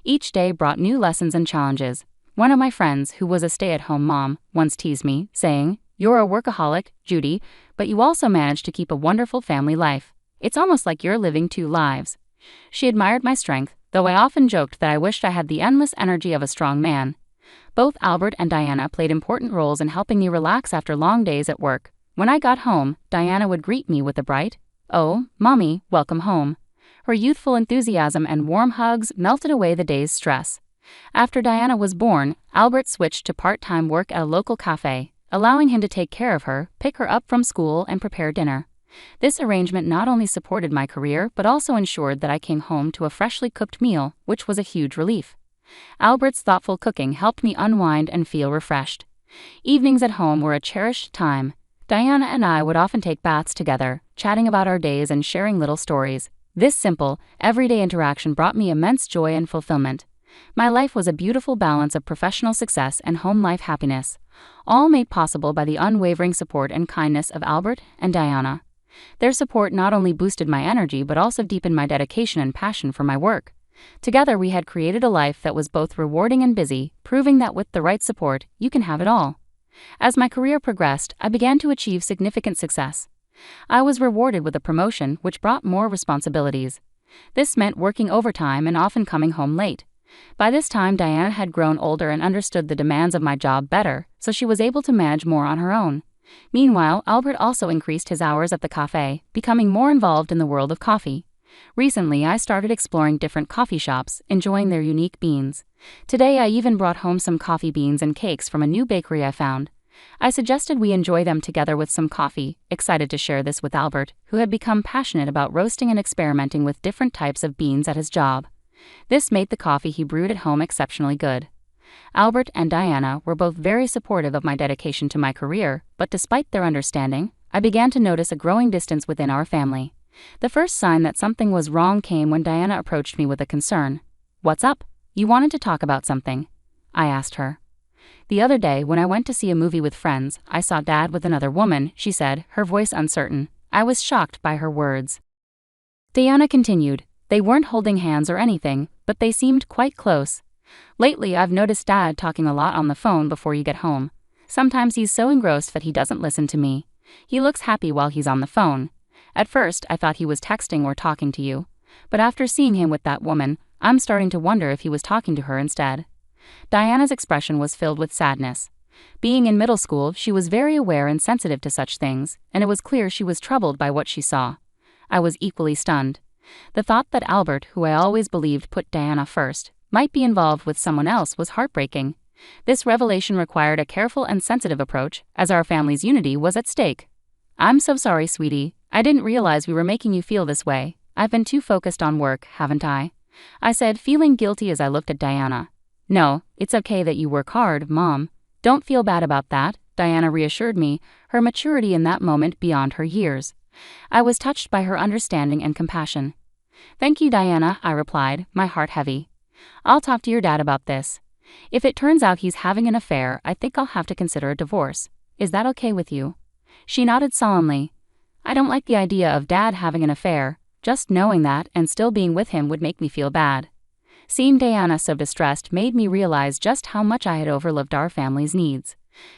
Each day brought new lessons and challenges. One of my friends, who was a stay-at-home mom, once teased me, saying, "You're a workaholic, Judy, but you also manage to keep a wonderful family life. It's almost like you're living two lives." She admired my strength, though I often joked that I wished I had the endless energy of a strong man. Both Albert and Diana played important roles in helping me relax after long days at work. When I got home, Diana would greet me with a bright, "Oh, Mommy, welcome home." Her youthful enthusiasm and warm hugs melted away the day's stress. After Diana was born, Albert switched to part-time work at a local cafe, allowing him to take care of her, pick her up from school, and prepare dinner. This arrangement not only supported my career but also ensured that I came home to a freshly cooked meal, which was a huge relief. Albert's thoughtful cooking helped me unwind and feel refreshed. Evenings at home were a cherished time. Diana and I would often take baths together, chatting about our days and sharing little stories. This simple, everyday interaction brought me immense joy and fulfillment. My life was a beautiful balance of professional success and home life happiness, all made possible by the unwavering support and kindness of Albert and Diana. Their support not only boosted my energy but also deepened my dedication and passion for my work. Together we had created a life that was both rewarding and busy, proving that with the right support, you can have it all. As my career progressed, I began to achieve significant success. I was rewarded with a promotion, which brought more responsibilities. This meant working overtime and often coming home late. By this time, Diana had grown older and understood the demands of my job better, so she was able to manage more on her own. Meanwhile, Albert also increased his hours at the cafe, becoming more involved in the world of coffee. Recently, I started exploring different coffee shops, enjoying their unique beans. Today, I even brought home some coffee beans and cakes from a new bakery I found. I suggested we enjoy them together with some coffee, excited to share this with Albert, who had become passionate about roasting and experimenting with different types of beans at his job. This made the coffee he brewed at home exceptionally good. Albert and Diana were both very supportive of my dedication to my career, but despite their understanding, I began to notice a growing distance within our family. The first sign that something was wrong came when Diana approached me with a concern. "What's up? You wanted to talk about something?" I asked her. "The other day, when I went to see a movie with friends, I saw Dad with another woman," she said, her voice uncertain. I was shocked by her words. Diana continued, "They weren't holding hands or anything, but they seemed quite close. Lately, I've noticed Dad talking a lot on the phone before you get home. Sometimes he's so engrossed that he doesn't listen to me. He looks happy while he's on the phone. At first, I thought he was texting or talking to you. But after seeing him with that woman, I'm starting to wonder if he was talking to her instead." Diana's expression was filled with sadness. Being in middle school, she was very aware and sensitive to such things, and it was clear she was troubled by what she saw. I was equally stunned. The thought that Albert, who I always believed put Diana first, might be involved with someone else was heartbreaking. This revelation required a careful and sensitive approach, as our family's unity was at stake. "I'm so sorry, sweetie. I didn't realize we were making you feel this way. I've been too focused on work, haven't I?" I said, feeling guilty as I looked at Diana. "No, it's okay that you work hard, Mom. Don't feel bad about that," Diana reassured me, her maturity in that moment beyond her years. I was touched by her understanding and compassion. "Thank you, Diana," I replied, my heart heavy. "I'll talk to your dad about this. If it turns out he's having an affair, I think I'll have to consider a divorce. Is that okay with you?" She nodded solemnly. "I don't like the idea of Dad having an affair. Just knowing that and still being with him would make me feel bad." Seeing Diana so distressed made me realize just how much I had overlooked our family's needs.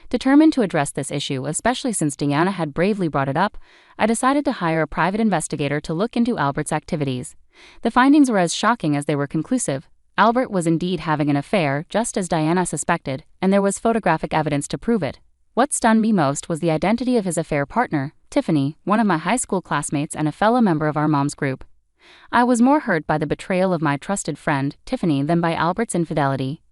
Determined to address this issue, especially since Diana had bravely brought it up, I decided to hire a private investigator to look into Albert's activities. The findings were as shocking as they were conclusive. Albert was indeed having an affair, just as Diana suspected, and there was photographic evidence to prove it. What stunned me most was the identity of his affair partner, Tiffany, one of my high school classmates and a fellow member of our mom's group. I was more hurt by the betrayal of my trusted friend, Tiffany, than by Albert's infidelity.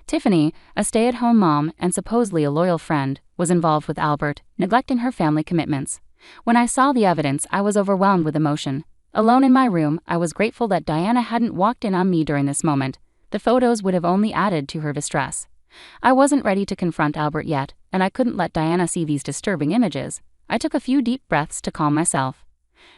Tiffany, a stay-at-home mom and supposedly a loyal friend, was involved with Albert, neglecting her family commitments. When I saw the evidence, I was overwhelmed with emotion. Alone in my room, I was grateful that Diana hadn't walked in on me during this moment. The photos would have only added to her distress. I wasn't ready to confront Albert yet, and I couldn't let Diana see these disturbing images. I took a few deep breaths to calm myself.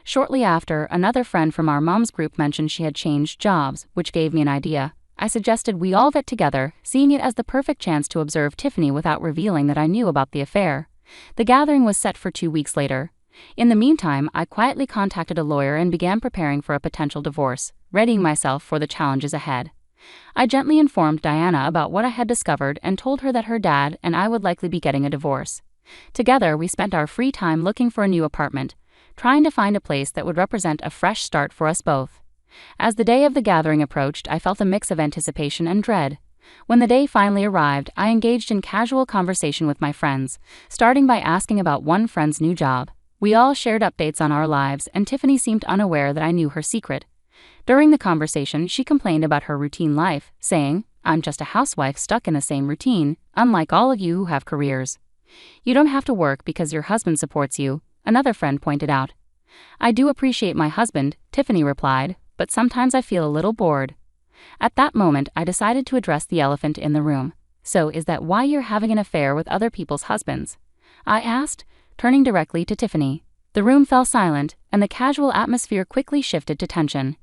Shortly after, another friend from our mom's group mentioned she had changed jobs, which gave me an idea. I suggested we all get together, seeing it as the perfect chance to observe Tiffany without revealing that I knew about the affair. The gathering was set for 2 weeks later. In the meantime, I quietly contacted a lawyer and began preparing for a potential divorce, readying myself for the challenges ahead. I gently informed Diana about what I had discovered and told her that her dad and I would likely be getting a divorce. Together, we spent our free time looking for a new apartment, trying to find a place that would represent a fresh start for us both. As the day of the gathering approached, I felt a mix of anticipation and dread. When the day finally arrived, I engaged in casual conversation with my friends, starting by asking about one friend's new job. We all shared updates on our lives, and Tiffany seemed unaware that I knew her secret. During the conversation, she complained about her routine life, saying, "I'm just a housewife stuck in the same routine, unlike all of you who have careers." "You don't have to work because your husband supports you," another friend pointed out. "I do appreciate my husband," Tiffany replied, "but sometimes I feel a little bored." At that moment, I decided to address the elephant in the room. "So is that why you're having an affair with other people's husbands?" I asked, turning directly to Tiffany. The room fell silent, and the casual atmosphere quickly shifted to tension.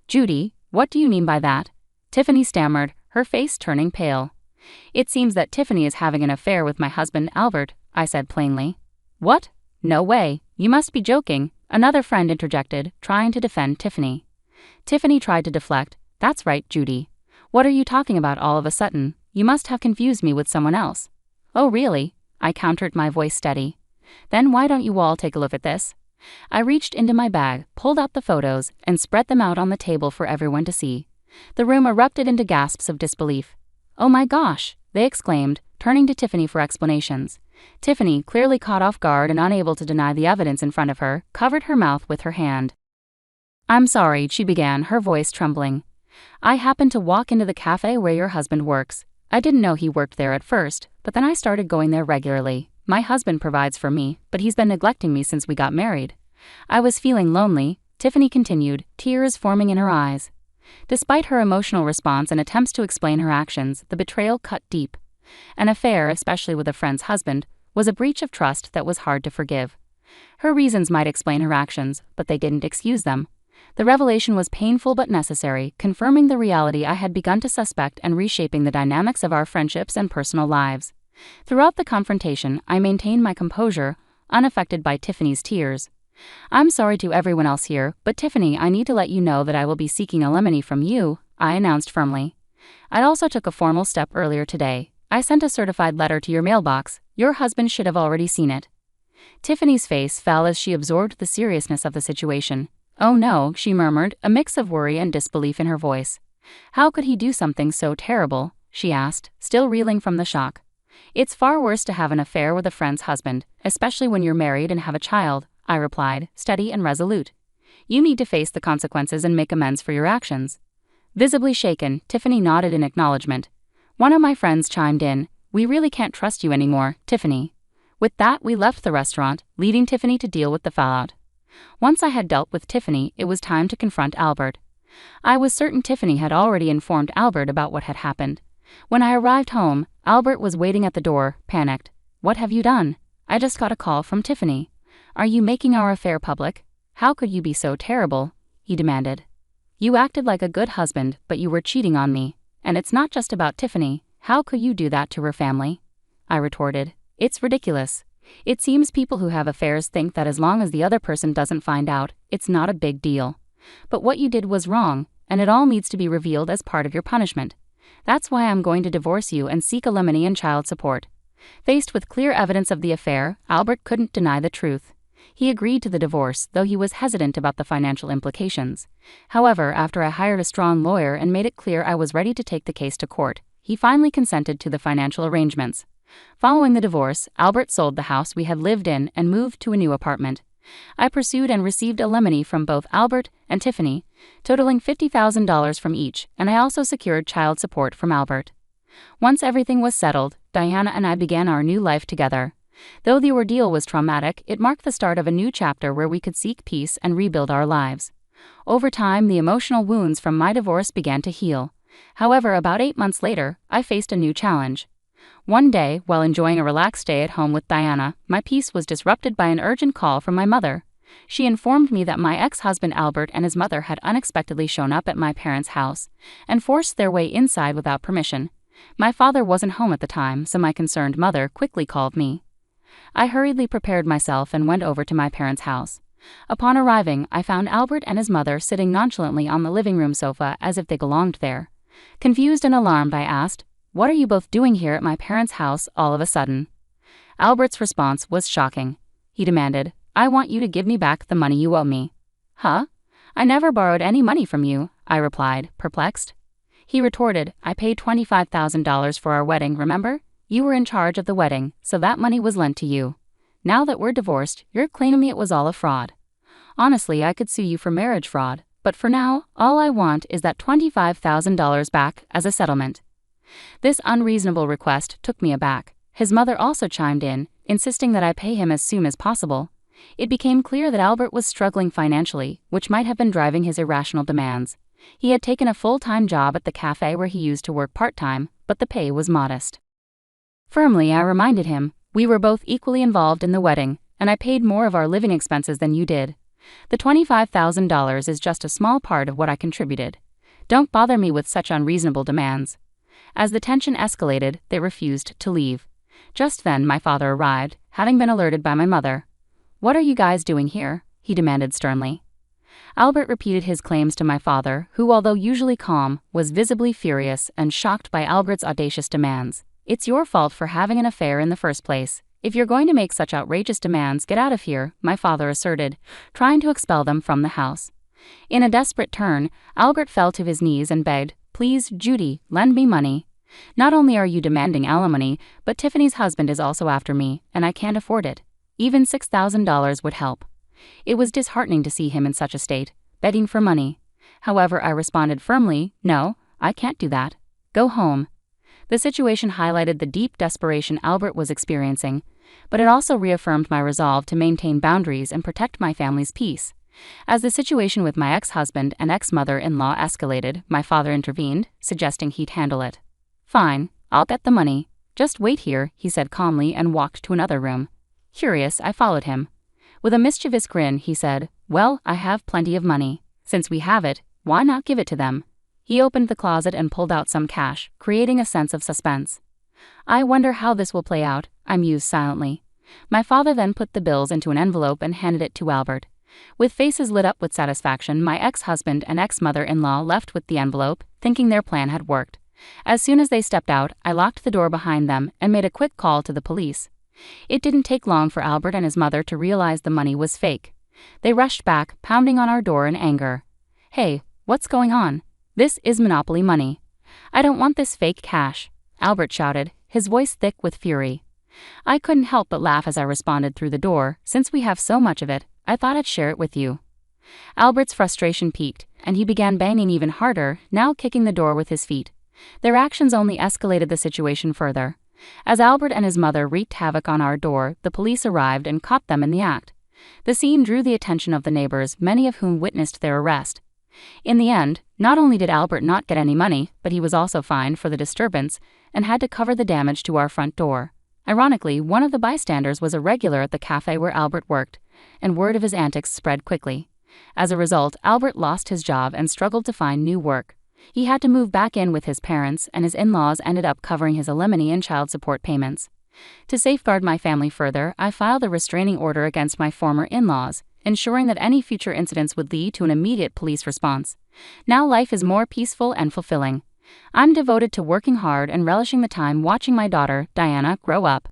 "Judy, what do you mean by that?" Tiffany stammered, her face turning pale. "It seems that Tiffany is having an affair with my husband Albert," I said plainly. "What? No way, you must be joking," another friend interjected, trying to defend Tiffany. Tiffany tried to deflect. "That's right, Judy. What are you talking about all of a sudden? You must have confused me with someone else." "Oh really?" I countered, my voice steady. "Then why don't you all take a look at this?" I reached into my bag, pulled out the photos, and spread them out on the table for everyone to see. The room erupted into gasps of disbelief. "Oh my gosh!" they exclaimed, turning to Tiffany for explanations. Tiffany, clearly caught off guard and unable to deny the evidence in front of her, covered her mouth with her hand. "I'm sorry," she began, her voice trembling. "I happened to walk into the cafe where your husband works. I didn't know he worked there at first, but then I started going there regularly. My husband provides for me, but he's been neglecting me since we got married. I was feeling lonely," Tiffany continued, tears forming in her eyes. Despite her emotional response and attempts to explain her actions, the betrayal cut deep. An affair, especially with a friend's husband, was a breach of trust that was hard to forgive. Her reasons might explain her actions, but they didn't excuse them. The revelation was painful but necessary, confirming the reality I had begun to suspect and reshaping the dynamics of our friendships and personal lives. Throughout the confrontation, I maintained my composure, unaffected by Tiffany's tears. "I'm sorry to everyone else here, but Tiffany, I need to let you know that I will be seeking alimony from you," I announced firmly. "I also took a formal step earlier today. I sent a certified letter to your mailbox. Your husband should have already seen it." Tiffany's face fell as she absorbed the seriousness of the situation. "Oh no," she murmured, a mix of worry and disbelief in her voice. "How could he do something so terrible?" she asked, still reeling from the shock. "It's far worse to have an affair with a friend's husband, especially when you're married and have a child," I replied, steady and resolute. "You need to face the consequences and make amends for your actions." Visibly shaken, Tiffany nodded in acknowledgement. One of my friends chimed in, "We really can't trust you anymore, Tiffany." With that, we left the restaurant, leaving Tiffany to deal with the fallout. Once I had dealt with Tiffany, it was time to confront Albert. I was certain Tiffany had already informed Albert about what had happened. When I arrived home, Albert was waiting at the door, panicked. "What have you done?" "I just got a call from Tiffany." "Are you making our affair public?" "How could you be so terrible?" he demanded. "You acted like a good husband, but you were cheating on me. And it's not just about Tiffany. How could you do that to her family?" I retorted. "It's ridiculous. It seems people who have affairs think that as long as the other person doesn't find out, it's not a big deal. But what you did was wrong, and it all needs to be revealed as part of your punishment. That's why I'm going to divorce you and seek alimony and child support." Faced with clear evidence of the affair, Albert couldn't deny the truth. He agreed to the divorce, though he was hesitant about the financial implications. However, after I hired a strong lawyer and made it clear I was ready to take the case to court, he finally consented to the financial arrangements. Following the divorce, Albert sold the house we had lived in and moved to a new apartment. I pursued and received alimony from both Albert and Tiffany, totaling $50,000 from each, and I also secured child support from Albert. Once everything was settled, Diana and I began our new life together. Though the ordeal was traumatic, it marked the start of a new chapter where we could seek peace and rebuild our lives. Over time, the emotional wounds from my divorce began to heal. However, about 8 months later, I faced a new challenge. One day, while enjoying a relaxed day at home with Diana, my peace was disrupted by an urgent call from my mother. She informed me that my ex-husband Albert and his mother had unexpectedly shown up at my parents' house and forced their way inside without permission. My father wasn't home at the time, so my concerned mother quickly called me. I hurriedly prepared myself and went over to my parents' house. Upon arriving, I found Albert and his mother sitting nonchalantly on the living room sofa as if they belonged there. Confused and alarmed, I asked, "What are you both doing here at my parents' house all of a sudden?" Albert's response was shocking. He demanded, "I want you to give me back the money you owe me." "Huh? I never borrowed any money from you," I replied, perplexed. He retorted, "I paid $25,000 for our wedding, remember? You were in charge of the wedding, so that money was lent to you. Now that we're divorced, you're claiming me it was all a fraud. Honestly, I could sue you for marriage fraud, but for now, all I want is that $25,000 back as a settlement." This unreasonable request took me aback. His mother also chimed in, insisting that I pay him as soon as possible. It became clear that Albert was struggling financially, which might have been driving his irrational demands. He had taken a full-time job at the cafe where he used to work part-time, but the pay was modest. Firmly, I reminded him, "We were both equally involved in the wedding, and I paid more of our living expenses than you did. The $25,000 is just a small part of what I contributed. Don't bother me with such unreasonable demands." As the tension escalated, they refused to leave. Just then, my father arrived, having been alerted by my mother. "What are you guys doing here?" he demanded sternly. Albert repeated his claims to my father, who, although usually calm, was visibly furious and shocked by Albert's audacious demands. "It's your fault for having an affair in the first place. If you're going to make such outrageous demands, get out of here," my father asserted, trying to expel them from the house. In a desperate turn, Albert fell to his knees and begged, "Please, Judy, lend me money. Not only are you demanding alimony, but Tiffany's husband is also after me, and I can't afford it. Even $6,000 would help." It was disheartening to see him in such a state, begging for money. However, I responded firmly, "No, I can't do that. Go home." The situation highlighted the deep desperation Albert was experiencing, but it also reaffirmed my resolve to maintain boundaries and protect my family's peace. As the situation with my ex-husband and ex-mother-in-law escalated, my father intervened, suggesting he'd handle it. "Fine, I'll get the money. Just wait here," he said calmly and walked to another room. Curious, I followed him. With a mischievous grin, he said, "Well, I have plenty of money. Since we have it, why not give it to them?" He opened the closet and pulled out some cash, creating a sense of suspense. "I wonder how this will play out," I mused silently. My father then put the bills into an envelope and handed it to Albert. With faces lit up with satisfaction, my ex-husband and ex-mother-in-law left with the envelope, thinking their plan had worked. As soon as they stepped out, I locked the door behind them and made a quick call to the police. It didn't take long for Albert and his mother to realize the money was fake. They rushed back, pounding on our door in anger. "Hey, what's going on? This is Monopoly money. I don't want this fake cash," Albert shouted, his voice thick with fury. I couldn't help but laugh as I responded through the door, "Since we have so much of it, I thought I'd share it with you." Albert's frustration peaked, and he began banging even harder, now kicking the door with his feet. Their actions only escalated the situation further. As Albert and his mother wreaked havoc on our door, the police arrived and caught them in the act. The scene drew the attention of the neighbors, many of whom witnessed their arrest. In the end, not only did Albert not get any money, but he was also fined for the disturbance and had to cover the damage to our front door. Ironically, one of the bystanders was a regular at the cafe where Albert worked, and word of his antics spread quickly. As a result, Albert lost his job and struggled to find new work. He had to move back in with his parents, and his in-laws ended up covering his alimony and child support payments. To safeguard my family further, I filed a restraining order against my former in-laws, ensuring that any future incidents would lead to an immediate police response. Now life is more peaceful and fulfilling. I'm devoted to working hard and relishing the time watching my daughter, Diana, grow up.